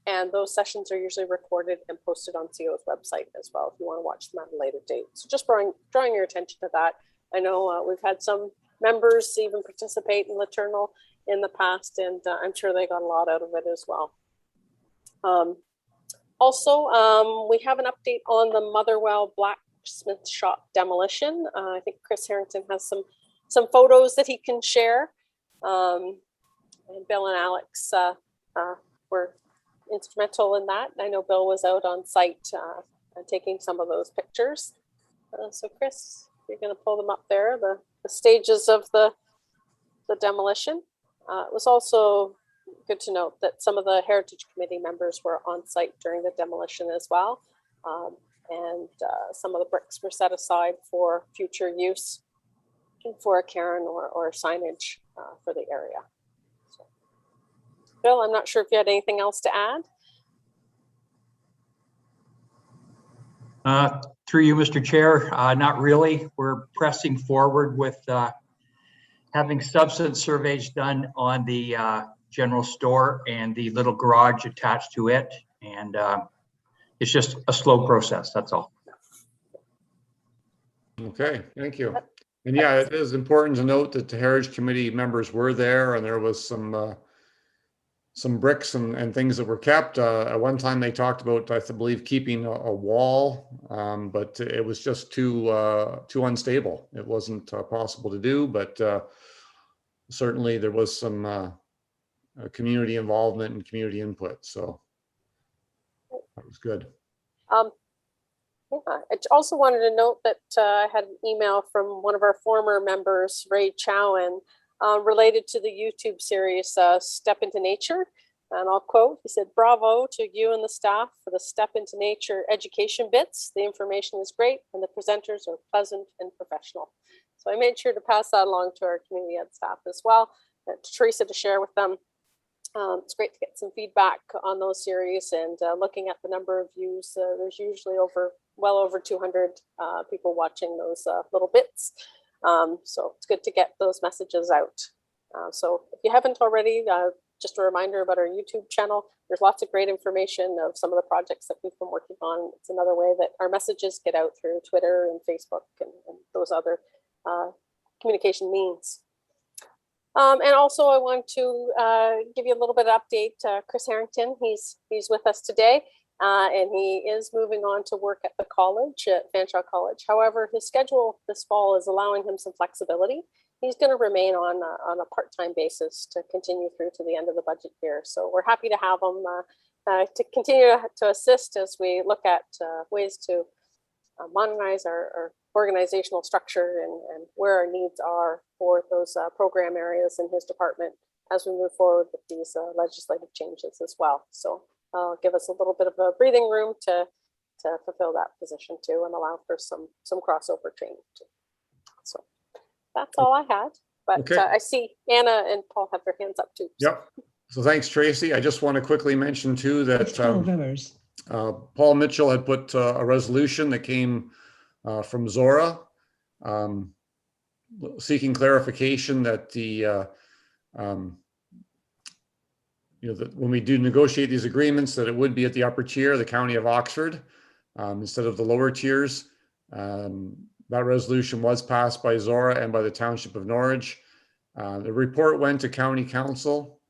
And those sessions are usually recorded and posted on CO's website as well if you want to watch them at a later date. So just drawing your attention to that. I know we've had some members even participate in Laternal in the past, and I'm sure they got a lot out of it as well. Also, we have an update on the Motherwell blacksmith shop demolition. I think Chris Harrington has some photos that he can share. And Bill and Alex were instrumental in that. I know Bill was out on site taking some of those pictures. So Chris, you're going to pull them up there, the stages of the demolition. It was also good to note that some of the Heritage Committee members were on site during the demolition as well. And some of the bricks were set aside for future use for a cairn or signage for the area. So, Bill, I'm not sure if you had anything else to add. Through you, Mr. Chair, not really. We're pressing forward with having substance surveys done on the general store and the little garage attached to it. And it's just a slow process, that's all. Okay, thank you. And yeah, it is important to note that the Heritage Committee members were there and there was some some bricks and things that were kept. At one time they talked about, I believe, keeping a wall, but it was just too unstable. It wasn't possible to do, but certainly there was some community involvement and community input. So that was good. Yeah, I also wanted to note that I had an email from one of our former members, Ray Chowan, related to the YouTube series, Step into Nature. And I'll quote, he said, "Bravo to you and the staff for the Step into Nature education bits. The information is great and the presenters are pleasant and professional." So I made sure to pass that along to our community ed staff as well, to Teresa to share with them. It's great to get some feedback on those series, and looking at the number of views, there's usually well over 200 people watching those little bits. So it's good to get those messages out. So if you haven't already, just a reminder about our YouTube channel. There's lots of great information of some of the projects that we've been working on. It's another way that our messages get out through Twitter and Facebook and those other communication means. And also I want to give you a little bit of update. Chris Harrington, he's with us today, and he is moving on to work at the college, at Fanshawe College. However, his schedule this fall is allowing him some flexibility. He's going to remain on a part-time basis to continue through to the end of the budget year. So we're happy to have him to continue to assist as we look at ways to modernize our organizational structure and where our needs are for those program areas in his department as we move forward with these legislative changes as well. So give us a little bit of a breathing room to fulfill that position too, and allow for some crossover training too. So that's all I had, but Okay. I see Anna and Paul have their hands up too. Yep. So thanks, Tracy. I just want to quickly mention too that Paul Mitchell had put a resolution that came from Zora, seeking clarification that the that when we do negotiate these agreements, that it would be at the upper tier, the County of Oxford, instead of the lower tiers. That resolution was passed by Zora and by the Township of Norwich. The report went to County Council,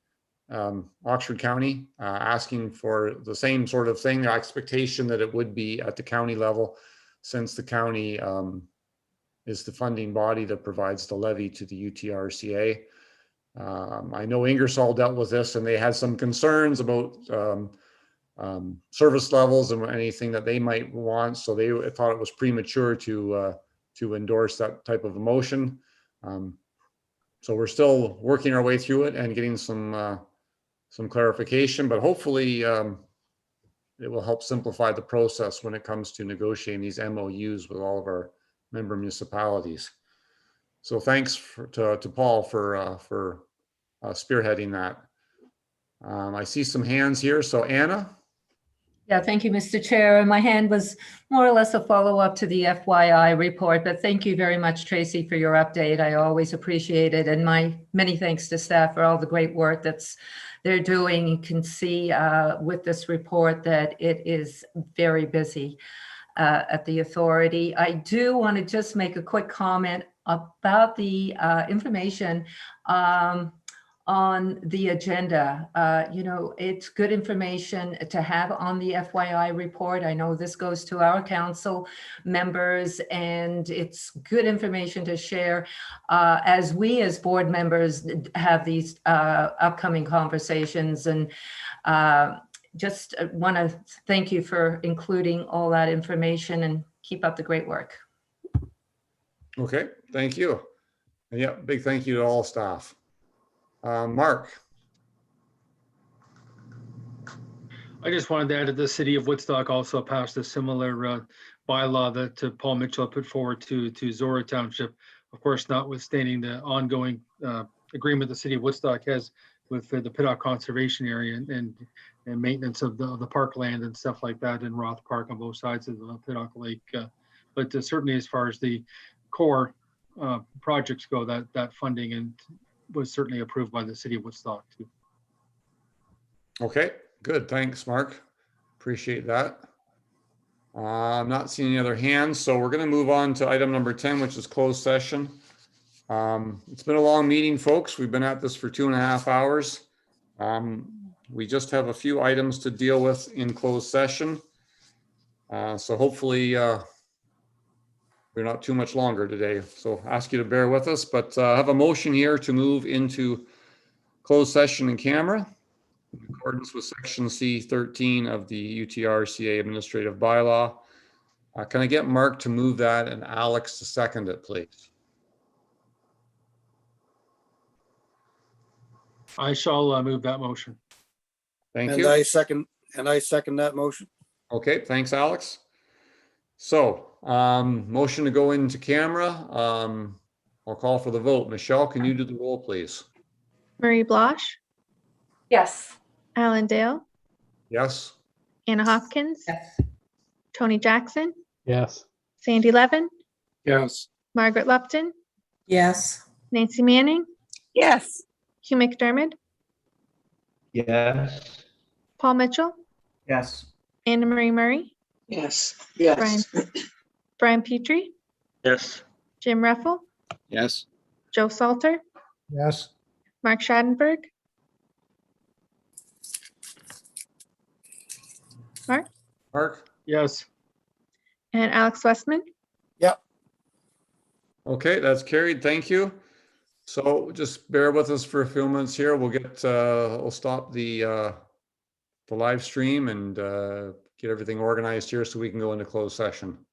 Oxford County, asking for the same sort of thing, the expectation that it would be at the county level, since the county is the funding body that provides the levy to the UTRCA. I know Ingersoll dealt with this, and they had some concerns about service levels and anything that they might want, so they thought it was premature to endorse that type of a motion. So we're still working our way through it and getting some clarification, but hopefully it will help simplify the process when it comes to negotiating these MOUs with all of our member municipalities. So thanks to Paul for spearheading that. I see some hands here. So Anna? Yeah, thank you, Mr. Chair. And my hand was more or less a follow-up to the FYI report, but thank you very much, Tracy, for your update. I always appreciate it. And my many thanks to staff for all the great work they're doing. You can see with this report that it is very busy at the authority. I do want to just make a quick comment about the information on the agenda. It's good information to have on the FYI report. I know this goes to our council members, and it's good information to share as we as board members have these upcoming conversations. And just want to thank you for including all that information, and keep up the great work. Okay, thank you. And yeah, big thank you to all staff. Mark. I just wanted to add that the city of Woodstock also passed a similar bylaw that Paul Mitchell put forward to Zora Township. Of course, notwithstanding the ongoing agreement the city of Woodstock has with the Piddock Conservation Area and maintenance of the parkland and stuff like that in Roth Park on both sides of the Piddock Lake. But certainly as far as the core projects go, that funding and was certainly approved by the city of Woodstock too. Okay, good. Thanks, Mark. Appreciate that. I'm not seeing any other hands, so we're going to move on to item number 10, which is closed session. It's been a long meeting, folks. We've been at this for 2.5 hours. We just have a few items to deal with in closed session. So hopefully we're not too much longer today. So ask you to bear with us, but I have a motion here to move into closed session in camera in accordance with section C13 of the UTRCA administrative bylaw. Can I get Mark to move that and Alex to second it, please? I shall move that motion. Thank And you. I second that motion. Okay, thanks, Alex. So, motion to go into camera. I'll call for the vote. Michelle, can you do the roll, please? Marie Blosh, Yes. Alan Dale, Yes? Anna Hopkins, Tony Jackson, Yes. Sandy Levin, Yes. Margaret Lupton, Yes. Nancy Manning, Yes. Hugh McDermott, Yes. Paul Mitchell, Yes. Anna Marie Murray, Yes. Brian Petrie, Yes. Jim Reffel, Yes. Joe Salter, Yes. Mark Schadenberg, Mark? Yes. and Alex Westman. Okay, that's carried. Thank you. So just bear with us for a few minutes here. We'll stop the live stream and get everything organized here so we can go into closed session.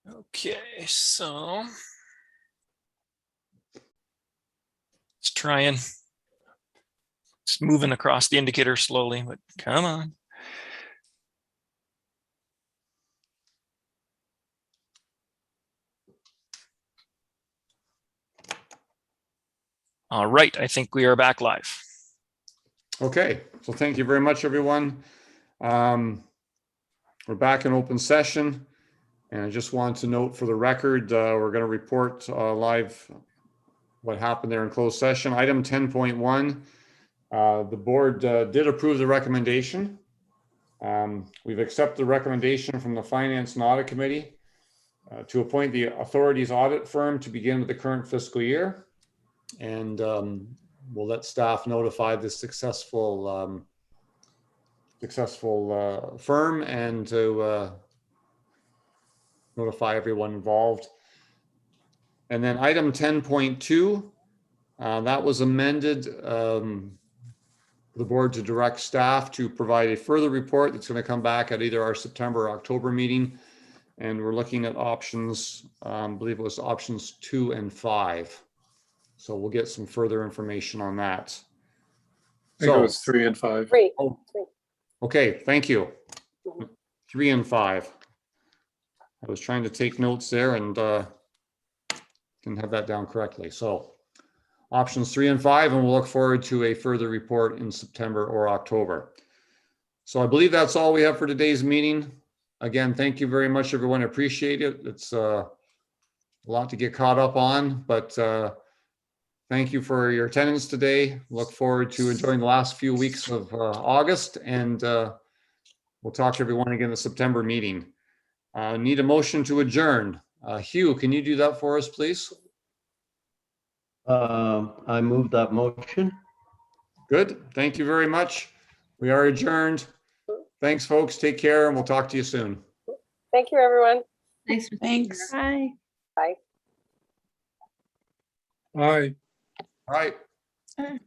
Okay, so let's try and just moving across the indicator slowly, but come on. All right, I think we are back live. Okay, so thank you very much, everyone. We're back in open session. And I just want to note for the record, we're going to report live what happened there in closed session. Item 10.1, the board did approve the recommendation. We've accepted the recommendation from the Finance and Audit Committee to appoint the authority's audit firm to begin with the current fiscal year. And we'll let staff notify the successful firm and to notify everyone involved. And then item 10.2, that was amended. The board to direct staff to provide a further report that's going to come back at either our September or October meeting. And we're looking at options, I believe it was options 2 and 5. So we'll get some further information on that. I think it was 3 and 5. Three. Oh, okay, thank you. 3 and 5. I was trying to take notes there and didn't have that down correctly. So options 3 and 5, and we'll look forward to a further report in September or October. So I believe that's all we have for today's meeting. Again, thank you very much, everyone. I appreciate it. It's a lot to get caught up on, but thank you for your attendance today. Look forward to enjoying the last few weeks of August, and we'll talk to everyone again in the September meeting. Need a motion to adjourn. Hugh, can you do that for us, please? I move that motion. Good. Thank you very much. We are adjourned. Thanks, folks. Take care, and we'll talk to you soon. Thank you, everyone. Thanks. Bye. Bye. Aye. All right. Bye.